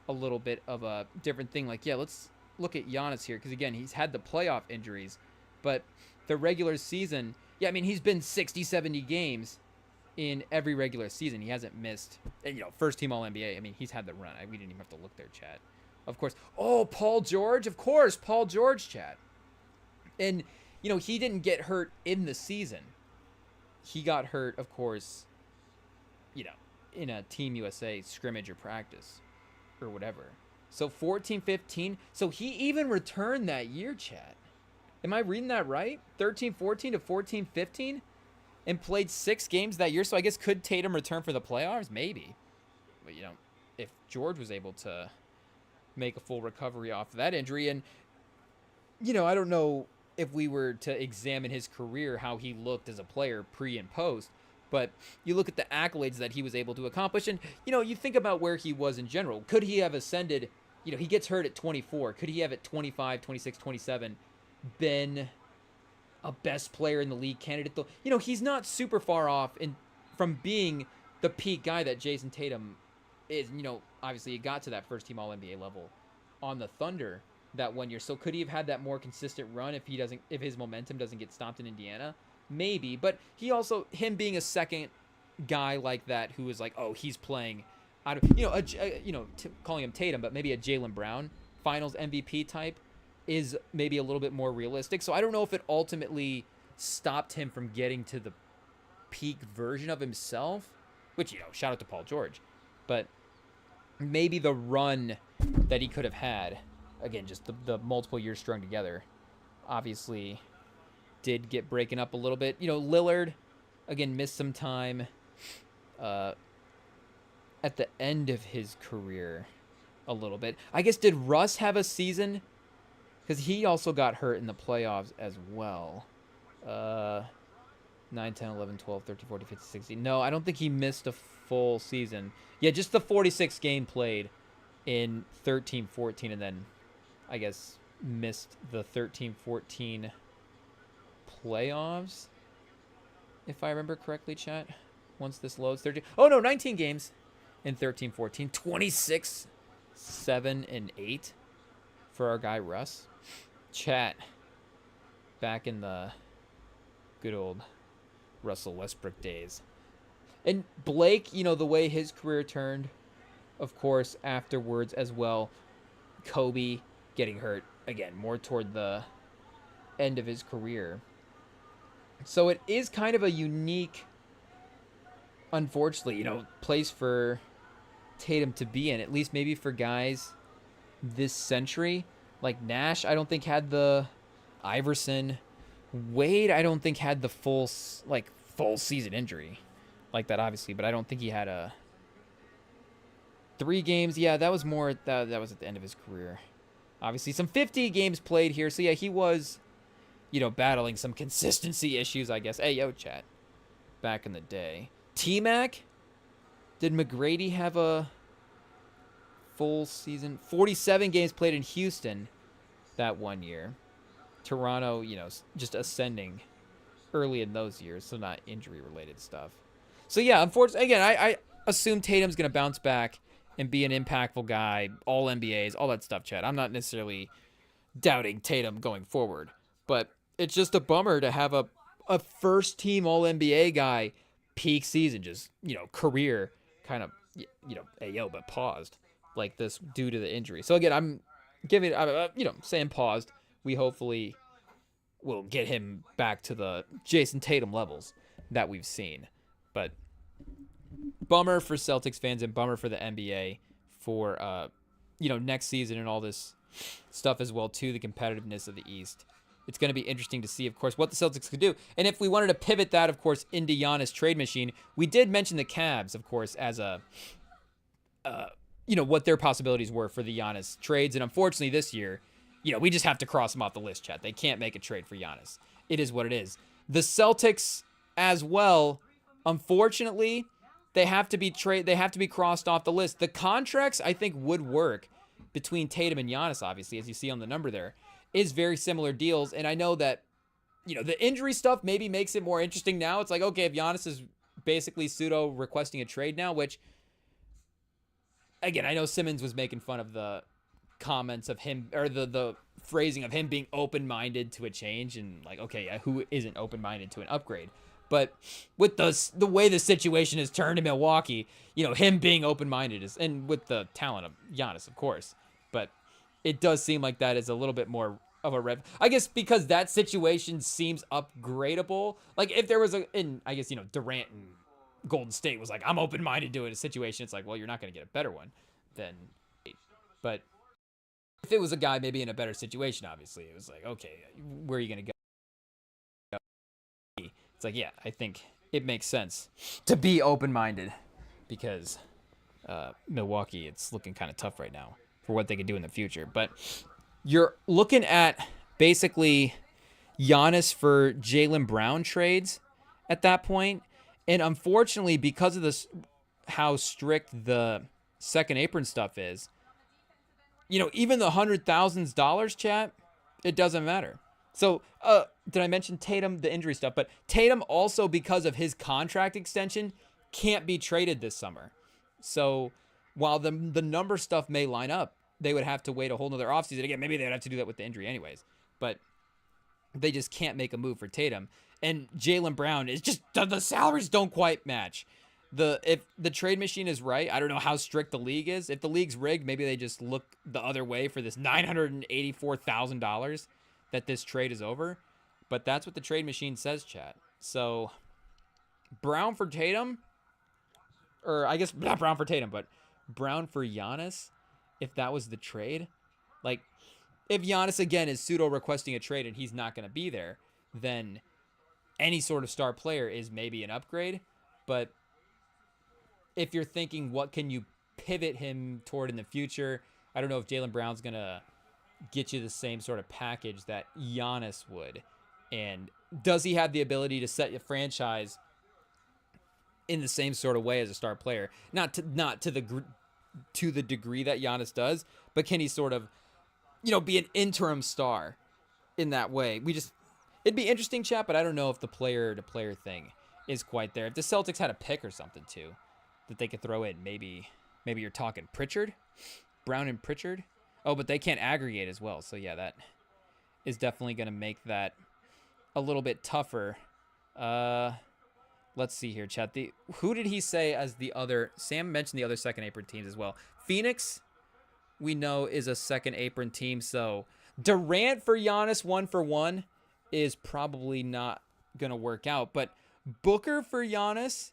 a little bit of a different thing. Like, yeah, let's look at Giannis here, because again, he's had the playoff injuries, but the regular season, he's been 60, 70 games in every regular season. He hasn't missed, and first team All NBA. He's had the run. We didn't even have to look there, chat. Of course. Oh, Paul George, of course, Paul George, chat. And he didn't get hurt in the season. He got hurt, of course, in a Team USA scrimmage or practice or whatever. So 14-15. So he even returned that year, chat. Am I reading that right? 13-14 to 14-15? And played 6 games that year. So I guess could Tatum return for the playoffs? Maybe. But, if George was able to make a full recovery off of that injury. And, I don't know if we were to examine his career, how he looked as a player pre and post. But you look at the accolades that he was able to accomplish, and, you think about where he was in general. Could he have ascended, he gets hurt at 24. Could he have at 25, 26, 27 been a best player in the league candidate? Though, he's not super far off from being the peak guy that Jason Tatum is. Obviously he got to that first team All NBA level on the Thunder that one year. So could he have had that more consistent run if his momentum doesn't get stopped in Indiana? Maybe, but him being a second guy like that who is like, oh, he's playing out of, calling him Tatum, but maybe a Jaylen Brown Finals MVP type is maybe a little bit more realistic. So I don't know if it ultimately stopped him from getting to the peak version of himself, which, shout out to Paul George, but maybe the run that he could have had, again, just the multiple years strung together, obviously did get breaking up a little bit. Lillard, again, missed some time at the end of his career a little bit. I guess, did Russ have a season? Because he also got hurt in the playoffs as well. 9, 10, 11, 12, 13, 14, 15, 16. No, I don't think he missed a full season. Yeah, just the 46 game played in 13, 14, and then, I guess, missed the 13, 14 playoffs, if I remember correctly, chat. Once this loads, 19 games in 13-14, 26, 7, and 8 for our guy Russ. Chat, back in the good old Russell Westbrook days. And Blake, the way his career turned, of course, afterwards as well. Kobe getting hurt, again, more toward the end of his career. So it is kind of a unique, unfortunately, place for Tatum to be in, at least maybe for guys this century. Like Nash, I don't think had the Iverson. Wade, I don't think had the full season injury like that, obviously, but I don't think he had a 3 games. Yeah, that was more, that was at the end of his career. Obviously, some 50 games played here. So yeah, he was, battling some consistency issues, I guess. Hey, yo, chat. Back in the day. T-Mac? Did McGrady have a full season? 47 games played in Houston that one year. Toronto, just ascending early in those years, so not injury-related stuff. So yeah, unfortunately, again, I assume Tatum's going to bounce back and be an impactful guy, all NBAs, all that stuff, Chad. I'm not necessarily doubting Tatum going forward, but it's just a bummer to have a first-team all NBA guy peak season, just, career kind of, but paused like this due to the injury. So again, I'm saying paused. We hopefully will get him back to the Jason Tatum levels that we've seen. But bummer for Celtics fans and bummer for the NBA for next season and all this stuff as well too, the competitiveness of the East. It's going to be interesting to see, of course, what the Celtics could do. And if we wanted to pivot that, of course, into Giannis trade machine, we did mention the Cavs, of course, as a what their possibilities were for the Giannis trades. And unfortunately this year, we just have to cross them off the list, Chat. They can't make a trade for Giannis. It is what it is. The Celtics as well, unfortunately, they have to be crossed off the list. The contracts, I think, would work between Tatum and Giannis, obviously, as you see on the number there, is very similar deals. And I know that, the injury stuff maybe makes it more interesting now. It's like, okay, if Giannis is basically pseudo requesting a trade now, which, again, I know Simmons was making fun of the comments of him, or the phrasing of him being open-minded to a change, and like, okay, yeah, who isn't open-minded to an upgrade? But with the way the situation has turned in Milwaukee, him being open-minded is, and with the talent of Giannis, of course, but it does seem like that is a little bit more of a red. I guess because that situation seems upgradable. Like if there was Durant and Golden State was like, I'm open-minded to it, a situation, it's like, well, you're not going to get a better one than, but if it was a guy maybe in a better situation, obviously, it was like, okay, where are you going to go? It's like, yeah, I think it makes sense to be open-minded because Milwaukee, it's looking kind of tough right now for what they could do in the future. But you're looking at basically Giannis for Jaylen Brown trades at that point. And unfortunately, because of this, how strict the second apron stuff is, even the $100,000, Chat, it doesn't matter. So, did I mention Tatum, the injury stuff? But Tatum also, because of his contract extension, can't be traded this summer. So, while the number stuff may line up, they would have to wait a whole nother offseason. Again, maybe they would have to do that with the injury anyways. But they just can't make a move for Tatum. And Jaylen Brown is just, the salaries don't quite match. If the trade machine is right, I don't know how strict the league is. If the league's rigged, maybe they just look the other way for this $984,000 that this trade is over. But that's what the trade machine says, Chat. So Brown for Tatum, or I guess not Brown for Tatum, but Brown for Giannis, if that was the trade. Like, if Giannis, again, is pseudo-requesting a trade and he's not going to be there, then any sort of star player is maybe an upgrade. But if you're thinking, what can you pivot him toward in the future? I don't know if Jaylen Brown's going to get you the same sort of package that Giannis would. And does he have the ability to set a franchise in the same sort of way as a star player? Not to the degree that Giannis does, but can he sort of, be an interim star in that way? It'd be interesting, Chat, but I don't know if the player-to-player thing is quite there. If the Celtics had a pick or something too that they could throw in, maybe you're talking Pritchard, Brown and Pritchard. Oh, but they can't aggregate as well. So yeah, that is definitely going to make that a little bit tougher. Let's see here, Chat. Who did he say as the other? Sam mentioned the other second apron teams as well. Phoenix, we know, is a second apron team. So Durant for Giannis 1-for-1 is probably not going to work out. But Booker for Giannis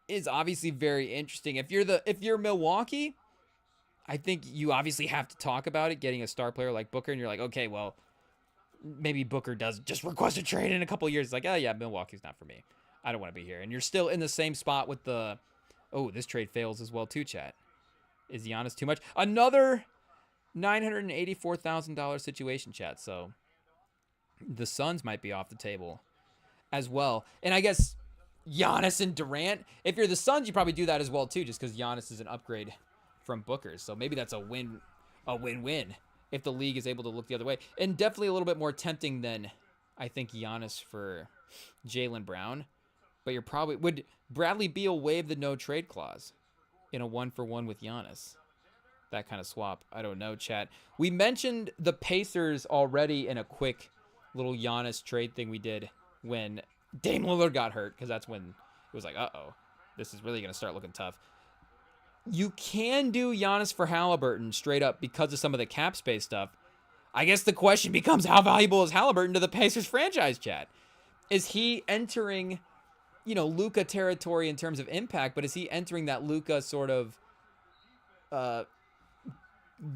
is obviously very interesting. If you're Milwaukee, I think you obviously have to talk about it, getting a star player like Booker, and you're like, okay, well, maybe Booker does just request a trade in a couple of years. It's like, oh yeah, Milwaukee's not for me. I don't want to be here. And you're still in the same spot with this trade fails as well too, Chat. Is Giannis too much? Another $984,000 situation, Chat. So the Suns might be off the table as well. And I guess Giannis and Durant, if you're the Suns, you probably do that as well too, just because Giannis is an upgrade from Booker. So maybe that's a win-win if the league is able to look the other way. And definitely a little bit more tempting than I think Giannis for Jaylen Brown. But you're probably... Would Bradley Beal waive the no-trade clause in a 1-for-1 with Giannis? That kind of swap. I don't know, chat. We mentioned the Pacers already in a quick little Giannis trade thing we did when Dame Lillard got hurt, because that's when it was like, uh-oh, this is really going to start looking tough. You can do Giannis for Halliburton straight up because of some of the cap space stuff. I guess the question becomes, how valuable is Halliburton to the Pacers franchise, chat? Is he entering, Luka territory in terms of impact, but is he entering that Luka sort of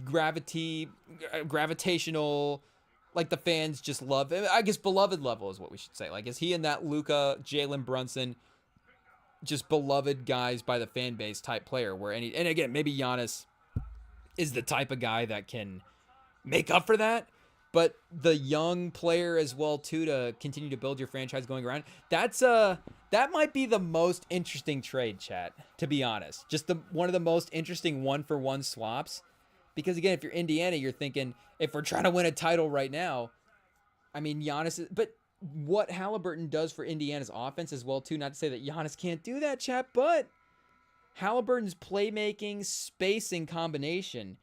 gravitational, like the fans just love him? I guess beloved level is what we should say. Like, is he in that Luka, Jalen Brunson, just beloved guys by the fan base type player where and again, maybe Giannis is the type of guy that can make up for that, but the young player as well too to continue to build your franchise going around. That might be the most interesting trade, chat, to be honest. Just one of the most interesting 1-for-1 swaps, because again, if you're Indiana, you're thinking, if we're trying to win a title right now, I mean, but what Halliburton does for Indiana's offense as well too, not to say that Giannis can't do that, chat, but Halliburton's playmaking, spacing combination,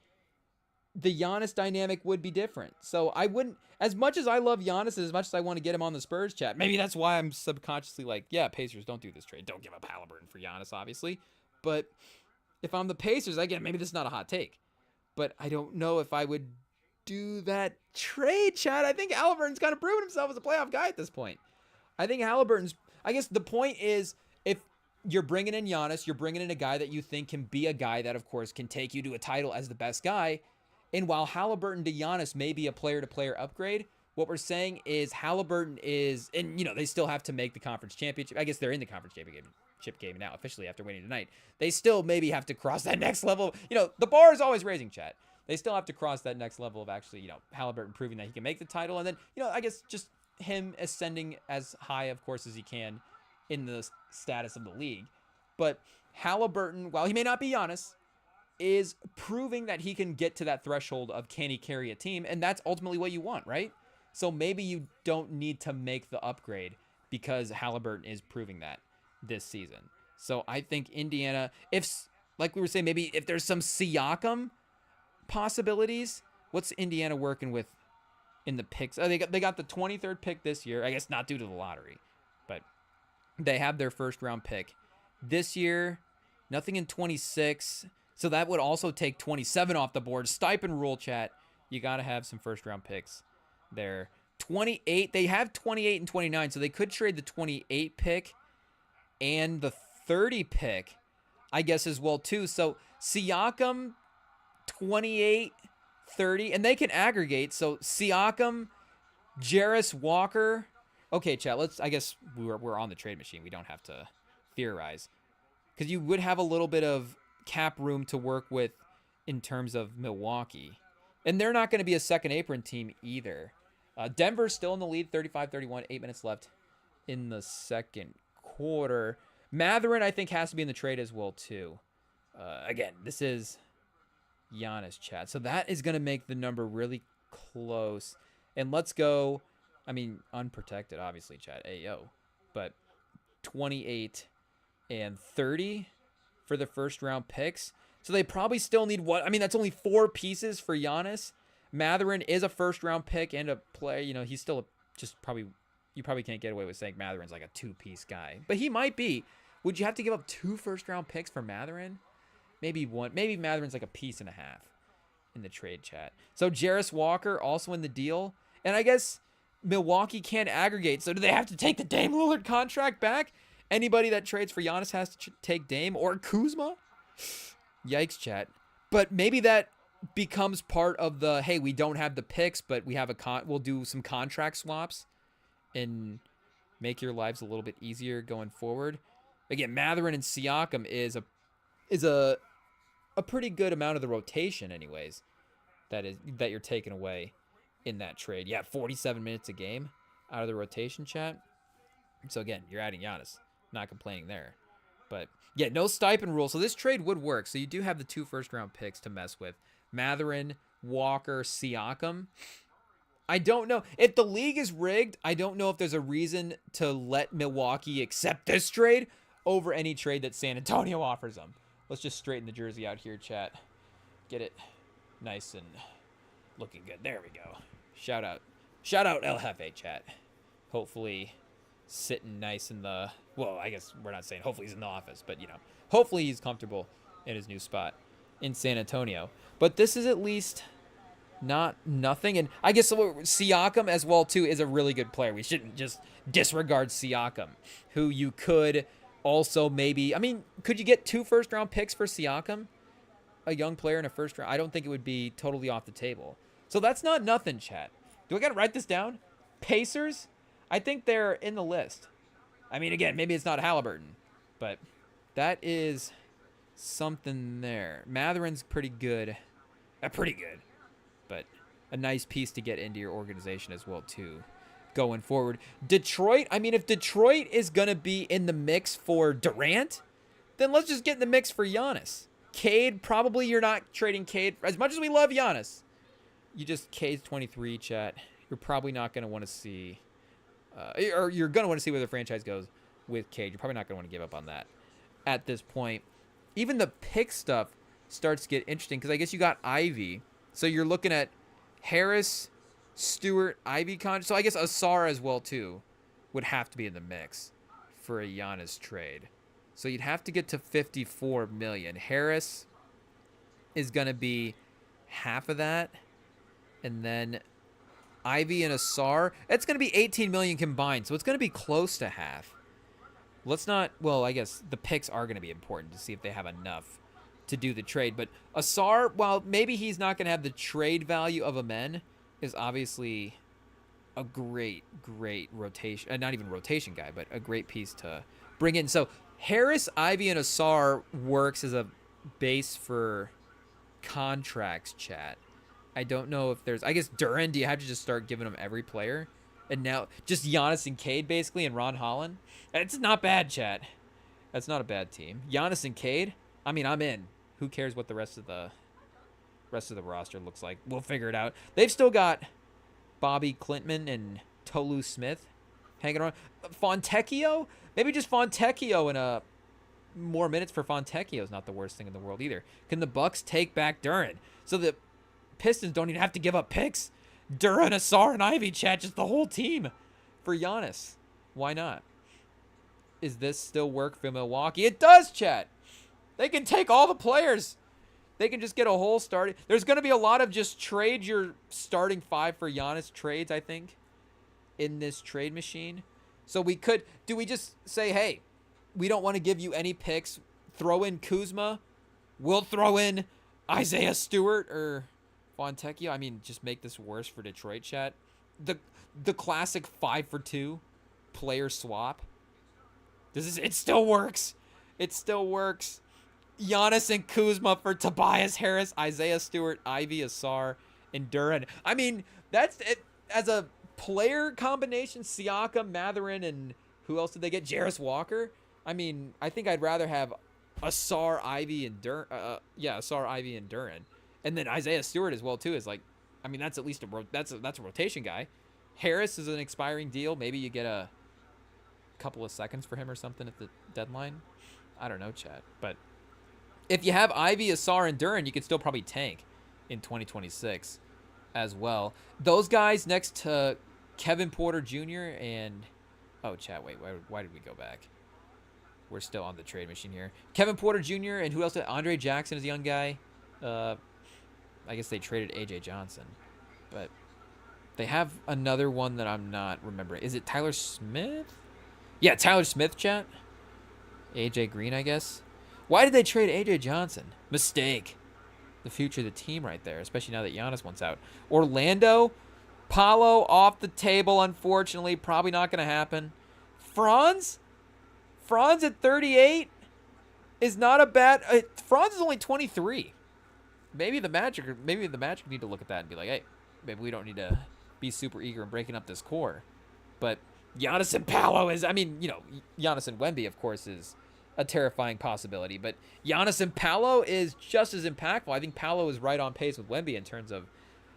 the Giannis dynamic would be different. So I wouldn't, as much as I love Giannis, as much as I want to get him on the Spurs, chat, maybe that's why I'm subconsciously like, yeah, Pacers, don't do this trade. Don't give up Halliburton for Giannis, obviously. But if I'm the Pacers, again, maybe this is not a hot take, but I don't know if I would do that trade, chat. I think Halliburton's kind of proven himself as a playoff guy at this point. I think I guess the point is, if you're bringing in Giannis, you're bringing in a guy that you think can be a guy that, of course, can take you to a title as the best guy. And while Halliburton to Giannis may be a player-to-player upgrade, what we're saying is Halliburton is, and they still have to make the conference championship. I guess they're in the conference championship game now, officially, after winning tonight. They still maybe have to cross that next level. The bar is always raising, chat. They still have to cross that next level of actually, Halliburton proving that he can make the title. And then, I guess just him ascending as high, of course, as he can in the status of the league. But Halliburton, while he may not be Giannis, is proving that he can get to that threshold of, can he carry a team? And that's ultimately what you want, right? So maybe you don't need to make the upgrade because Halliburton is proving that this season. So I think Indiana, like we were saying, maybe if there's some Siakam possibilities, what's Indiana working with in the picks? They got the 23rd pick this year. I guess not due to the lottery, but they have their first round pick this year. Nothing in 26. So that would also take 27 off the board. Stipend rule, chat. You got to have some first round picks there. 28. They have 28 and 29, so they could trade the 28 pick and the 30 pick, I guess, as well too. So Siakam, 28, 30, and they can aggregate. So Siakam, Jarris Walker. Okay, chat, I guess we're on the trade machine. We don't have to theorize, because you would have a little bit of cap room to work with in terms of Milwaukee. And they're not going to be a second apron team either. Denver's still in the lead, 35-31, 8 minutes left in the second quarter. Matherin, I think, has to be in the trade as well too. Again, this is Giannis, chat. So that is going to make the number really close. And let's go, unprotected, obviously, chat. Ayo. But 28 and 30 for the first round picks. So they probably still need that's only 4 pieces for Giannis. Matherin is a first round pick and a player. He's still you probably can't get away with saying Matherin's like a 2-piece guy. But he might be. Would you have to give up 2 first round picks for Matherin? Maybe one. Maybe Matherin's like a piece and a half in the trade, chat. So Jarris Walker also in the deal. And I guess Milwaukee can't aggregate. So do they have to take the Dame Lillard contract back? Anybody that trades for Giannis has to take Dame or Kuzma? Yikes, chat. But maybe that becomes part of the, hey, we don't have the picks, but we have we'll do some contract swaps and make your lives a little bit easier going forward. Again, Matherin and Siakam is a pretty good amount of the rotation anyways that you're taking away in that trade. Yeah, 47 minutes a game out of the rotation, chat. So again, you're adding Giannis. Not complaining there. But yeah, no stipend rule. So this trade would work. So you do have the 2 first round picks to mess with. Matherin, Walker, Siakam. I don't know. If the league is rigged, I don't know if there's a reason to let Milwaukee accept this trade over any trade that San Antonio offers them. Let's just straighten the jersey out here, chat. Get it nice and looking good. There we go. Shout out El Jefe, chat. Hopefully sitting nice in the, well, I guess we're not saying hopefully he's in the office, but, hopefully he's comfortable in his new spot in San Antonio. But this is at least not nothing. And I guess Siakam as well, too, is a really good player. We shouldn't just disregard Siakam, who you could also maybe, could you get 2 first-round picks for Siakam? A young player in a first round? I don't think it would be totally off the table. So that's not nothing, chat. Do I got to write this down? Pacers? I think they're in the list. Again, maybe it's not Halliburton, but that is something there. Matherin's pretty good. But a nice piece to get into your organization as well, too, going forward. Detroit, if Detroit is going to be in the mix for Durant, then let's just get in the mix for Giannis. Cade, probably you're not trading Cade. As much as we love Giannis, Cade's 23, chat. You're probably not going to want to see, or you're going to want to see where the franchise goes with Cade. You're probably not going to want to give up on that at this point. Even the pick stuff starts to get interesting because I guess you got Ivy. So you're looking at Harris, Stewart, Ivy. So I guess Asar as well, too, would have to be in the mix for a Giannis trade. So you'd have to get to $54 million. Harris is going to be half of that. And then Ivy and Asar, it's going to be $18 million combined. So it's going to be close to half. Let's not, well, I guess the picks are going to be important to see if they have enough to do the trade. But Asar, while maybe he's not going to have the trade value of Amen, is obviously a great rotation, not even rotation guy, but a great piece to bring in. So Harris, Ivy, and Asar works as a base for contracts, chat. I don't know if there's, I guess Duran, do you have to just start giving him every player? And now just Giannis and Cade basically and Ron Holland? It's not bad, chat. That's not a bad team. Giannis and Cade? I'm in. Who cares what the rest of the roster looks like? We'll figure it out. They've still got Bobby Clintman and Tolu Smith hanging around. Fontecchio? Maybe just Fontecchio and more minutes for Fontecchio is not the worst thing in the world either. Can the Bucks take back Duran? So the Pistons don't even have to give up picks. Duran, Asar, and Ivy, chat, just the whole team for Giannis. Why not? Is this still work for Milwaukee? It does, chat. They can take all the players. They can just get a whole start. There's going to be a lot of just trade your starting 5 for Giannis trades, I think, in this trade machine. So do we just say, hey, we don't want to give you any picks. Throw in Kuzma. We'll throw in Isaiah Stewart or Fontecchio. Just make this worse for Detroit, chat. The classic 5-for-2 player swap. It still works. It still works. Giannis and Kuzma for Tobias Harris, Isaiah Stewart, Ivy, Asar, and Duran. That's it. As a player combination, Siakam, Matherin, and who else did they get? Jarris Walker. I think I'd rather have Asar, Ivy, and Duran. Asar, Ivy, and Duran. And then Isaiah Stewart as well, too, is like, that's at least that's a rotation guy. Harris is an expiring deal. Maybe you get a couple of seconds for him or something at the deadline. I don't know, chat. But if you have Ivy, Asar, and Duran, you can still probably tank in 2026 as well. Those guys next to Kevin Porter Jr. and... Oh, chat, wait. Why did we go back? We're still on the trade machine here. Kevin Porter Jr. and who else? Andre Jackson is a young guy. I guess they traded A.J. Johnson. But they have another one that I'm not remembering. Is it Tyler Smith? Yeah, Tyler Smith, chat. A.J. Green, I guess. Why did they trade A.J. Johnson? Mistake. The future of the team right there, especially now that Giannis wants out. Orlando, Paolo off the table, unfortunately. Probably not going to happen. Franz at 38 is not a bad... Franz is only 23. Maybe the Magic need to look at that and be like, hey, maybe we don't need to be super eager in breaking up this core. But Giannis and Paolo is... Giannis and Wemby, of course, is a terrifying possibility. But Giannis and Paolo is just as impactful. I think Paolo is right on pace with Wemby in terms of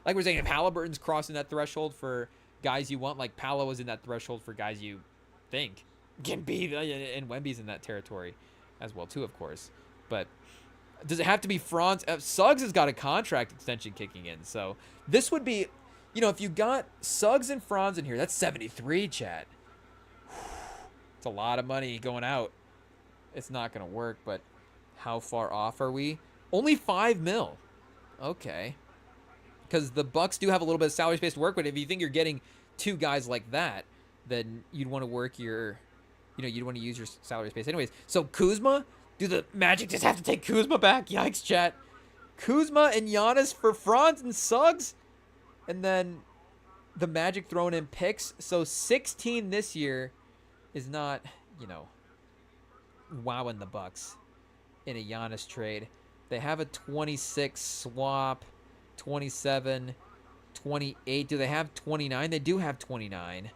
Like we're saying, if Halliburton's crossing that threshold for guys you want, like Paolo is in that threshold for guys you think can be, and Wemby's in that territory as well too, of course. But does it have to be Franz? Suggs has got a contract extension kicking in, so this would be, if you got Suggs and Franz in here, that's 73, chat. It's a lot of money going out. It's not gonna work, but how far off are we? Only 5 mil. Okay. Because the Bucks do have a little bit of salary space to work with. If you think you're getting 2 guys like that, then you'd want to work you'd want to use your salary space anyways. So Kuzma, do the Magic just have to take Kuzma back? Yikes, chat. Kuzma and Giannis for Franz and Suggs, and then the Magic throwing in picks. So 16 this year is not, wowing the Bucks in a Giannis trade. They have a 26 swap. 27, 28. Do they have 29? They do have 29.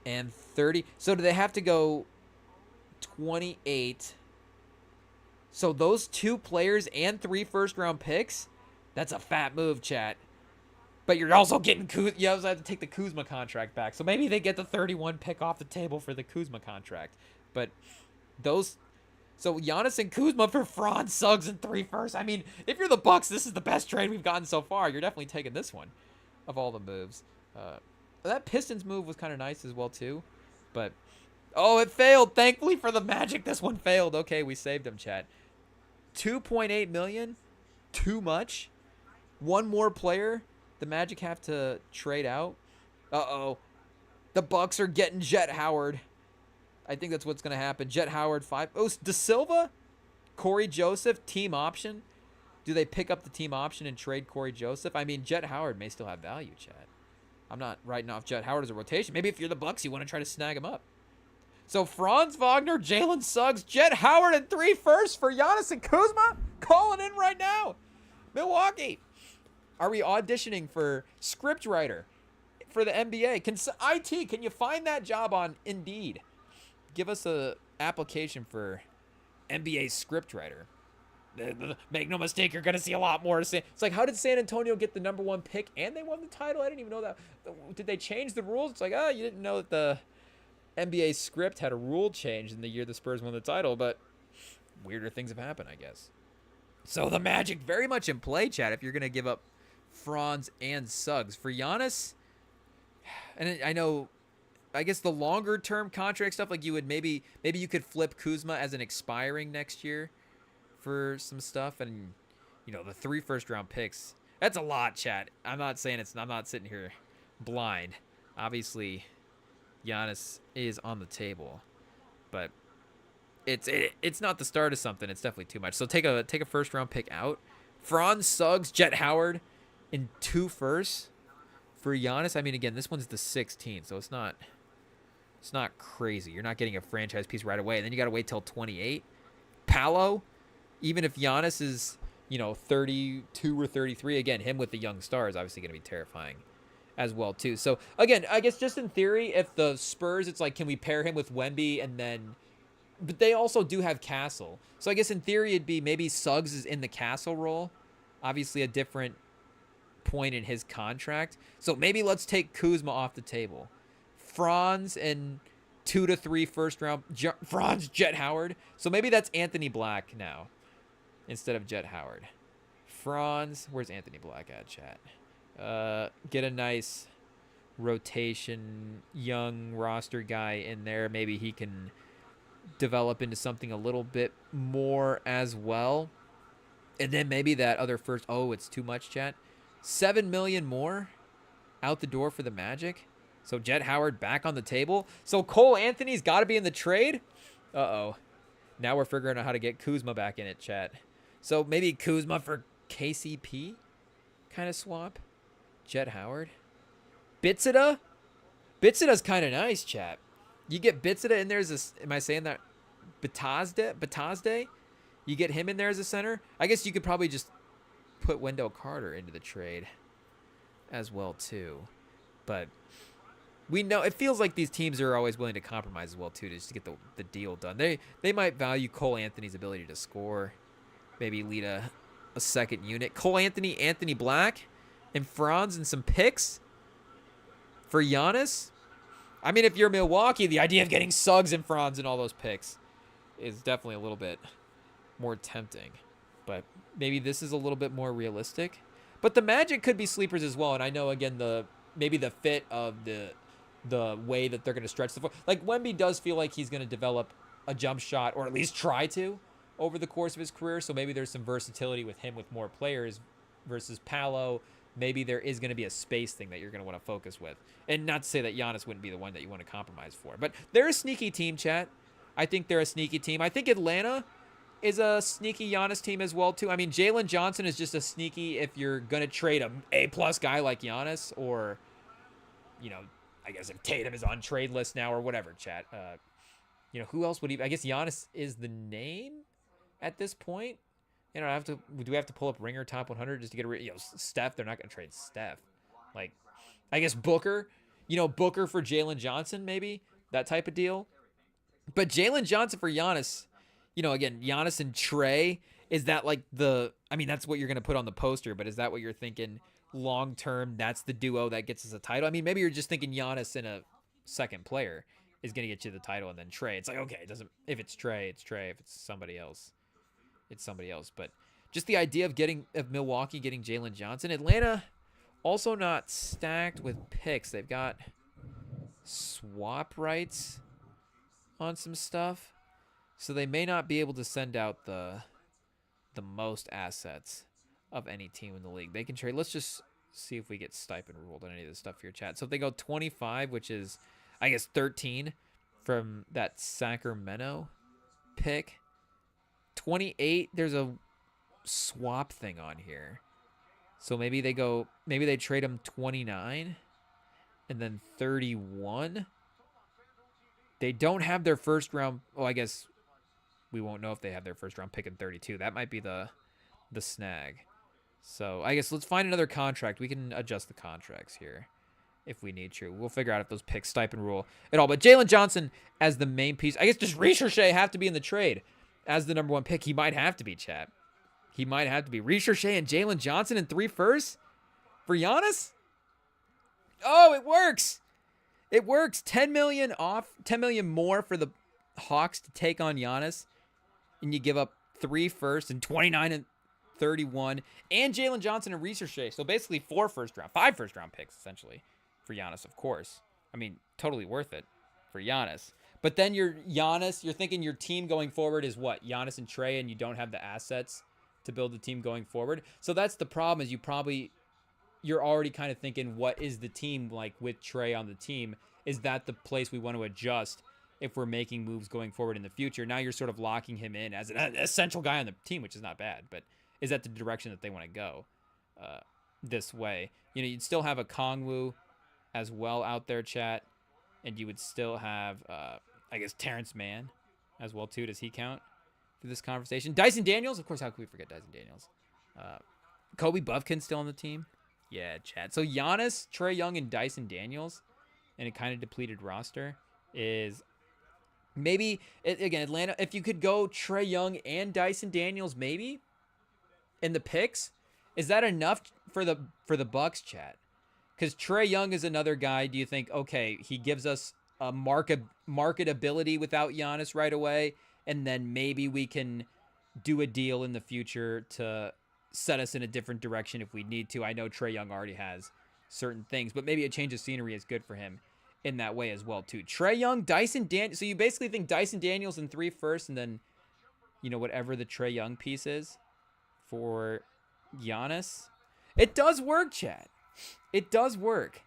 And 30. So do they have to go 28? So those 2 players and 3 first-round picks, that's a fat move, chat. But you're also getting you also have to take the Kuzma contract back. So maybe they get the 31 pick off the table for the Kuzma contract. But so Giannis and Kuzma for Franz, Suggs, and 3 firsts. I mean, if you're the Bucks, this is the best trade we've gotten so far. You're definitely taking this one of all the moves. That Pistons move was kind of nice as well, too. But, it failed. Thankfully for the Magic, this one failed. Okay, we saved him, chat. 2.8 million? Too much? One more player the Magic have to trade out? Uh-oh. The Bucks are getting Jet Howard. I think that's what's going to happen. Jet Howard, 5. Oh, De Silva? Corey Joseph, team option? Do they pick up the team option and trade Corey Joseph? I mean, Jet Howard may still have value, Chad. I'm not writing off Jet Howard as a rotation. Maybe if you're the Bucks, you want to try to snag him up. So Franz Wagner, Jalen Suggs, Jet Howard, and 3 firsts for Giannis and Kuzma? Calling in right now. Milwaukee. Are we auditioning for scriptwriter for the NBA? Can you find that job on Indeed? Give us a application for NBA scriptwriter. Make no mistake, you're going to see a lot more. It's like, how did San Antonio get the #1 pick and they won the title? I didn't even know that. Did they change the rules? It's like, you didn't know that the NBA script had a rule change in the year the Spurs won the title, but weirder things have happened, I guess. So the Magic very much in play, Chad, if you're going to give up Franz and Suggs. For Giannis, and I guess the longer term contract stuff, like you would maybe you could flip Kuzma as an expiring next year for some stuff, and the 3 first-round picks. That's a lot, chat. I'm not sitting here blind. Obviously, Giannis is on the table, but it's not the start of something. It's definitely too much. So take a first-round pick out. Franz, Suggs, Jet Howard, in 2 firsts for Giannis. I mean, again, this one's the 16th, so it's not crazy. You're not getting a franchise piece right away, and then you got to wait till 28. Paolo, even if Giannis is 32 or 33, again, him with the young star is obviously going to be terrifying as well too. So again, I guess just in theory, if the Spurs, it's like, can we pair him with Wemby, and then, but they also do have Castle. So I guess in theory it'd be maybe Suggs is in the Castle role. Obviously a different point in his contract. So maybe let's take Kuzma off the table. Franz and 2 to 3 first round. Franz, Jet Howard. So maybe that's Anthony Black now instead of Jet Howard. Franz, where's Anthony Black at, chat? Get a nice rotation, young roster guy in there. Maybe he can develop into something a little bit more as well. And then maybe that other first. Oh, it's too much, chat. $7 million more out the door for the Magic. So Jet Howard back on the table. So Cole Anthony's got to be in the trade. Uh-oh. Now we're figuring out how to get Kuzma back in it, chat. So maybe Kuzma for KCP kind of swap. Jet Howard. Bitsida? Bitsida's kind of nice, chat. You get Bitsida in there as a, am I saying that? Batazde? You get him in there as a center. I guess you could probably just put Wendell Carter into the trade as well too. But we know it feels like these teams are always willing to compromise as well too, just to get the deal done. They might value Cole Anthony's ability to score, maybe lead a second unit. Cole Anthony, Anthony Black. and Franz and some picks for Giannis. I mean, if you're Milwaukee, the idea of getting Suggs and Franz and all those picks is definitely a little bit more tempting. But maybe this is a little bit more realistic. But the Magic could be sleepers as well. And I know, again, maybe the fit of the way that they're going to stretch the floor. Like, Wemby does feel like he's going to develop a jump shot, or at least try to, over the course of his career. So maybe there's some versatility with him with more players versus Paolo. Maybe there is going to be a space thing that you're going to want to focus with. And not to say that Giannis wouldn't be the one that you want to compromise for. But they're a sneaky team, chat. I think they're a sneaky team. I think Atlanta is a sneaky Giannis team as well, too. I mean, Jalen Johnson is just a sneaky if you're going to trade a A-plus guy like Giannis, or, you know, I guess if Tatum is on trade list now or whatever, chat. You know, who else would he... I guess Giannis is the name at this point. You know, do we have to pull up Ringer Top 100 just to get rid of, you know, Steph? They're not going to trade Steph. Like, I guess Booker. You know, Booker for Jalen Johnson, maybe. That type of deal. But Jalen Johnson for Giannis, you know, again, Giannis and Trey, is that like I mean, that's what you're going to put on the poster, but is that what you're thinking long-term? That's the duo that gets us a title? I mean, maybe you're just thinking Giannis and a second player is going to get you the title, and then Trey. It's like, okay, it doesn't... If it's Trey, it's Trey. If it's somebody else, it's somebody else. But just the idea of Milwaukee getting Jalen Johnson. Atlanta also not stacked with picks. They've got swap rights on some stuff, so they may not be able to send out the most assets of any team in the league. They can trade. Let's just see if we get stipend ruled on any of this stuff here, chat. So if they go 25, which is, I guess, 13 from that Sacramento pick. 28, there's a swap thing on here. So maybe they trade him 29 and then 31. They don't have their first round. Oh, I guess we won't know if they have their first round pick in 32. That might be the snag. So I guess let's find another contract. We can adjust the contracts here if we need to. We'll figure out if those picks stipend rule at all. But Jalen Johnson as the main piece. I guess does Ricochet have to be in the trade as the number one pick? He might have to be, chat. He might have to be. Ricochet and Jalen Johnson in 3 firsts for Giannis? Oh, it works. It works. 10 million off, 10 million more for the Hawks to take on Giannis. And you give up 3 firsts and 29 and 31. And Jalen Johnson and Ricochet. So basically 5 first round picks, essentially, for Giannis, of course. I mean, totally worth it for Giannis. But then you're thinking your team going forward is what? Giannis and Trey, and you don't have the assets to build the team going forward. So that's the problem, is you're already kind of thinking, what is the team like with Trey on the team? Is that the place we want to adjust if we're making moves going forward in the future? Now you're sort of locking him in as an essential guy on the team, which is not bad, but is that the direction that they want to go this way? You know, you'd still have a Kongwu as well out there, chat, and you would still have, I guess, Terrence Mann as well, too. Does he count for this conversation? Dyson Daniels, of course, how could we forget Dyson Daniels? Kobe Buffkin still on the team? Yeah, chat. So Giannis, Trae Young, and Dyson Daniels in a kind of depleted roster is maybe, again, Atlanta, if you could go Trae Young and Dyson Daniels maybe in the picks, is that enough for the Bucks, chat? Because Trae Young is another guy. Do you think, okay, he gives us a marketability without Giannis right away, and then maybe we can do a deal in the future to set us in a different direction if we need to? I know Trae Young already has certain things, but maybe a change of scenery is good for him in that way as well, too. Trae Young, Dyson Daniels. So you basically think Dyson Daniels in 3 first, and then, you know, whatever the Trae Young piece is for Giannis. It does work, chat. It does work.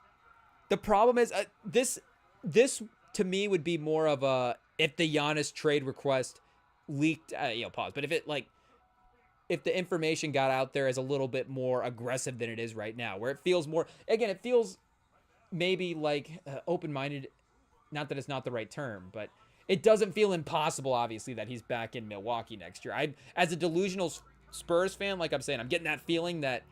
The problem is this to me would be more of a, if the Giannis trade request leaked, pause. But if the information got out there as a little bit more aggressive than it is right now, where it feels more, again, it feels maybe like open-minded. Not that it's not the right term, but it doesn't feel impossible, obviously, that he's back in Milwaukee next year. As a delusional Spurs fan, like I'm saying, I'm getting that feeling that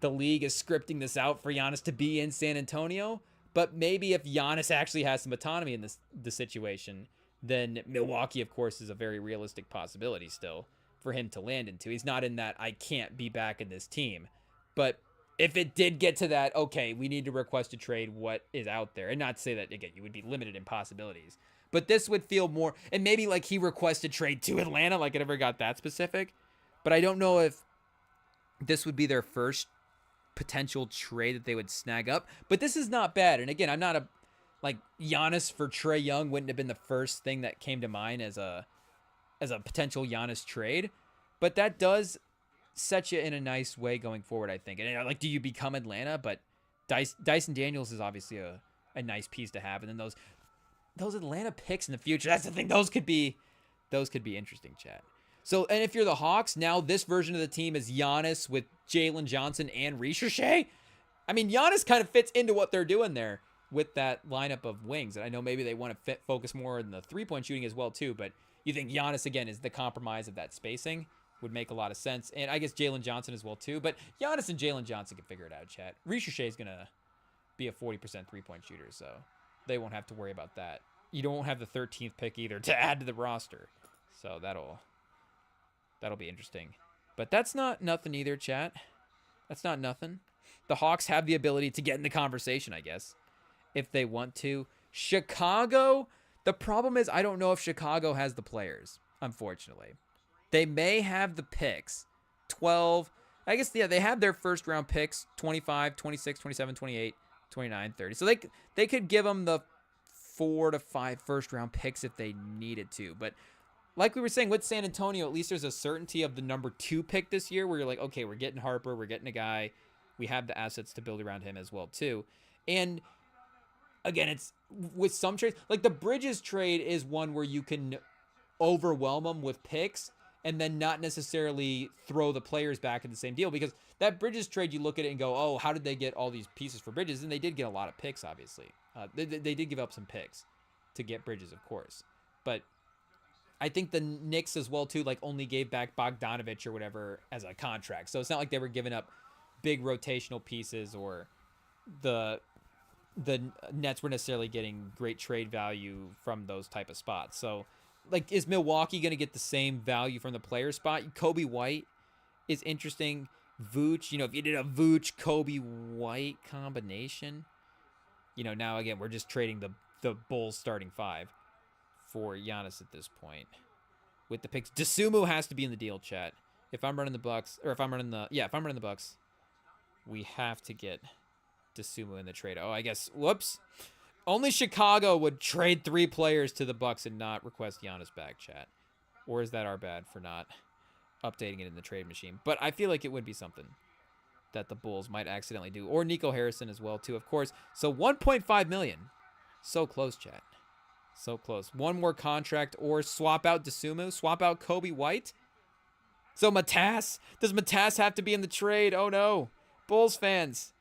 the league is scripting this out for Giannis to be in San Antonio. But maybe if Giannis actually has some autonomy in the situation, then Milwaukee, of course, is a very realistic possibility still for him to land into. He's not in that I can't be back in this team. But if it did get to that, okay, we need to request a trade, what is out there? And not to say that, again, you would be limited in possibilities. But this would feel more, and maybe like he requested trade to Atlanta, like it ever got that specific. But I don't know if this would be their first potential trade that they would snag up. But this is not bad. And again, I'm not a, like Giannis for Trae Young wouldn't have been the first thing that came to mind as a potential Giannis trade. But that does set you in a nice way going forward, I think. And like, do you become Atlanta? But Dyson Daniels is obviously a nice piece to have. And then those Atlanta picks in the future, that's the thing. Those could be interesting, chat. So, and if you're the Hawks, now this version of the team is Giannis with Jalen Johnson and Ricochet. I mean, Giannis kind of fits into what they're doing there with that lineup of wings. And I know maybe they want to focus more on the three-point shooting as well, too. But you think Giannis, again, is the compromise of that spacing. Would make a lot of sense. And I guess Jalen Johnson as well, too. But Giannis and Jalen Johnson can figure it out, chat. Ricochet is going to be a 40% three-point shooter, so they won't have to worry about that. You don't have the 13th pick either to add to the roster. So that'll be interesting. But that's not nothing either, chat. That's not nothing. The Hawks have the ability to get in the conversation, I guess, if they want to. Chicago, the problem is I don't know if Chicago has the players, unfortunately. They may have the picks, 12. I guess, yeah, they have their first round picks, 25, 26, 27, 28, 29, 30. So they could give them the 4 to 5 first round picks if they needed to. But like we were saying with San Antonio, at least there's a certainty of the number 2 pick this year where you're like, okay, we're getting Harper, we're getting a guy. We have the assets to build around him as well, too. And again, it's with some trades, like the Bridges trade is one where you can overwhelm them with picks and then not necessarily throw the players back in the same deal, because that Bridges trade, you look at it and go, oh, how did they get all these pieces for Bridges? And they did get a lot of picks, obviously. They did give up some picks to get Bridges, of course. But I think the Knicks as well, too, like only gave back Bogdanovich or whatever as a contract. So it's not like they were giving up big rotational pieces, or the Nets were necessarily getting great trade value from those type of spots. So, like, is Milwaukee going to get the same value from the player spot? Kobe White is interesting. Vooch, if you did a Vooch, Kobe White combination, now again, we're just trading the Bulls starting 5 for Giannis at this point. With the picks, Dosunmu has to be in the deal, chat. If I'm running the Bucks, or if I'm running the Bucks, we have to get Dosunmu in the trade. Oh, I guess, whoops. Only Chicago would trade 3 players to the Bucks and not request Giannis back, chat. Or is that our bad for not updating it in the trade machine? But I feel like it would be something that the Bulls might accidentally do. Or Nico Harrison as well, too, of course. So $1.5 million. So close, chat. So close. One more contract, or swap out Dosunmu, swap out Kobe White. So Matas, does Matas have to be in the trade? Oh no. Bulls fans.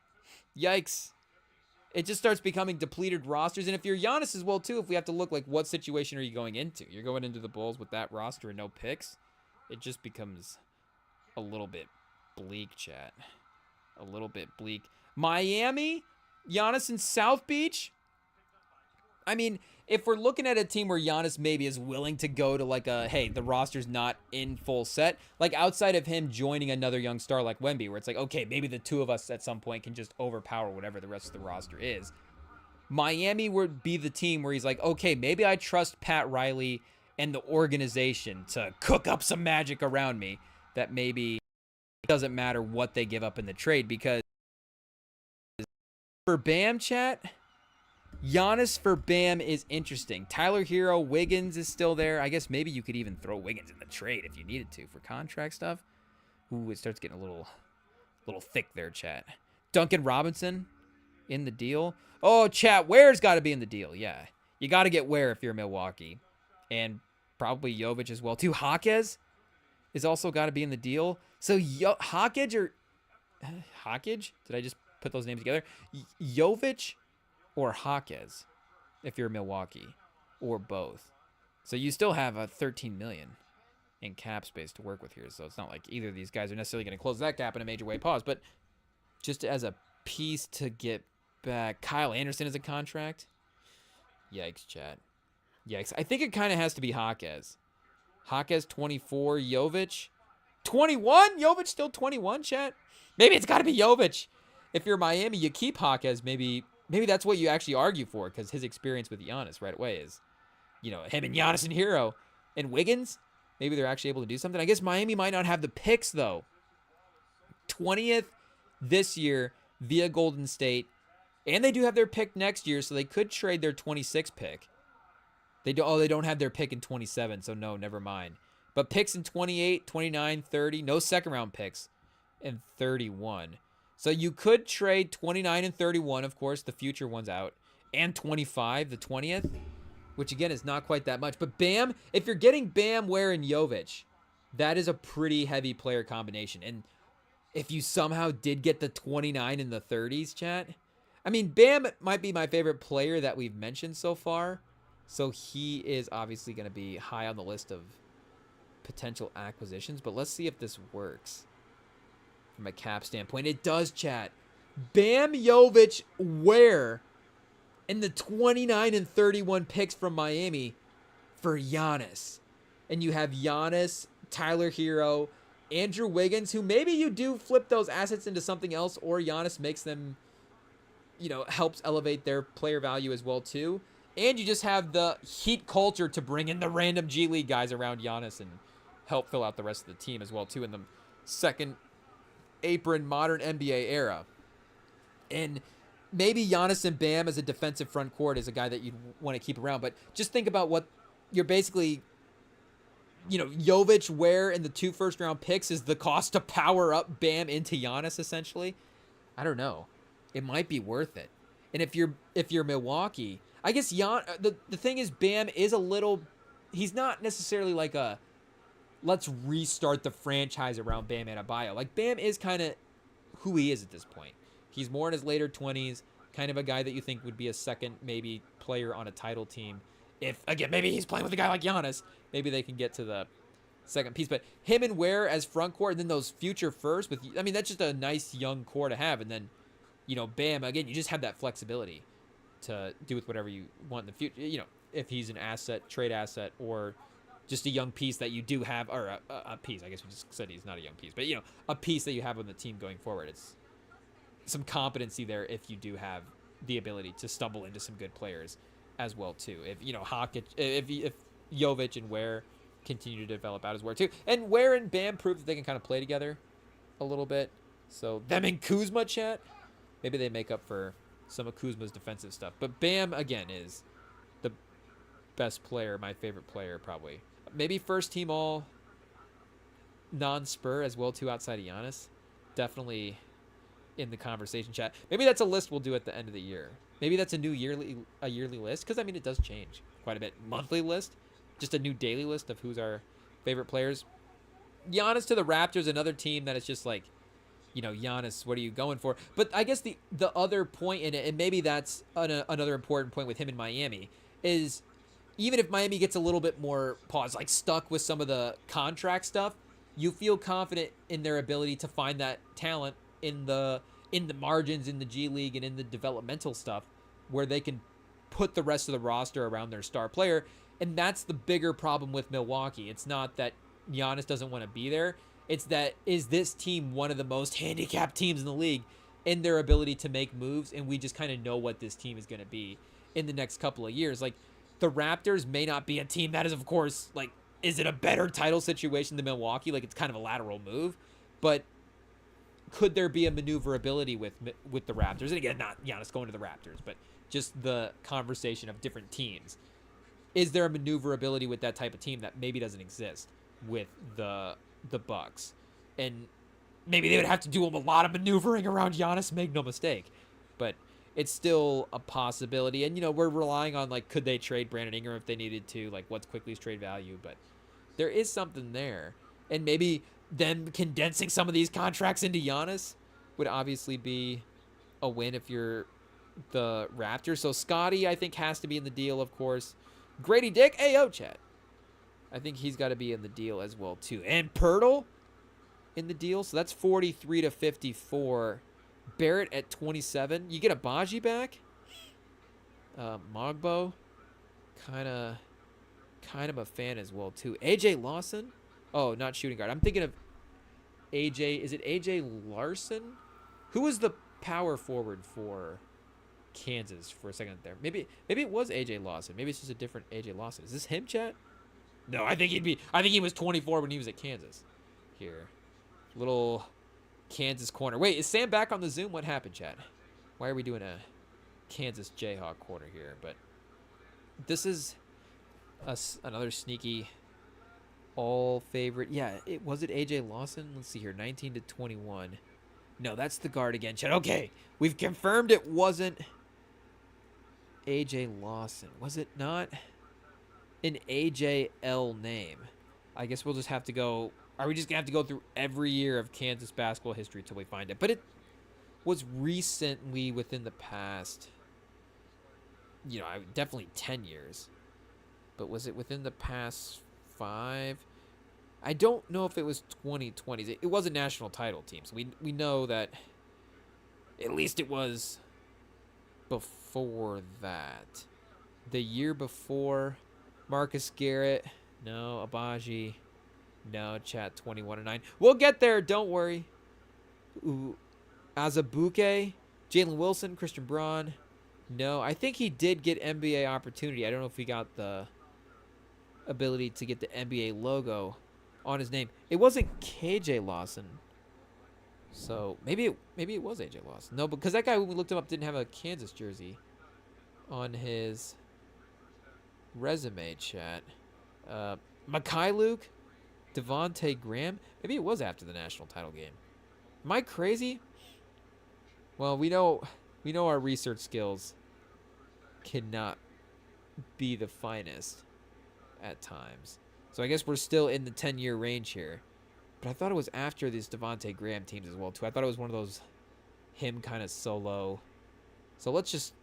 Yikes. It just starts becoming depleted rosters. And if you're Giannis as well, too, if we have to look like what situation are you going into? You're going into the Bulls with that roster and no picks. It just becomes a little bit bleak, chat. A little bit bleak. Miami, Giannis in South Beach. I mean, if we're looking at a team where Giannis maybe is willing to go to like a, hey, the roster's not in full set, like outside of him joining another young star like Wemby, where it's like, okay, maybe the 2 of us at some point can just overpower whatever the rest of the roster is. Miami would be the team where he's like, okay, maybe I trust Pat Riley and the organization to cook up some magic around me that maybe it doesn't matter what they give up in the trade, because for Bam, chat, Giannis for Bam is interesting. Tyler Hero, Wiggins is still there. I guess maybe you could even throw Wiggins in the trade if you needed to for contract stuff. Ooh, it starts getting a little thick there, chat. Duncan Robinson in the deal. Oh, chat, Ware's got to be in the deal. Yeah, you got to get Ware if you're Milwaukee. And probably Jovic as well, too. Hawkes is also got to be in the deal. So Hawkes or Hawkes? Did I just put those names together? Jovic or Hawkes if you're Milwaukee, or both. So you still have a $13 million in cap space to work with here. So it's not like either of these guys are necessarily going to close that gap in a major way. Pause. But just as a piece to get back, Kyle Anderson is a contract. Yikes, chat. Yikes. I think it kind of has to be Hawkes. Hawkes 24, Jovic 21. Jovic still 21, chat. Maybe it's got to be Jovic. if you're Miami, you keep Hawkes. Maybe that's what you actually argue for, because his experience with Giannis right away is, him and Giannis and Hero and Wiggins. Maybe they're actually able to do something. I guess Miami might not have the picks though. 20th this year via Golden State, and they do have their pick next year, so they could trade their 26 pick. They don't have their pick in 27, so no, never mind. But picks in 28, 29, 30, no second round picks in 31. So you could trade 29 and 31, of course, the future one's out, and 25, the 20th, which again is not quite that much. But Bam, if you're getting Bam, Ware, and Jovic, that is a pretty heavy player combination. And if you somehow did get the 29 in the 30s, chat, I mean, Bam might be my favorite player that we've mentioned so far. So he is obviously going to be high on the list of potential acquisitions. But let's see if this works from a cap standpoint. It does, chat. Bam, Jovic, Ware, and the 29 and 31 picks from Miami for Giannis. And you have Giannis, Tyler Hero, Andrew Wiggins, who maybe you do flip those assets into something else, or Giannis makes them, helps elevate their player value as well too. And you just have the Heat culture to bring in the random G League guys around Giannis and help fill out the rest of the team as well too in the second apron modern NBA era. And maybe Giannis and Bam as a defensive front court is a guy that you'd want to keep around. But just think about what you're basically, Jovic, Ware, and the 2 first-round picks is the cost to power up Bam into Giannis, essentially. I don't know. It might be worth it. And if you're Milwaukee, I guess the thing is, Bam is a little, he's not necessarily like a let's restart the franchise around Bam Adebayo. Like, Bam is kind of who he is at this point. He's more in his later 20s, kind of a guy that you think would be a second maybe player on a title team. If, again, maybe he's playing with a guy like Giannis, maybe they can get to the second piece. But him and Ware as front court, and then those future firsts, that's just a nice young core to have. And then, Bam, again, you just have that flexibility to do with whatever you want in the future. If he's an asset, trade asset, or just a young piece that you do have, or a piece. I guess we just said he's not a young piece, but a piece that you have on the team going forward. It's some competency there if you do have the ability to stumble into some good players as well too. If if Jovic and Ware continue to develop out as Ware too, and Ware and Bam prove that they can kind of play together a little bit. So them and Kuzma, chat, maybe they make up for some of Kuzma's defensive stuff. But Bam, again, is the best player, my favorite player, probably. Maybe first team all non-Spur as well, too, outside of Giannis. Definitely in the conversation, chat. Maybe that's a list we'll do at the end of the year. Maybe that's a new yearly list, because, it does change quite a bit. Monthly list, just a new daily list of who's our favorite players. Giannis to the Raptors, another team that is just like, Giannis, what are you going for? But I guess the other point in it, and maybe that's another important point with him in Miami, is even if Miami gets a little bit more stuck with some of the contract stuff, you feel confident in their ability to find that talent in the margins, in the G League, and in the developmental stuff, where they can put the rest of the roster around their star player. And that's the bigger problem with Milwaukee. It's not that Giannis doesn't want to be there. It's that, is this team one of the most handicapped teams in the league in their ability to make moves? And we just kind of know what this team is going to be in the next couple of years. Like, the Raptors may not be a team that is, of course, is it a better title situation than Milwaukee? It's kind of a lateral move. But could there be a maneuverability with the Raptors? And again, not Giannis going to the Raptors, but just the conversation of different teams. Is there a maneuverability with that type of team that maybe doesn't exist with the Bucks? And maybe they would have to do a lot of maneuvering around Giannis, make no mistake. But it's still a possibility. And, we're relying on, could they trade Brandon Ingram if they needed to? What's Quickly's trade value? But there is something there. And maybe them condensing some of these contracts into Giannis would obviously be a win if you're the Raptors. So Scotty, I think, has to be in the deal, of course. Grady Dick, AO chat. I think he's got to be in the deal as well, too. And Pirtle in the deal. So that's 43 to 54. Barrett at 27. You get a Baji back. Mogbo, kind of a fan as well too. AJ Lawson. Oh, not shooting guard. I'm thinking of AJ. Is it AJ Larson? Who was the power forward for Kansas for a second there. Maybe it was AJ Lawson. Maybe it's just a different AJ Lawson. Is this him, chat? No, I think he was 24 when he was at Kansas. Here. Little Kansas corner. Wait, is Sam back on the Zoom? What happened, chat? Why are we doing a Kansas Jayhawk corner here? But this is another sneaky all favorite. Yeah, was it AJ Lawson? Let's see here. 19 to 21. No, that's the guard again, chat. Okay, we've confirmed it wasn't AJ Lawson. Was it not an AJL name? I guess we'll just have to go. Are we just going to have to go through every year of Kansas basketball history until we find it? But it was recently within the past, definitely 10 years. But was it within the past 5? I don't know if it was 2020s. It was a national title team. So we know that at least it was before that. The year before, Marcus Garrett, no. Abaji, no. Chat 21-9. We'll get there. Don't worry. Ooh, Azubuike, Jalen Wilson, Christian Braun. No, I think he did get NBA opportunity. I don't know if he got the ability to get the NBA logo on his name. It wasn't KJ Lawson. So maybe it was AJ Lawson. No, because that guy, when we looked him up, didn't have a Kansas jersey on his resume, chat. Makai Luke, Devontae Graham. Maybe it was after the national title game. Am I crazy? Well, we know our research skills cannot be the finest at times. So I guess we're still in the 10-year range here. But I thought it was after these Devontae Graham teams as well, too. I thought it was one of those him kind of solo. So let's just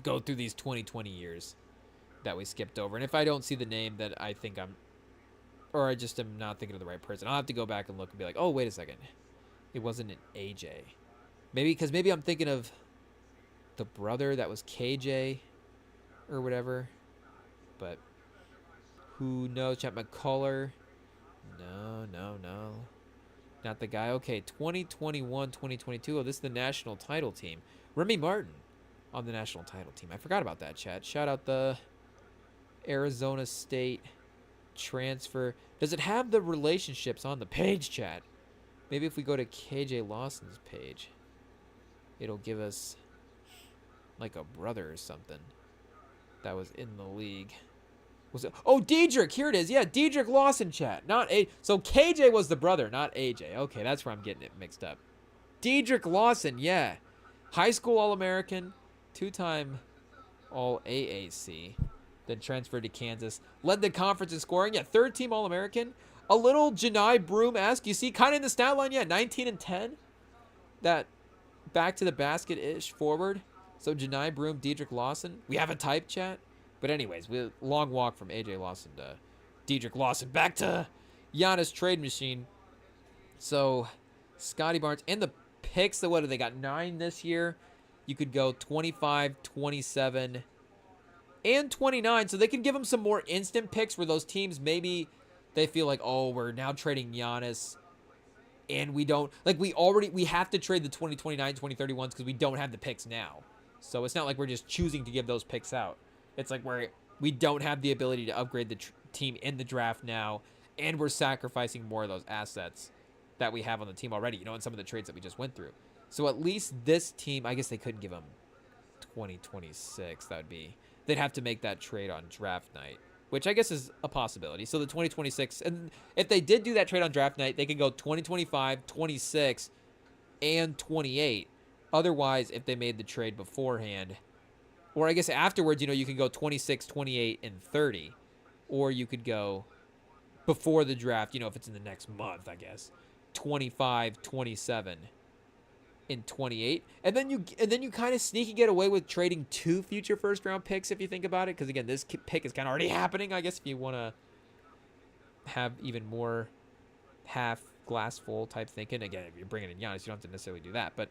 go through these 2020 years that we skipped over. And if I don't see the name that I think or I just am not thinking of the right person, I'll have to go back and look and be like, oh, wait a second. It wasn't an AJ. Maybe I'm thinking of the brother that was KJ or whatever. But who knows? Chat McCullough. No. Not the guy. Okay, 2021, 2022. Oh, this is the national title team. Remy Martin on the national title team. I forgot about that, chat. Shout out the Arizona State transfer. Does it have the relationships on the page, chat? Maybe if we go to KJ Lawson's page, it'll give us like a brother or something that was in the league. Was it? Oh, Diedrich. Here it is. Yeah, Diedrich Lawson, chat. So KJ was the brother, not AJ. Okay, that's where I'm getting it mixed up. Diedrich Lawson, yeah. High school All-American, 2-time All-AAC, then transferred to Kansas. Led the conference in scoring. Yeah, 3rd-team All-American. A little Janai Broom-esque. You see, kind of in the stat line, yeah, 19 and 10. That back to the basket-ish forward. So Janai Broom, Diedrich Lawson. We have a type, chat. But anyways, long walk from AJ Lawson to Diedrich Lawson. Back to Giannis trade machine. So Scotty Barnes and the picks. What do they got? 9 this year. You could go 25, 27, and 29. So they can give them some more instant picks where those teams maybe they feel like, oh, we're now trading Giannis. And we don't, like we have to trade the 2029, 2031s because we don't have the picks now. So it's not like we're just choosing to give those picks out. It's like we don't have the ability to upgrade the team in the draft now, and we're sacrificing more of those assets that we have on the team already, in some of the trades that we just went through. So at least this team, I guess they couldn't give them 2026. They'd have to make that trade on draft night, which I guess is a possibility. So the 2026, and if they did do that trade on draft night, they could go 2025, 26, and 28. Otherwise, if they made the trade beforehand, or I guess afterwards, you can go 26, 28, and 30. Or you could go before the draft, if it's in the next month, I guess. 25, 27, and 28. And then you kind of sneaky get away with trading 2 future first-round picks if you think about it. Because, again, this pick is kind of already happening, I guess, if you want to have even more half-glass-full type thinking. Again, if you're bringing in Giannis, you don't have to necessarily do that. But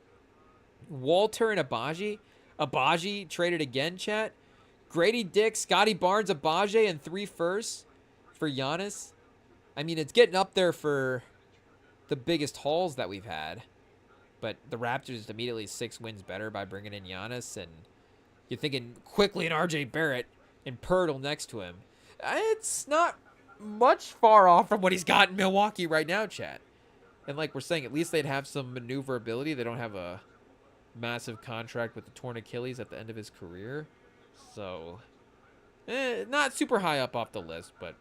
Walter and Abaji traded again, chat. Grady Dick, Scotty Barnes, Abaji, and 3 firsts for Giannis. I mean, it's getting up there for the biggest hauls that we've had. But the Raptors immediately 6 wins better by bringing in Giannis, and you're thinking quickly in RJ Barrett and Pirtle next to him. It's not much far off from what he's got in Milwaukee right now, chat. And like we're saying, at least they'd have some maneuverability. They don't have a massive contract with the torn Achilles at the end of his career. So, not super high up off the list, but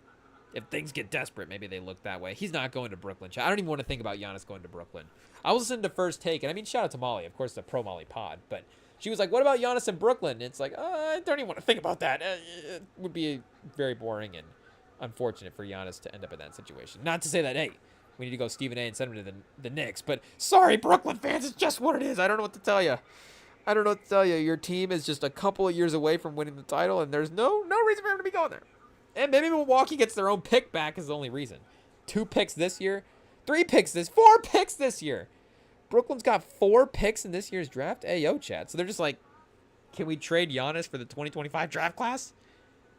if things get desperate, maybe they look that way. He's not going to Brooklyn. I don't even want to think about Giannis going to Brooklyn. I was listening to First Take, and I mean, shout out to Molly, of course, the Pro Molly pod, but she was like, what about Giannis in Brooklyn? And it's like, I don't even want to think about that. It would be very boring and unfortunate for Giannis to end up in that situation. Not to say that, hey, we need to go Stephen A and send him to the Knicks, but sorry, Brooklyn fans, it's just what it is. I don't know what to tell you. I don't know what to tell you. Your team is just a couple of years away from winning the title, and there's no reason for him to be going there. And maybe Milwaukee gets their own pick back is the only reason. 2 picks this year. 4 picks this year. Brooklyn's got 4 picks in this year's draft. Hey, yo, chat. So they're just like, can we trade Giannis for the 2025 draft class?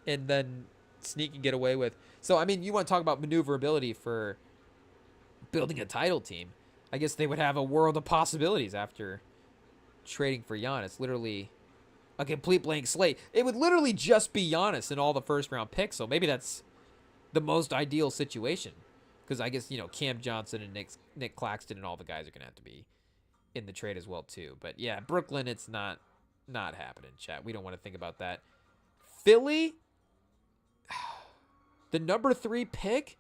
And then sneak and get away with. So, I mean, you want to talk about maneuverability for building a title team. I guess they would have a world of possibilities after trading for Giannis. Literally a complete blank slate. It would literally just be Giannis and all the first-round picks. So maybe that's the most ideal situation. Because I guess, Cam Johnson and Nick Claxton and all the guys are going to have to be in the trade as well, too. But, yeah, Brooklyn, it's not happening, chat. We don't want to think about that. Philly, the number 3 pick.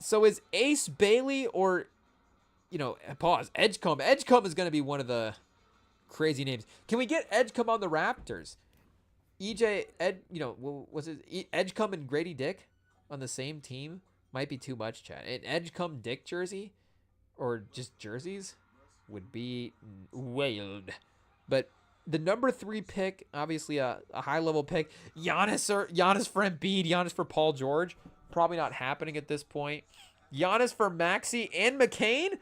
So is Ace Bailey or, pause, Edgecombe. Edgecombe is going to be one of the crazy names. Can we get Edgecombe on the Raptors? Edgecombe and Grady Dick on the same team? Might be too much, chat. An Edgecombe Dick jersey or just jerseys would be wild. But the number 3 pick, obviously a high-level pick. Giannis for Embiid, Giannis for Paul George. Probably not happening at this point. Giannis for Maxey and McCain?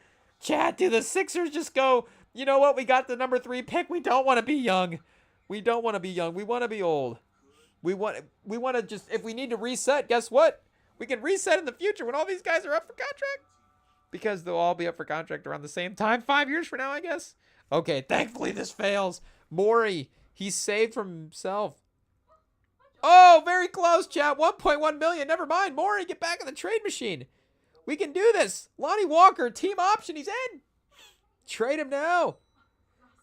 Chat, do the Sixers just go, you know what? We got the number 3 pick. We don't want to be young. We don't want to be young. We want to be old. We want to just, if we need to reset, guess what? We can reset in the future when all these guys are up for contract. Because they'll all be up for contract around the same time. 5 years from now, I guess. Okay, thankfully this fails. Morey, he's saved from himself. Oh, very close, chat. 1.1 million. Never mind. Morey, get back in the trade machine. We can do this. Lonnie Walker, team option. He's in. Trade him now.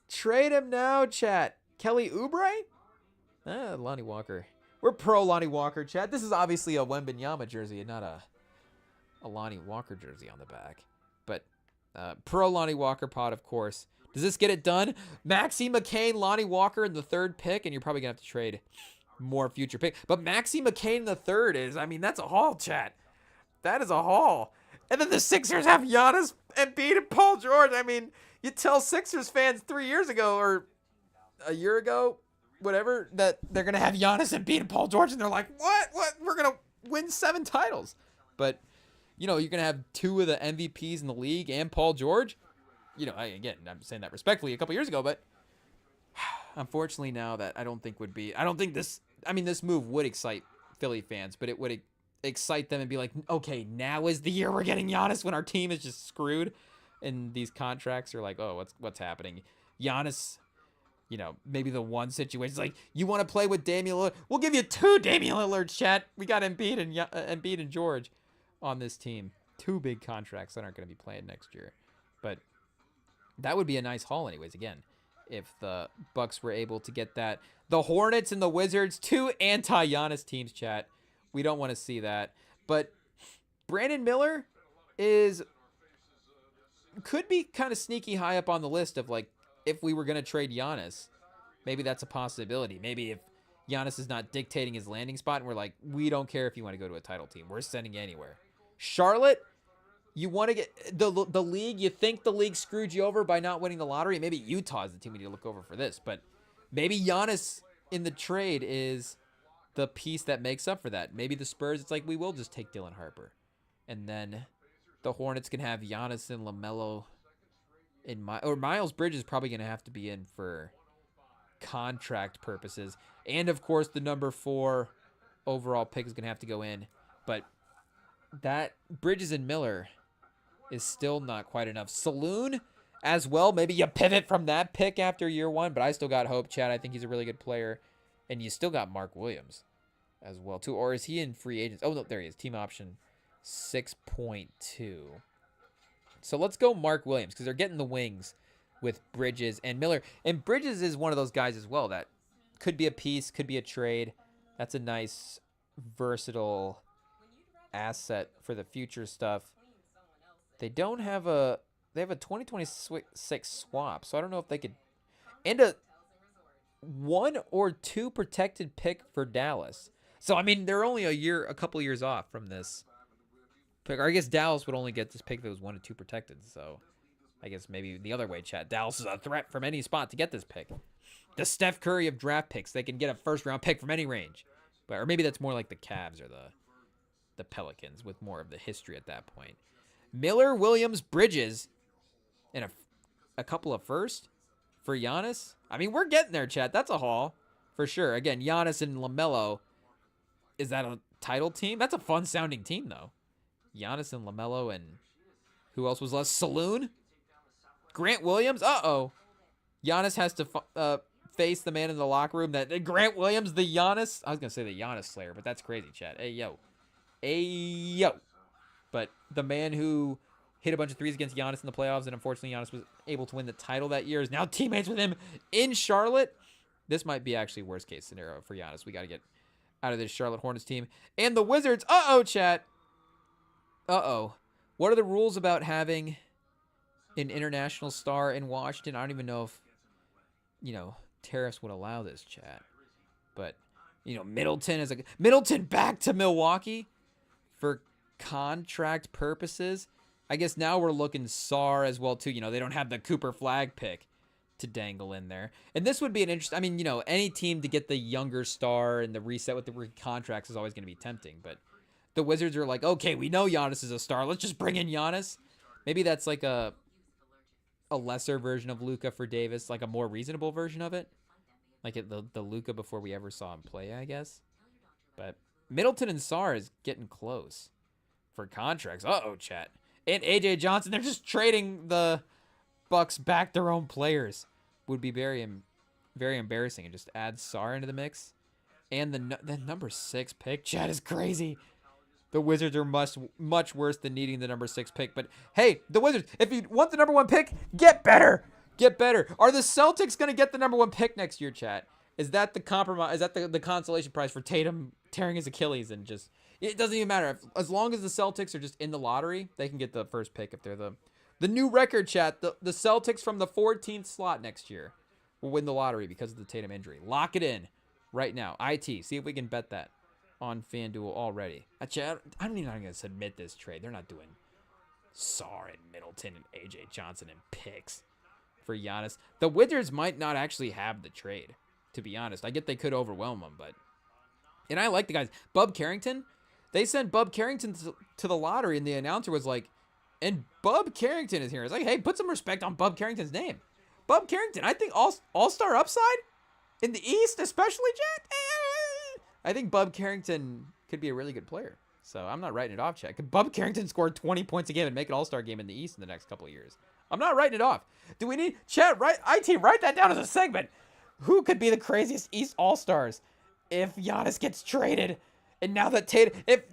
Trade him now, chat. Kelly Oubre? Lonnie Walker. We're pro Lonnie Walker, chat. This is obviously a Wembanyama jersey and not a Lonnie Walker jersey on the back. But pro Lonnie Walker pod, of course. Does this get it done? Maxey, McCain, Lonnie Walker in the 3rd pick, and you're probably going to have to trade more future pick. But Maxey McCain in the 3rd is, that's a haul, chat. That is a haul. And then the Sixers have Giannis, Embiid, and Paul George. You tell Sixers fans 3 years ago or a year ago, whatever, that they're going to have Giannis, Embiid, and Paul George, and they're like, what? We're going to win 7 titles. But, you're going to have 2 of the MVPs in the league and Paul George. Again, I'm saying that respectfully a couple years ago, but unfortunately now that I don't think this move would excite Philly fans, but it would excite them and be like, okay, now is the year we're getting Giannis when our team is just screwed. And these contracts are like, oh, what's happening? Giannis, maybe the one situation is like, you want to play with Damian Lillard? We'll give you 2 Damian Lillards, chat. We got Embiid and George on this team. 2 big contracts that aren't going to be playing next year. But that would be a nice haul anyways, again, if the Bucks were able to get that. The Hornets and the Wizards, 2 anti-Giannis teams, chat. We don't want to see that. But Brandon Miller could be kind of sneaky high up on the list of, like, if we were going to trade Giannis, maybe that's a possibility. Maybe if Giannis is not dictating his landing spot and we're like, we don't care if you want to go to a title team. We're sending you anywhere. Charlotte, you want to get the league. You think the league screwed you over by not winning the lottery. Maybe Utah is the team we need to look over for this. But maybe Giannis in the trade is the piece that makes up for that. Maybe the Spurs, it's like, we will just take Dylan Harper. And then the Hornets can have Giannis and LaMelo or Miles Bridges is probably going to have to be in for contract purposes. And, of course, the number 4 overall pick is going to have to go in. But that Bridges and Miller is still not quite enough. Saloon as well. Maybe you pivot from that pick after year 1, but I still got hope, Chad. I think he's a really good player. And you still got Mark Williams as well, too. Or is he in free agents? Oh, no, there he is. Team option 6.2. So let's go Mark Williams because they're getting the wings with Bridges and Miller. And Bridges is one of those guys as well that could be a piece, could be a trade. That's a nice, versatile asset for the future stuff. They don't have a... They have a 2026 swap, so I don't know if they could... And a 1 or 2 protected pick for Dallas. So, I mean, they're only a couple years off from this pick. Or I guess Dallas would only get this pick if it was 1 or 2 protected. So, I guess maybe the other way, Chad. Dallas is a threat from any spot to get this pick. The Steph Curry of draft picks. They can get a first-round pick from any range. But, or maybe that's more like the Cavs or the Pelicans with more of the history at that point. Miller, Williams, Bridges, and a couple of first for Giannis. I mean, we're getting there, Chad. That's a haul for sure. Again, Giannis and LaMelo. Is that a title team? That's a fun-sounding team, though. Giannis and LaMelo and who else was left? Saloon? Grant Williams? Uh-oh. Giannis has to face the man in the locker room. That Grant Williams, the Giannis. I was going to say the Giannis Slayer, but that's crazy, Chad. Hey, yo. Hey, yo. But the man who hit a bunch of threes against Giannis in the playoffs, and unfortunately Giannis was able to win the title that year, is now teammates with him in Charlotte. This might be actually worst case scenario for Giannis. We got to get out of this Charlotte Hornets team. And the Wizards, uh-oh, chat. Uh-oh. What are the rules about having an international star in Washington? I don't even know if, tariffs would allow this, chat. But, Middleton back to Milwaukee for contract purposes. I guess now we're looking Sar as well, too. They don't have the Cooper Flag pick to dangle in there. And this would be an interesting... I mean, any team to get the younger star and the reset with the contracts is always going to be tempting. But the Wizards are like, okay, we know Giannis is a star. Let's just bring in Giannis. Maybe that's like a lesser version of Luka for Davis, like a more reasonable version of it. Like the Luka before we ever saw him play, I guess. But Middleton and Sar is getting close for contracts. Uh-oh, chat. And AJ Johnson, they're just trading the Bucks back their own players. Would be very, very embarrassing. And just add Sar into the mix. And the number 6 pick, chat, is crazy. The Wizards are much worse than needing the number 6 pick. But hey, the Wizards, if you want the number 1 pick, get better. Get better. Are the Celtics going to get the number 1 pick next year, chat? Is that the compromise? Is that the consolation prize for Tatum tearing his Achilles and just... It doesn't even matter. As long as the Celtics are just in the lottery, they can get the first pick if they're the new record, chat. The Celtics from the 14th slot next year will win the lottery because of the Tatum injury. Lock it in right now. IT. See if we can bet that on FanDuel already. Chat, I'm even not going to submit this trade. They're not doing Sar and Middleton and AJ Johnson and picks for Giannis. The Wizards might not actually have the trade, to be honest. I get they could overwhelm them, but... And I like the guys. Bub Carrington... They sent Bub Carrington to the lottery, and the announcer was like, and Bub Carrington is here. It's like, hey, put some respect on Bub Carrington's name. Bub Carrington, I think all-star upside in the East, especially, Jet. I think Bub Carrington could be a really good player. So I'm not writing it off, Chat. Could Bub Carrington score 20 points a game and make an all-star game in the East in the next couple of years? I'm not writing it off. Do we need... Chat, IT, write that down as a segment. Who could be the craziest East all-stars if Giannis gets traded? And now that if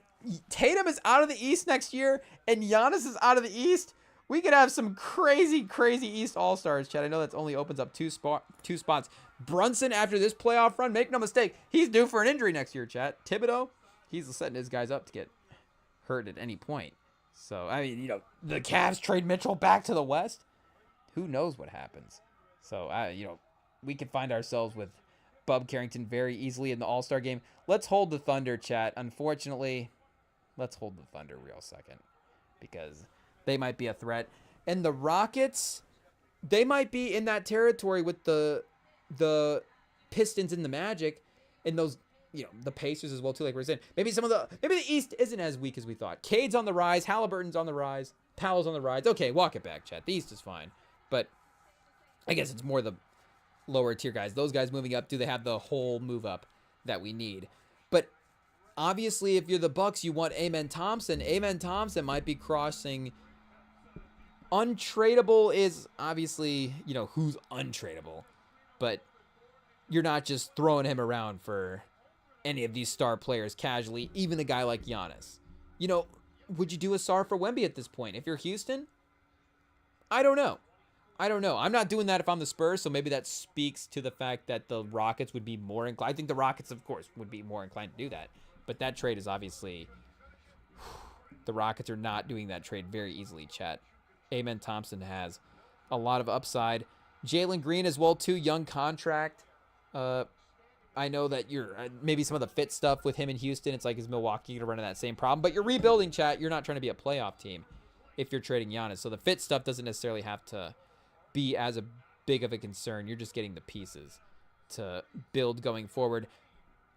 Tatum is out of the East next year and Giannis is out of the East, we could have some crazy, crazy East All-Stars, Chad. I know that only opens up two spots. Brunson, after this playoff run, make no mistake, he's due for an injury next year, Chad. Thibodeau, he's setting his guys up to get hurt at any point. So, I mean, the Cavs trade Mitchell back to the West. Who knows what happens? So, we could find ourselves with Bub Carrington very easily in the All-Star game. Let's hold the Thunder, chat. Unfortunately, let's hold the Thunder real second because they might be a threat. And the Rockets, they might be in that territory with the Pistons and the Magic and those, the Pacers as well too, like we're saying. Maybe the East isn't as weak as we thought. Cade's on the rise, Halliburton's on the rise, Powell's on the rise. Okay, walk it back, chat. The East is fine. But I guess it's more the lower tier guys. Those guys moving up, do they have the whole move up that we need? But obviously, if you're the Bucks, you want Amen Thompson. Amen Thompson might be crossing Untradeable is obviously, who's untradeable. But you're not just throwing him around for any of these star players casually, even a guy like Giannis. Would you do a SAR for Wemby at this point? If you're Houston, I don't know. I'm not doing that if I'm the Spurs, so maybe that speaks to the fact that the Rockets would be more inclined. I think the Rockets, of course, would be more inclined to do that. But that trade is obviously... The Rockets are not doing that trade very easily, chat. Amen Thompson has a lot of upside. Jalen Green as well, too. Young contract. I know that you're maybe some of the fit stuff with him in Houston. It's like, is Milwaukee going to run into that same problem? But you're rebuilding, chat. You're not trying to be a playoff team if you're trading Giannis. So the fit stuff doesn't necessarily have to be as a big of a concern. You're just getting the pieces to build going forward.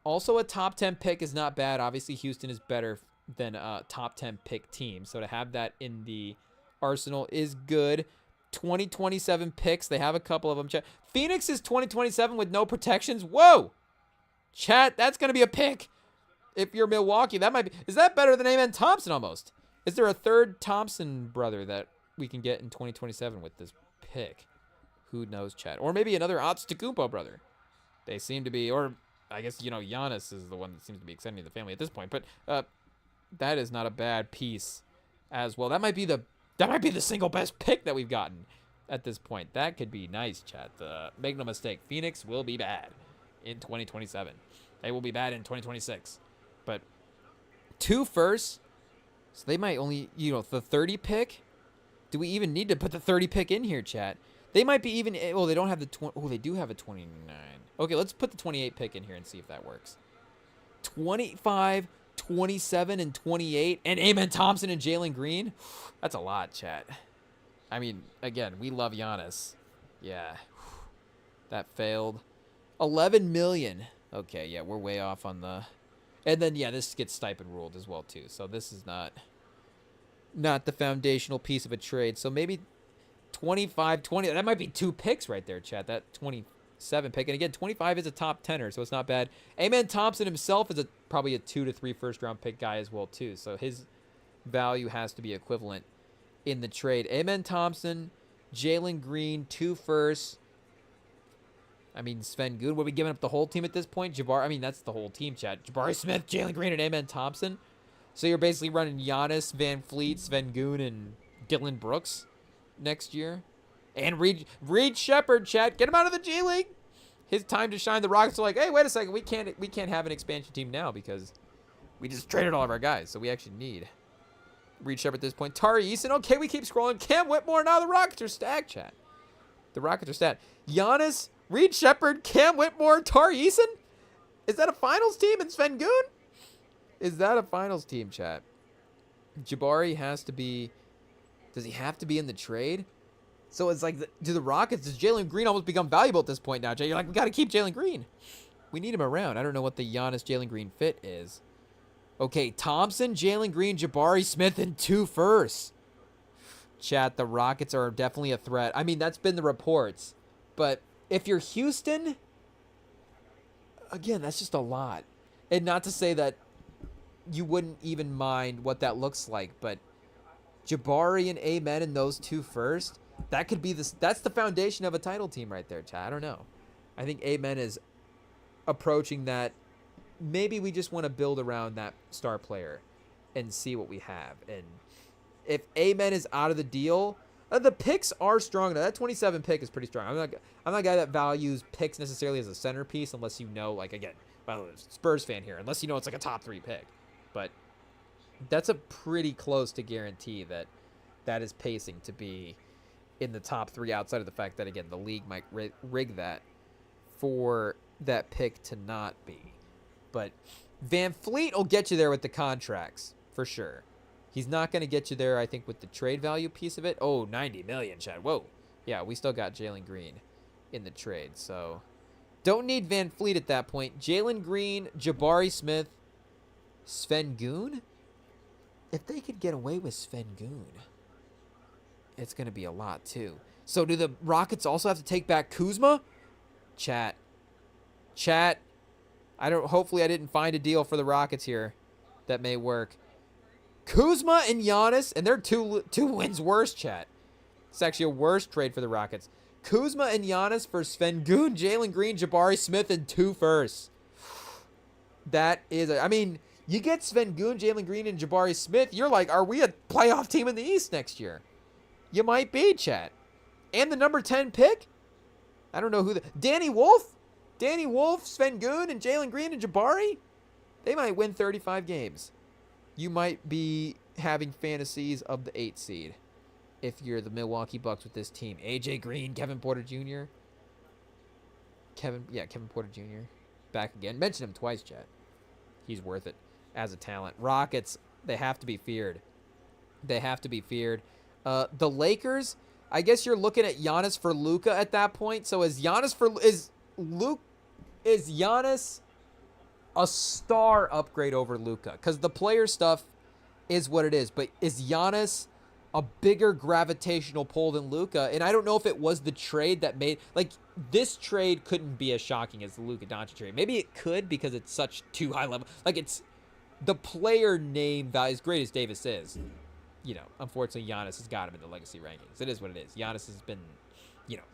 Also, a top 10 pick is not bad. Obviously, Houston is better than a top 10 pick team. So to have that in the arsenal is good. 2027 picks. They have a couple of them. Chat. Phoenix is 2027 with no protections. Whoa! Chat, that's going to be a pick. If you're Milwaukee, that might be... Is that better than Amen Thompson almost? Is there a third Thompson brother that we can get in 2027 with this pick? Who knows, chat? Or maybe another ANTETOKOUNMP-GO brother. They seem to be... Or I guess, Giannis is the one that seems to be extending the family at this point. But that is not a bad piece as well. That might be the single best pick that we've gotten at this point. That could be nice, chat. Make no mistake, Phoenix will be bad in 2027. They will be bad in 2026. But 2 firsts, so they might only, the 30 pick. Do we even need to put the 30 pick in here, chat? They might be even, well, they don't have the 20. Oh, they do have a 29. Okay, let's put the 28 pick in here and see if that works. 25, 27, and 28, and Amen Thompson and Jalen Green. That's a lot, chat. I mean, again, we love Giannis. Yeah, that failed. 11 million. Okay, yeah, we're way off on the... And then, yeah, this gets stipend ruled as well, too. So this is not the foundational piece of a trade. So maybe 25, 20. That might be 2 picks right there, chat. That 27 pick. And again, 25 is a top 10er, so it's not bad. Amen Thompson himself is probably a 2 to 3 first-round pick guy as well, too. So his value has to be equivalent in the trade. Amen Thompson, Jalen Green, 2 firsts. I mean, Sengun, were we giving up the whole team at this point? I mean, that's the whole team, chat. Jabari Smith, Jalen Green, and Amen Thompson. So you're basically running Giannis, Van Fleet, Sengun, and Dylan Brooks next year. And Reed Shepard, chat. Get him out of the G League. His time to shine. The Rockets are like, hey, wait a second. We can't have an expansion team now because we just traded all of our guys. So we actually need Reed Shepard at this point. Tari Eason. Okay, we keep scrolling. Cam Whitmore. Now the Rockets are stacked, chat. The Rockets are stacked. Giannis, Reed Shepard, Cam Whitmore, Tari Eason? Is that a finals team in Sengun? Is that a finals team, chat? Jabari has to be... Does he have to be in the trade? So it's like, do the Rockets... Does Jalen Green almost become valuable at this point now, Jay? You're like, we got to keep Jalen Green. We need him around. I don't know what the Giannis-Jalen Green fit is. Okay, Thompson, Jalen Green, Jabari Smith, and 2 firsts. Chat, the Rockets are definitely a threat. I mean, that's been the reports. But if you're Houston, again, that's just a lot. And not to say that you wouldn't even mind what that looks like, but Jabari and Amen and those 2 first, that could be that's the foundation of a title team right there, chat. I don't know. I think Amen is approaching that. Maybe we just want to build around that star player and see what we have. And if Amen is out of the deal, the picks are strong. Now, that 27 pick is pretty strong. I'm not a guy that values picks necessarily as a centerpiece unless you know, like, again, well, Spurs fan here, unless you know it's like a top 3 pick. But that's a pretty close to guarantee that is pacing to be in the top 3 outside of the fact that, again, the league might rig that for that pick to not be. But Van Fleet will get you there with the contracts, for sure. He's not going to get you there, I think, with the trade value piece of it. Oh, 90 million, Chad. Whoa. Yeah, we still got Jalen Green in the trade. So, don't need Van Fleet at that point. Jalen Green, Jabari Smith, Sengun. If they could get away with Sengun, it's going to be a lot, too. So, do the Rockets also have to take back Kuzma? Chat. Hopefully I didn't find a deal for the Rockets here that may work. Kuzma and Giannis, and they're two wins worse, chat. It's actually a worse trade for the Rockets. Kuzma and Giannis for Sengun, Jalen Green, Jabari Smith, and 2 firsts. That is, I mean, you get Sengun, Jalen Green, and Jabari Smith, you're like, are we a playoff team in the East next year? You might be, chat. And the number 10 pick? I don't know who Danny Wolf? Danny Wolf, Sengun, and Jalen Green, and Jabari? They might win 35 games. You might be having fantasies of the 8 seed if you're the Milwaukee Bucks with this team. AJ Green, Kevin Porter Jr. Kevin Porter Jr. Back again. Mention him twice, chat. He's worth it as a talent. Rockets, they have to be feared. They have to be feared. The Lakers, I guess you're looking at Giannis for Luka at that point. So is Giannis a star upgrade over Luka? Because the player stuff is what it is. But is Giannis a bigger gravitational pull than Luka? And I don't know if it was the trade that made, like, this trade couldn't be as shocking as the Luka Doncic trade. Maybe it could because it's such too high level. Like, it's the player name value, as great as Davis is. You know, unfortunately, Giannis has got him in the legacy rankings. It is what it is. Giannis has been,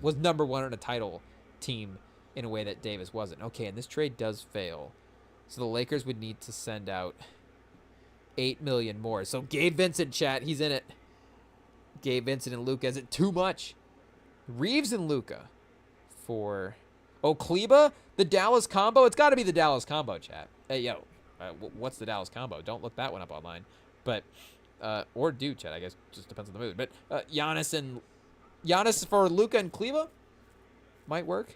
was number 1 on a title team in a way that Davis wasn't. Okay, and this trade does fail. So the Lakers would need to send out $8 million more. So Gabe Vincent, chat, he's in it. Gabe Vincent and Luka. Is it too much? Reeves and Luka for Kleba, the Dallas combo. It's got to be the Dallas combo, chat. Hey, yo, what's the Dallas combo? Don't look that one up online. But, or do, chat, I guess. Just depends on the mood. But Giannis for Luka and Kleba might work.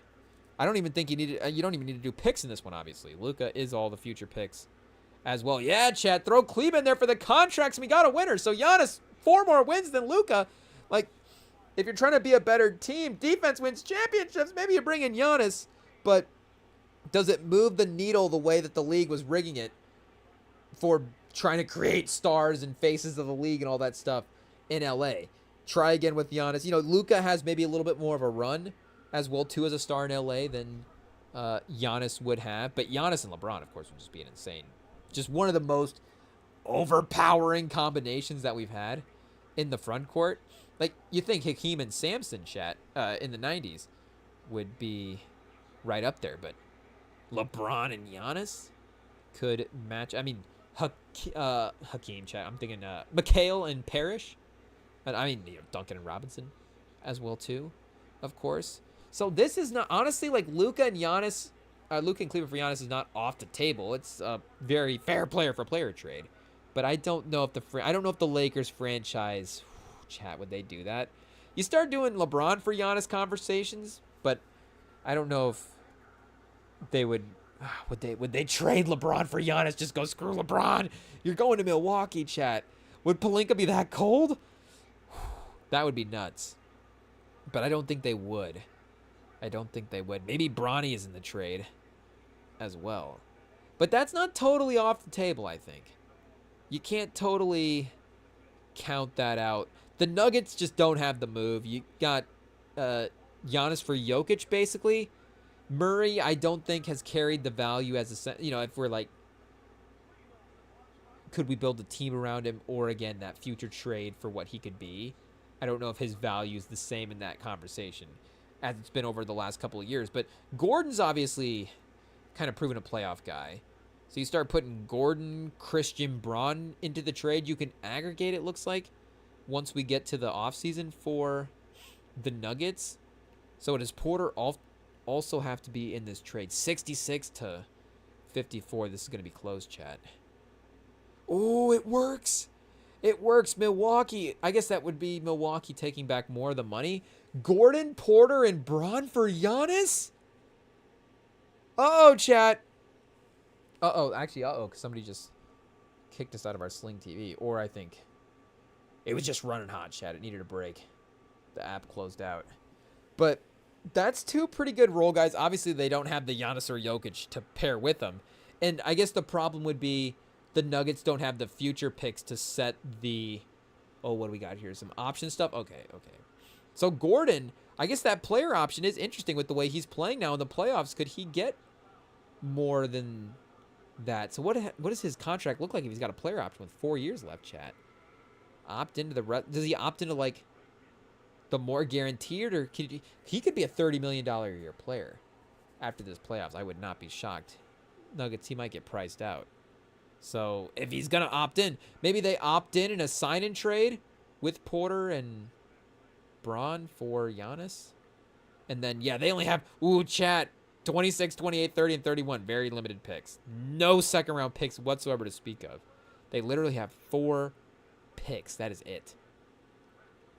I don't even think you don't even need to do picks in this one, obviously. Luka is all the future picks as well. Yeah, chat, throw Kleba in there for the contracts, and we got a winner. So Giannis, 4 more wins than Luka. Like, if you're trying to be a better team, defense wins championships, maybe you bring in Giannis, but does it move the needle the way that the league was rigging it for trying to create stars and faces of the league and all that stuff in LA? Try again with Giannis. Luka has maybe a little bit more of a run as well, too, as a star in LA than Giannis would have. But Giannis and LeBron, of course, would just be an insane, just one of the most overpowering combinations that we've had in the front court. Like, you think Hakeem and Samson, chat, in the 90s would be right up there, but LeBron and Giannis could match. I mean, Hakeem, chat, I'm thinking McHale and Parrish. And I mean, Duncan and Robinson as well, too, of course. So this is not, honestly, like, Luka and Giannis, Luka and Cleveland for Giannis is not off the table. It's a very fair player for player trade. But I don't know if the Lakers franchise, chat, would they do that? You start doing LeBron for Giannis conversations, but I don't know if they would they trade LeBron for Giannis? Just go, screw LeBron. You're going to Milwaukee, chat. Would Pelinka be that cold? That would be nuts. But I don't think they would. Maybe Bronny is in the trade as well. But that's not totally off the table, I think. You can't totally count that out. The Nuggets just don't have the move. You got Giannis for Jokic, basically. Murray, I don't think, has carried the value as a... if we're like, could we build a team around him? Or, again, that future trade for what he could be. I don't know if his value is the same in that conversation as it's been over the last couple of years. But Gordon's obviously kind of proven a playoff guy. So you start putting Gordon, Christian, Braun into the trade. You can aggregate, it looks like, once we get to the offseason for the Nuggets. So does Porter also have to be in this trade? 66 to 54. This is going to be close, chat. Oh, it works. It works. Milwaukee. I guess that would be Milwaukee taking back more of the money. Gordon, Porter, and Braun for Giannis? Uh-oh, chat. Because somebody just kicked us out of our Sling TV. Or I think it was just running hot, chat. It needed a break. The app closed out. But that's 2 pretty good role guys. Obviously, they don't have the Giannis or Jokic to pair with them. And I guess the problem would be the Nuggets don't have the future picks to set the... Oh, what do we got here? Some option stuff? Okay. So Gordon, I guess that player option is interesting with the way he's playing now in the playoffs. Could he get more than that? So what does his contract look like if he's got a player option with 4 years left, chat? Opt into the... Does he opt into, like, the more guaranteed, or he could be a $30 million a year player after this playoffs. I would not be shocked. Nuggets, he might get priced out. So if he's going to opt in, maybe they opt in a sign-in trade with Porter and Braun for Giannis. And then, yeah, they only have, chat, 26, 28, 30, and 31. Very limited picks. No second-round picks whatsoever to speak of. They literally have 4 picks. That is it.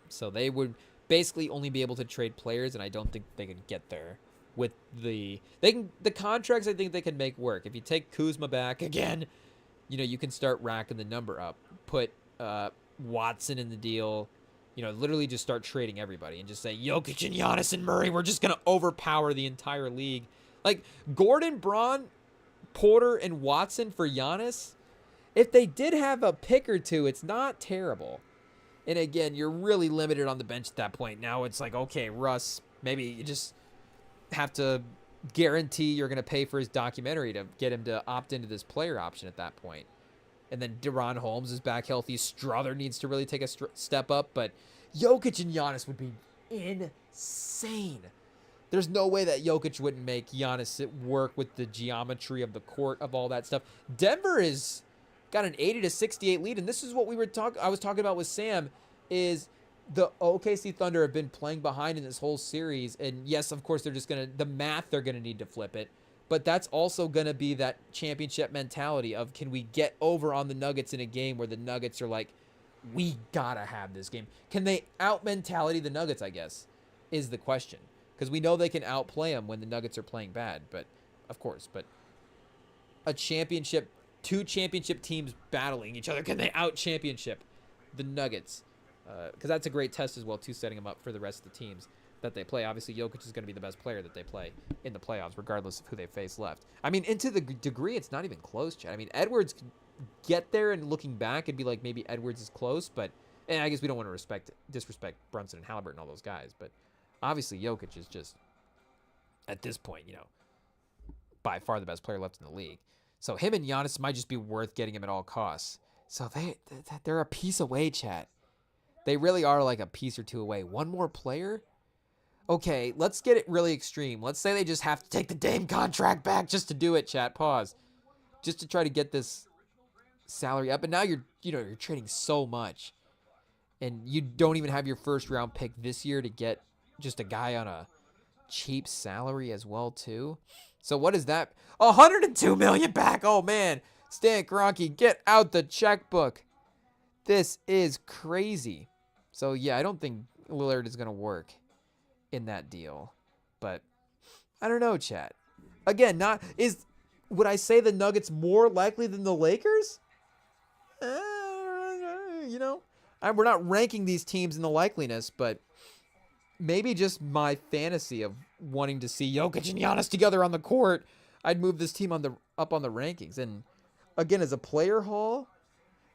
So they would basically only be able to trade players, and I don't think they could get there with the contracts. I think they can make work. If you take Kuzma back again, you can start racking the number up. Put Watson in the deal. Literally just start trading everybody and just say Jokic and Giannis and Murray, we're just gonna overpower the entire league. Like Gordon, Braun, Porter, and Watson for Giannis. If they did have a pick or two, it's not terrible. And again, you're really limited on the bench at that point. Now it's like, okay, Russ, maybe you just have to guarantee you're going to pay for his documentary to get him to opt into this player option at that point. And then Deron Holmes is back healthy. Strother needs to really take a step up. But Jokic and Giannis would be insane. There's no way that Jokic wouldn't make Giannis work with the geometry of the court, of all that stuff. Denver is got an 80 to 68 lead, and this is what I was talking about with Sam, is the OKC Thunder have been playing behind in this whole series, and yes, of course, they're gonna need to flip it, but that's also gonna be that championship mentality of, can we get over on the Nuggets in a game where the Nuggets are like, we gotta have this game. Can they out-mentality the Nuggets, I guess, is the question, because we know they can outplay them when the Nuggets are playing bad, but of course, but two championship teams battling each other. Can they out-championship the Nuggets? Because that's a great test as well, too, setting them up for the rest of the teams that they play. Obviously, Jokic is going to be the best player that they play in the playoffs, regardless of who they face left. I mean, into the degree, it's not even close, Chad. I mean, Edwards could get there, and looking back, it'd be like maybe Edwards is close, but and I guess we don't want to disrespect Brunson and Halliburton and all those guys, but obviously Jokic is just, at this point, by far the best player left in the league. So him and Giannis might just be worth getting him at all costs. So they're a piece away, chat. They really are like a piece or two away. One more player? Okay, let's get it really extreme. Let's say they just have to take the Dame contract back just to do it, chat. Pause. Just to try to get this salary up. And now you're trading so much. And you don't even have your first round pick this year to get just a guy on a cheap salary as well, too. So what is that? $102 million back. Oh man, Stan Kroenke, get out the checkbook. This is crazy. So yeah, I don't think Lillard is gonna work in that deal, but I don't know, chat. Again, would I say the Nuggets more likely than the Lakers? We're not ranking these teams in the likeliness, but maybe just my fantasy of wanting to see Jokic and Giannis together on the court, I'd move this team up on the rankings. And again, as a player haul,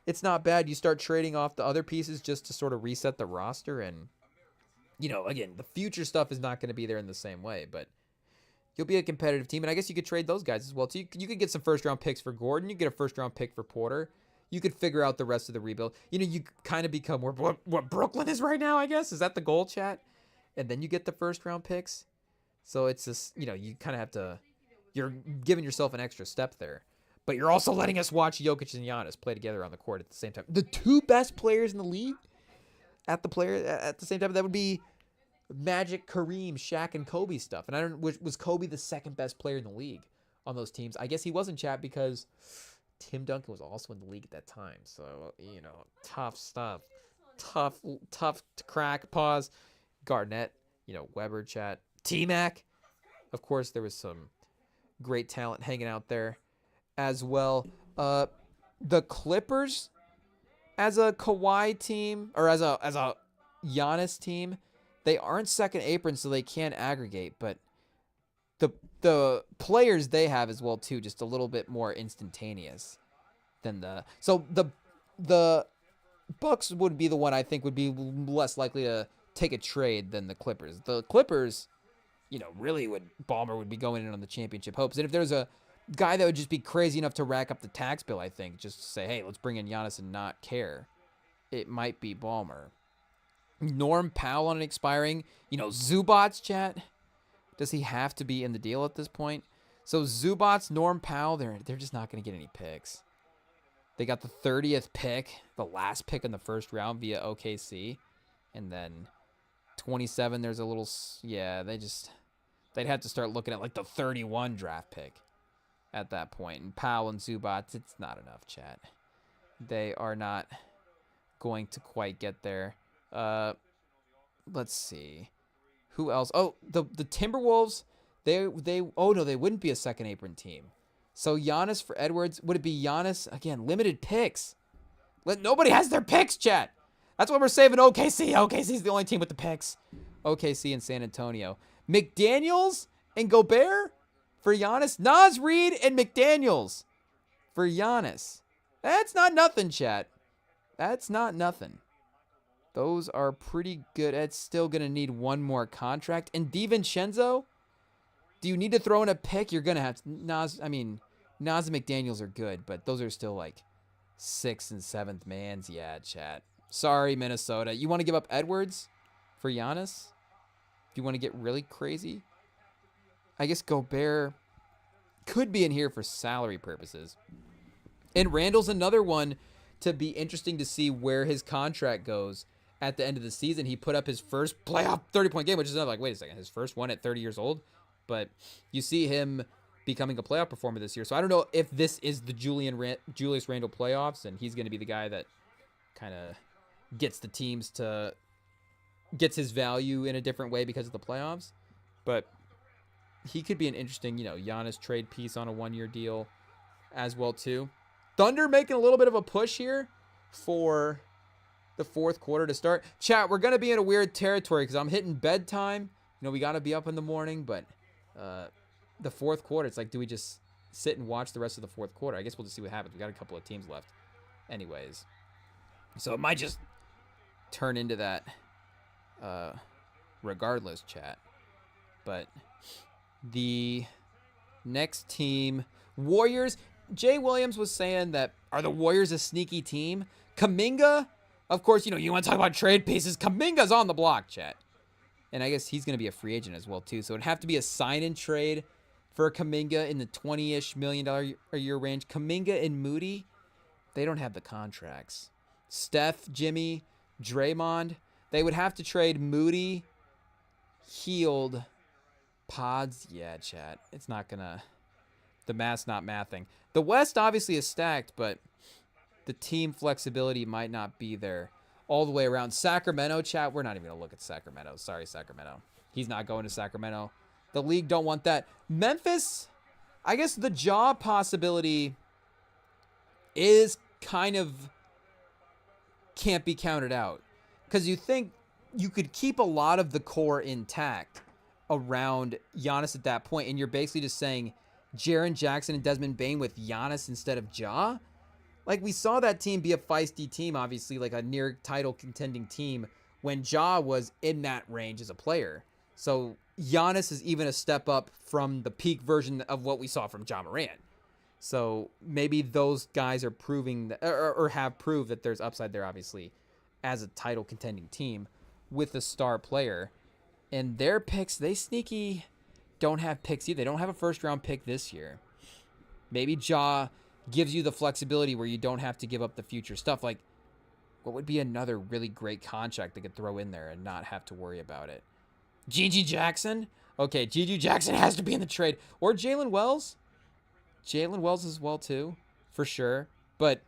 it's not bad. You start trading off the other pieces just to sort of reset the roster. And, again, the future stuff is not going to be there in the same way, but you'll be a competitive team. And I guess you could trade those guys as well. So you could get some first-round picks for Gordon. You get a first-round pick for Porter. You could figure out the rest of the rebuild. You kind of become what Brooklyn is right now, I guess. Is that the goal, chat? And then you get the first-round picks. So it's just, you kind of have to, you're giving yourself an extra step there. But you're also letting us watch Jokic and Giannis play together on the court at the same time. The two best players in the league at the same time, that would be Magic, Kareem, Shaq, and Kobe stuff. And was Kobe the second best player in the league on those teams? I guess he wasn't, chat, because Tim Duncan was also in the league at that time. So, tough stuff. Tough to crack. Pause. Garnett, Weber, chat. T-Mac. Of course, there was some great talent hanging out there as well. The Clippers, as a Kawhi team, or as a Giannis team, they aren't second apron, so they can't aggregate, but the players they have as well, too, just a little bit more instantaneous than the Bucks would be the one I think would be less likely to take a trade than the Clippers. The Clippers, really Ballmer would be going in on the championship hopes. And if there's a guy that would just be crazy enough to rack up the tax bill, I think, just to say, hey, let's bring in Giannis and not care, it might be Ballmer. Norm Powell on an expiring. Zubats, chat. Does he have to be in the deal at this point? So Zubats, Norm Powell, they're just not going to get any picks. They got the 30th pick, the last pick in the first round via OKC. And then 27, there's a little, yeah, they'd have to start looking at like the 31 draft pick at that point. And Powell and Zubats, it's not enough, chat. They are not going to quite get there. Let's see. Who else? Oh, the Timberwolves, they wouldn't be a second apron team. So Giannis for Edwards, would it be Giannis? Again, limited picks. Nobody has their picks, chat. That's why we're saving OKC. OKC's the only team with the picks. OKC and San Antonio. McDaniels and Gobert for Giannis. Naz Reid and McDaniels for Giannis. That's not nothing, chat. That's not nothing. Those are pretty good. It's still going to need one more contract. And DiVincenzo, do you need to throw in a pick? You're going to have to. Naz and McDaniels are good, but those are still like 6th and 7th mans. Yeah, chat. Sorry, Minnesota. You want to give up Edwards for Giannis? If you want to get really crazy? I guess Gobert could be in here for salary purposes. And Randall's another one to be interesting to see where his contract goes at the end of the season. He put up his first playoff 30-point game, which is another, like, wait a second, his first one at 30 years old. But you see him becoming a playoff performer this year. So I don't know if this is the Julius Randle playoffs, and he's going to be the guy that kind of gets the teams to, gets his value in a different way because of the playoffs. But he could be an interesting, Giannis trade piece on a 1-year deal as well, too. Thunder making a little bit of a push here for the fourth quarter to start. Chat, we're going to be in a weird territory because I'm hitting bedtime. We got to be up in the morning, but the fourth quarter, it's like, do we just sit and watch the rest of the fourth quarter? I guess we'll just see what happens. We got a couple of teams left anyways. So it might just turn into that regardless, chat. But the next team, Warriors. Jay Williams was saying that, are the Warriors a sneaky team? Kuminga, of course, you want to talk about trade pieces. Kuminga's on the block, chat. And I guess he's going to be a free agent as well, too. So it'd have to be a sign-in trade for Kuminga in the $20-ish million a year range. Kuminga and Moody, they don't have the contracts. Steph, Jimmy, Draymond, they would have to trade Moody, Healed, Pods. Yeah, chat. It's not going to... The math's not mathing. The West obviously is stacked, but the team flexibility might not be there all the way around. Sacramento, chat, we're not even going to look at Sacramento. Sorry, Sacramento. He's not going to Sacramento. The league don't want that. Memphis, I guess the Ja possibility is kind of can't be counted out. Because you think you could keep a lot of the core intact around Giannis at that point, and you're basically just saying Jaren Jackson and Desmond Bane with Giannis instead of Ja. Like, we saw that team be a feisty team, obviously, like a near title contending team when Ja was in that range as a player. So Giannis is even a step up from the peak version of what we saw from Ja Morant. So maybe those guys are proving that, or have proved that there's upside there, obviously, as a title contending team with a star player. And their picks, they sneaky don't have picks either. They don't have a first-round pick this year. Maybe Ja gives you the flexibility where you don't have to give up the future stuff. Like, what would be another really great contract they could throw in there and not have to worry about it? Gigi Jackson? Okay, Gigi Jackson has to be in the trade. Or Jalen Wells? Jalen Wells as well, too, for sure. But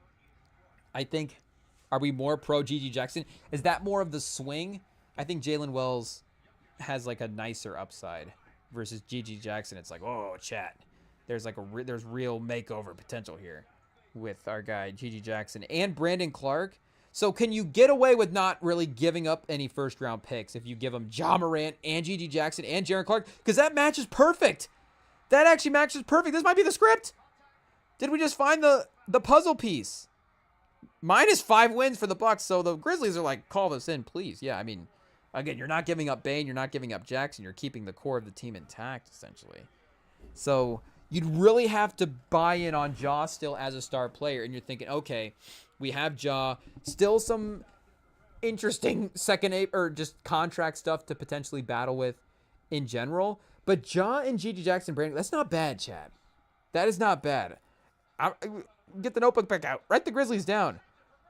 I think, are we more pro Gigi Jackson? Is that more of the swing? I think Jalen Wells has, like, a nicer upside. Versus Gigi Jackson, it's like, oh, chat. There's like there's real makeover potential here with our guy Gigi Jackson and Brandon Clark. So can you get away with not really giving up any first round picks if you give them Ja Morant and Gigi Jackson and Jaren Clark? Because that matches perfect. That actually matches perfect. This might be the script. Did we just find the puzzle piece? -5 wins for the Bucks. So the Grizzlies are like, call this in, please. Yeah, I mean. Again, you're not giving up Bane. You're not giving up Jackson. You're keeping the core of the team intact, essentially. So you'd really have to buy in on Ja still as a star player. And you're thinking, okay, we have Ja. Still some interesting second ape or just contract stuff to potentially battle with in general. But Ja and Gigi Jackson, Brandon, that's not bad, Chad. That is not bad. Get the notebook back out. Write the Grizzlies down.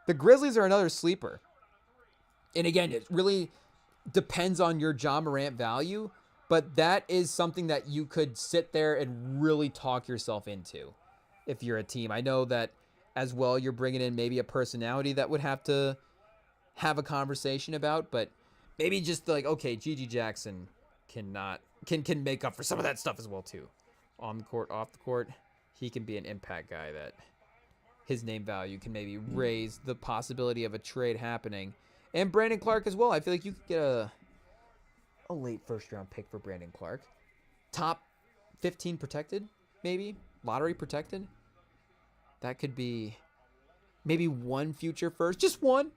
The Grizzlies are another sleeper. And again, it really depends on your Ja Morant value, but that is something that you could sit there and really talk yourself into if you're a team. I know that as well you're bringing in maybe a personality that would have to have a conversation about, but maybe just like, okay, Gigi Jackson can make up for some of that stuff as well too. On the court, off the court, he can be an impact guy that his name value can maybe raise the possibility of a trade happening. And Brandon Clark as well. I feel like you could get a late first-round pick for Brandon Clark. Top 15 protected, maybe. Lottery protected. That could be maybe one future first. Just one,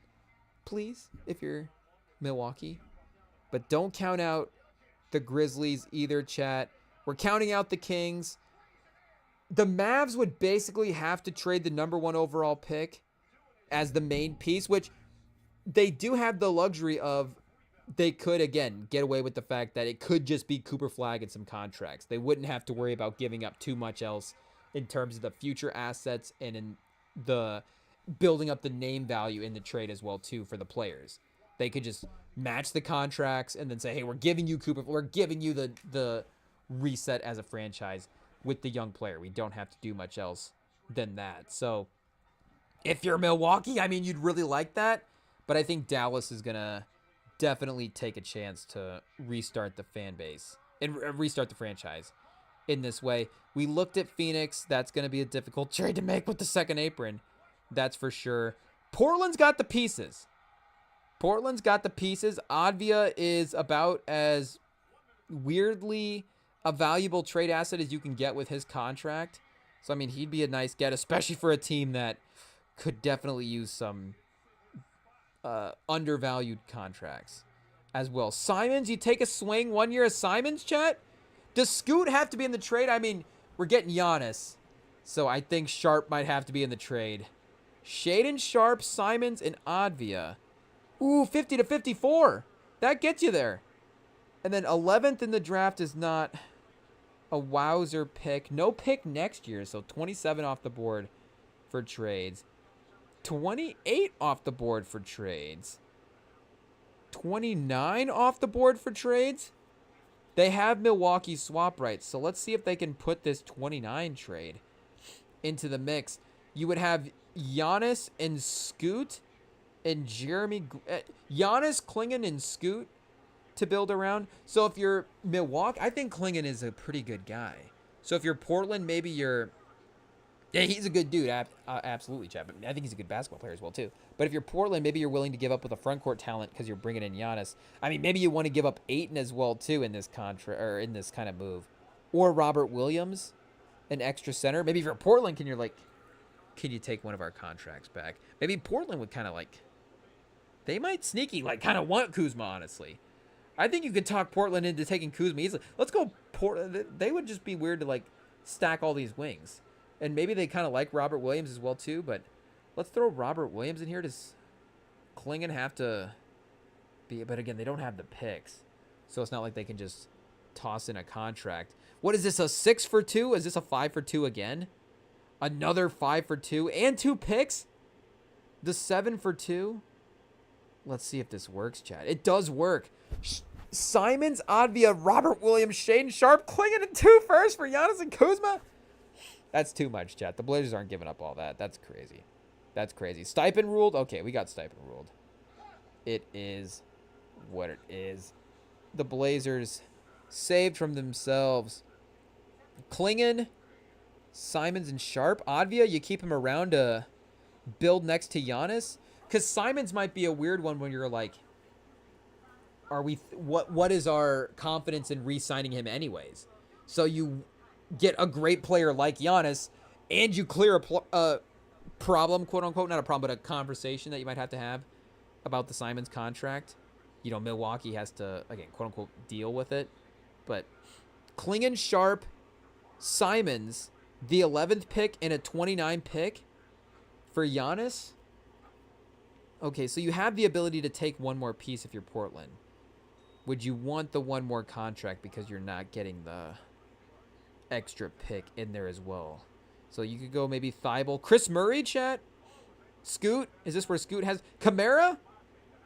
please, if you're Milwaukee. But don't count out the Grizzlies either, chat. We're counting out the Kings. The Mavs would basically have to trade the number 1 overall pick as the main piece, which they do have the luxury of. They could, again, get away with the fact that it could just be Cooper Flag and some contracts. They wouldn't have to worry about giving up too much else in terms of the future assets and in the building up the name value in the trade as well, too, for the players. They could just match the contracts and then say, hey, we're giving you Cooper. We're giving you the reset as a franchise with the young player. We don't have to do much else than that. So if you're Milwaukee, I mean, you'd really like that. But I think Dallas is going to definitely take a chance to restart the fan base and restart the franchise in this way. We looked at Phoenix. That's going to be a difficult trade to make with the second apron. That's for sure. Portland's got the pieces. Advia is about as weirdly a valuable trade asset as you can get with his contract. So, I mean, he'd be a nice get, especially for a team that could definitely use some undervalued contracts as well. Simons, you take a swing 1 year of Simons, chat? Does Scoot have to be in the trade? I mean, we're getting Giannis, so I think Sharp might have to be in the trade. Shaedon Sharp, Simons, and Advia. Ooh, 50 to 54. That gets you there. And then 11th in the draft is not a wowzer pick. No pick next year, so 27 off the board for trades. 28 off the board for trades. 29 off the board for trades. They have Milwaukee swap rights, so let's see if they can put this 29 trade into the mix. You would have Giannis and Scoot and Jeremy... Giannis, Klingon, and Scoot to build around. So if you're Milwaukee, I think Klingon is a pretty good guy. So if you're Portland, maybe you're... Yeah, he's a good dude, absolutely, Chad. I think he's a good basketball player as well, too. But if you're Portland, maybe you're willing to give up with a front court talent because you're bringing in Giannis. I mean, maybe you want to give up Ayton as well, too, in this in this kind of move. Or Robert Williams, an extra center. Maybe if you're Portland, can you take one of our contracts back? Maybe Portland would kind of they might sneaky kind of want Kuzma, honestly. I think you could talk Portland into taking Kuzma easily. Let's go Portland. They would just be weird to stack all these wings. And maybe they kind of like Robert Williams as well, too. But let's throw Robert Williams in here. Does Klingon have to be... But again, they don't have the picks. So it's not like they can just toss in a contract. What is this, a 6 for 2? Is this a 5 for 2 again? Another 5 for 2 and 2 picks? The 7 for 2? Let's see if this works, Chad. It does work. Simons, Advia, Robert Williams, Shaedon Sharp, Klingon, and 2 firsts for Giannis and Kuzma? That's too much, chat. The Blazers aren't giving up all that. That's crazy. That's crazy. Stipend ruled? Okay, we got stipend ruled. It is what it is. The Blazers saved from themselves. Klingon, Simons, and Sharp. Advia, you keep him around to build next to Giannis? Because Simons might be a weird one when you're what is our confidence in re-signing him anyways? So you get a great player like Giannis, and you clear a problem, quote unquote, not a problem, but a conversation that you might have to have about the Simons contract. Milwaukee has to, again, quote unquote, deal with it. But Klingon, Sharp, Simons, the 11th pick and a 29 pick for Giannis. Okay, so you have the ability to take one more piece if you're Portland. Would you want the one more contract because you're not getting the extra pick in there as well? So you could go maybe Thibault. Chris Murray, chat? Scoot? Is this where Scoot has... Kamara?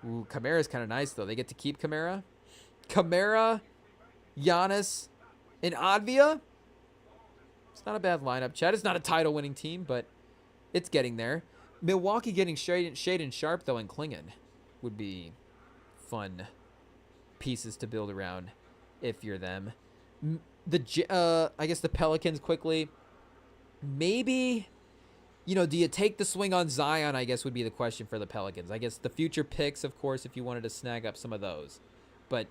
Ooh, Kamara's kind of nice, though. They get to keep Kamara. Kamara, Giannis, and Advia. It's not a bad lineup, chat. It's not a title-winning team, but it's getting there. Milwaukee getting Shaden Sharp, though, and Klingon would be fun pieces to build around if you're them. I guess the Pelicans quickly. Maybe, do you take the swing on Zion, I guess would be the question for the Pelicans. I guess the future picks, of course, if you wanted to snag up some of those. But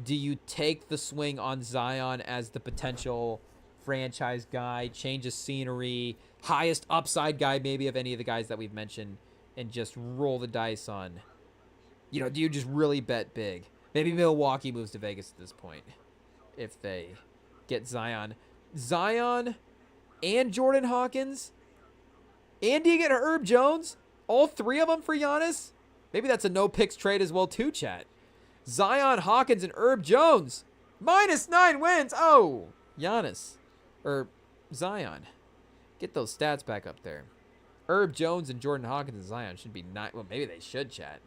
do you take the swing on Zion as the potential franchise guy, change of scenery, highest upside guy maybe of any of the guys that we've mentioned, and just roll the dice on, do you just really bet big? Maybe Milwaukee moves to Vegas at this point if they get Zion. Zion and Jordan Hawkins, and do you get Herb Jones? All three of them for Giannis? Maybe that's a no-picks trade as well too, chat. Zion, Hawkins, and Herb Jones. -9 wins. Oh, Giannis. Or Zion. Get those stats back up there. Herb Jones and Jordan Hawkins and Zion should be 9. Well, maybe they should, chat.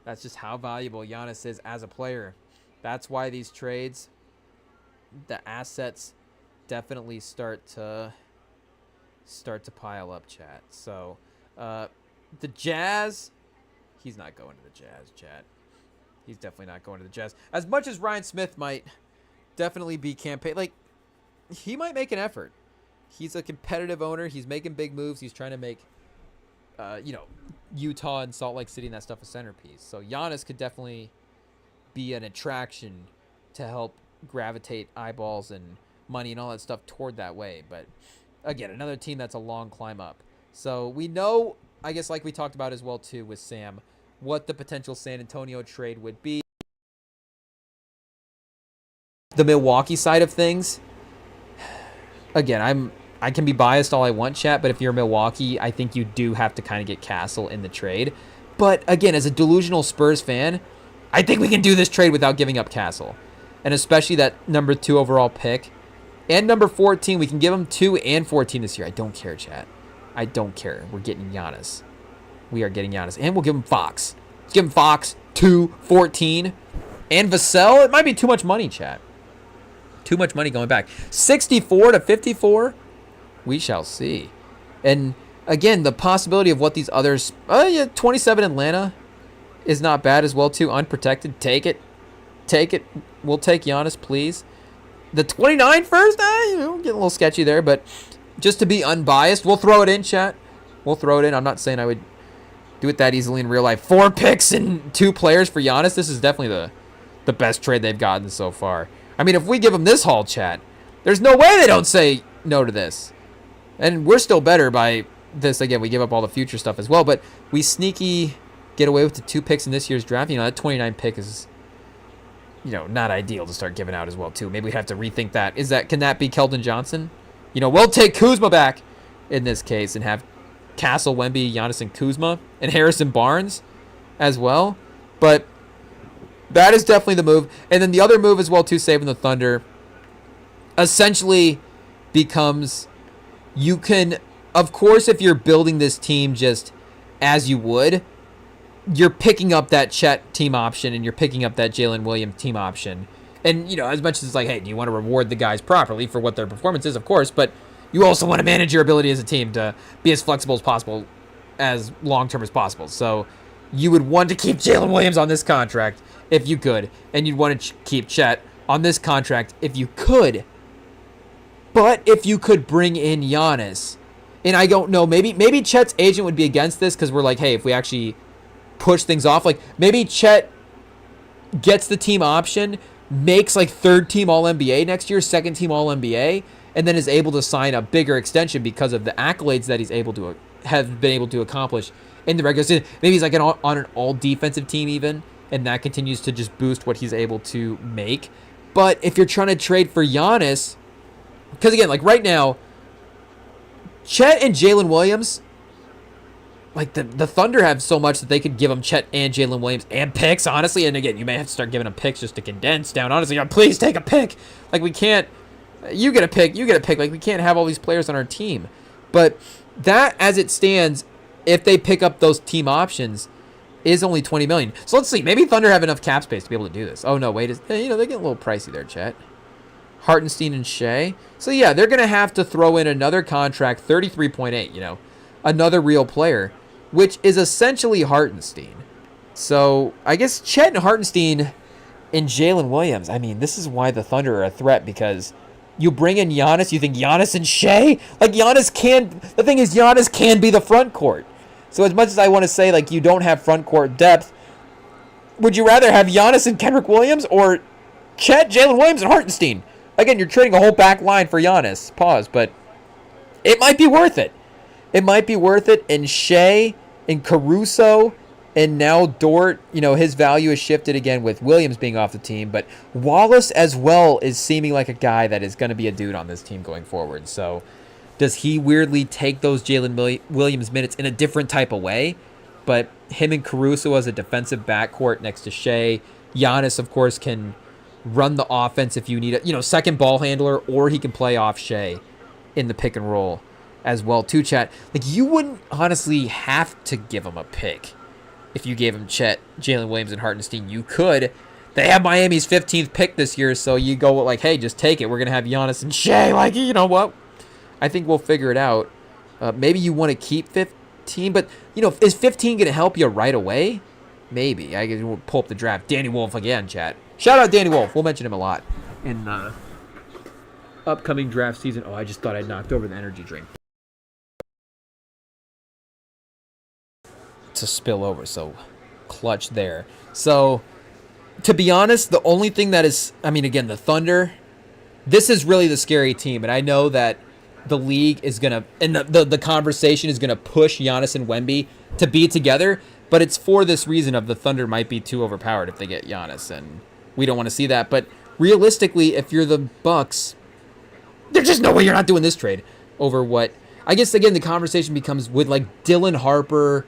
That's just how valuable Giannis is as a player. That's why these trades, the assets definitely start to pile up, chat. So, the Jazz, he's not going to the Jazz, chat. He's definitely not going to the Jazz. As much as Ryan Smith might definitely be campaign, like, he might make an effort. He's a competitive owner. He's making big moves. He's trying to make, Utah and Salt Lake City and that stuff a centerpiece. So Giannis could definitely be an attraction to help gravitate eyeballs and money and all that stuff toward that way. But again, another team that's a long climb up. So we know, I guess, like we talked about as well too with Sam, what the potential San Antonio trade would be. The Milwaukee side of things, again, I can be biased all I want, chat, but if you're Milwaukee, I think you do have to kind of get Castle in the trade. But again, as a delusional Spurs fan, I think we can do this trade without giving up Castle. And especially that number 2 overall pick. And number 14, we can give him 2 and 14 this year. I don't care, chat. I don't care. We're getting Giannis. We are getting Giannis. And we'll give him Fox. Let's give him Fox, 2, 14. And Vassell, it might be too much money, chat. Too much money going back. 64 to 54. We shall see. And again, the possibility of what these others... 27 Atlanta is not bad as well, too. Unprotected. Take it. Take it. We'll take Giannis, please. The 29 first? Getting a little sketchy there, but just to be unbiased, we'll throw it in, chat. We'll throw it in. I'm not saying I would do it that easily in real life. 4 picks and 2 players for Giannis. This is definitely the best trade they've gotten so far. I mean, if we give them this haul, chat, there's no way they don't say no to this. And we're still better by this. Again, we give up all the future stuff as well, but we sneaky get away with the 2 picks in this year's draft. That 29 pick is, not ideal to start giving out as well, too. Maybe we have to rethink that. Can that be Keldon Johnson? We'll take Kuzma back in this case and have Castle, Wemby, Giannis, and Kuzma, and Harrison Barnes as well. But that is definitely the move. And then the other move as well, too, saving the Thunder, essentially becomes... You can, of course, if you're building this team just as you would, you're picking up that Chet team option and you're picking up that Jalen Williams team option. And, as much as it's like, hey, do you want to reward the guys properly for what their performance is, of course, but you also want to manage your ability as a team to be as flexible as possible, as long-term as possible. So you would want to keep Jalen Williams on this contract if you could, and you'd want to keep Chet on this contract if you could. But if you could bring in Giannis, and I don't know, maybe Chet's agent would be against this because we're like, hey, if we actually push things off, like maybe Chet gets the team option, makes like 3rd team All-NBA next year, 2nd team All-NBA, and then is able to sign a bigger extension because of the accolades that he's able to have been able to accomplish in the regular season. Maybe he's like on an all-defensive team even, and that continues to just boost what he's able to make. But if you're trying to trade for Giannis... Because, again, like right now, Chet and Jalen Williams, like the Thunder have so much that they could give him Chet and Jalen Williams and picks, honestly. And again, you may have to start giving them picks just to condense down. Honestly, please take a pick. Like, we can't. You get a pick. You get a pick. Like, we can't have all these players on our team. But that, as it stands, if they pick up those team options, is only $20 million. So let's see. Maybe Thunder have enough cap space to be able to do this. Oh no, wait. They get a little pricey there, Chet. Hartenstein and Shea. So yeah, they're gonna have to throw in another contract, 33.8. Another real player, which is essentially Hartenstein. So I guess Chet and Hartenstein and Jalen Williams. I mean, this is why the Thunder are a threat, because you bring in Giannis. You think Giannis and Shea? Like, Giannis can. The thing is, Giannis can be the front court. So as much as I want to say, like, you don't have front court depth, would you rather have Giannis and Kendrick Williams or Chet, Jalen Williams, and Hartenstein? Again, you're trading a whole back line for Giannis. Pause, but it might be worth it. It might be worth it. And Shea and Caruso and now Dort, his value has shifted again with Williams being off the team. But Wallace as well is seeming like a guy that is going to be a dude on this team going forward. So does he weirdly take those Jalen Williams minutes in a different type of way? But him and Caruso as a defensive backcourt next to Shea. Giannis, of course, can run the offense if you need a second ball handler, or he can play off Shea in the pick and roll as well too, Chat. Like, you wouldn't honestly have to give him a pick if you gave him Chet, Jalen Williams, and Hartenstein. You could. They have Miami's 15th pick this year, so you go like, hey, just take it. We're going to have Giannis and Shea. Like, you know what? I think we'll figure it out. Maybe you want to keep 15, but, is 15 going to help you right away? Maybe. I can pull up the draft. Danny Wolf again, Chat. Shout out Danny Wolf. We'll mention him a lot in upcoming draft season. Oh, I just thought I knocked over the energy drink to spill over, so clutch there. So, to be honest, the only thing that is, again, the Thunder, this is really the scary team, and I know that the league is going to, and the conversation is going to push Giannis and Wemby to be together, but it's for this reason of the Thunder might be too overpowered if they get Giannis, and we don't want to see that. But realistically, if you're the Bucks, there's just no way you're not doing this trade over what, I guess, again, the conversation becomes, would like Dylan Harper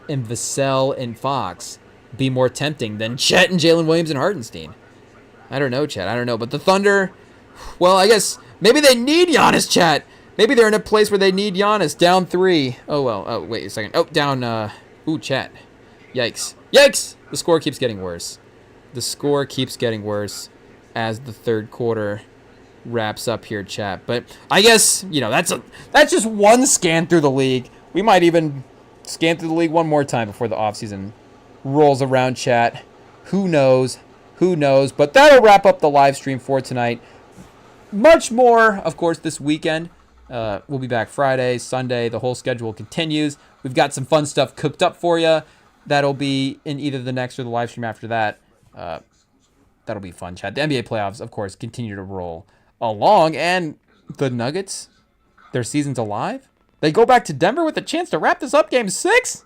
and Vassell and Fox be more tempting than Chet and Jalen Williams and Hartenstein? I don't know, Chet. I don't know. But the Thunder, well, I guess maybe they need Giannis, Chet. Maybe they're in a place where they need Giannis. Down 3. Oh, well. Oh, wait a second. Oh, down. Chet. Yikes. Yikes! The score keeps getting worse. The score keeps getting worse as the third quarter wraps up here, Chat. But I guess, that's just one scan through the league. We might even scan through the league one more time before the offseason rolls around, Chat. Who knows? Who knows? But that'll wrap up the live stream for tonight. Much more, of course, this weekend. We'll be back Friday, Sunday. The whole schedule continues. We've got some fun stuff cooked up for you. That'll be in either the next or the live stream after that. That'll be fun, Chat. The NBA playoffs, of course, continue to roll along. And the Nuggets, their season's alive. They go back to Denver with a chance to wrap this up, Game 6.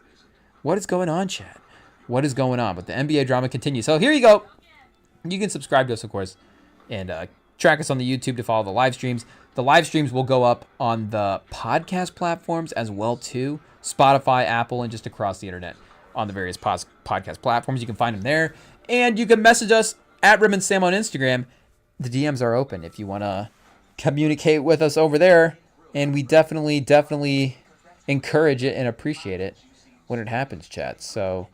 What is going on, Chat? What is going on? But the NBA drama continues. So here you go. You can subscribe to us, of course, and track us on the YouTube to follow the live streams. The live streams will go up on the podcast platforms as well, too. Spotify, Apple, and just across the internet on the various podcast platforms. You can find them there. And you can message us at REMINGTOM on Instagram. The DMs are open if you want to communicate with us over there. And we definitely encourage it and appreciate it when it happens, Chat. So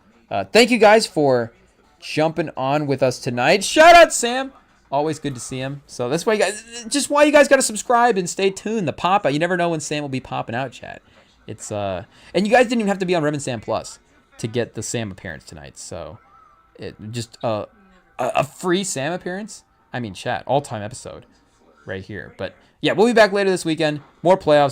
thank you guys for jumping on with us tonight. Shout out Sam. Always good to see him. So that's why you guys got to subscribe and stay tuned. The pop out. You never know when Sam will be popping out, Chat. It's and you guys didn't even have to be on REMINGTOM Plus to get the Sam appearance tonight. So it just a free Sam appearance. Chat, all-time episode right here. But yeah, we'll be back later this weekend. More playoffs.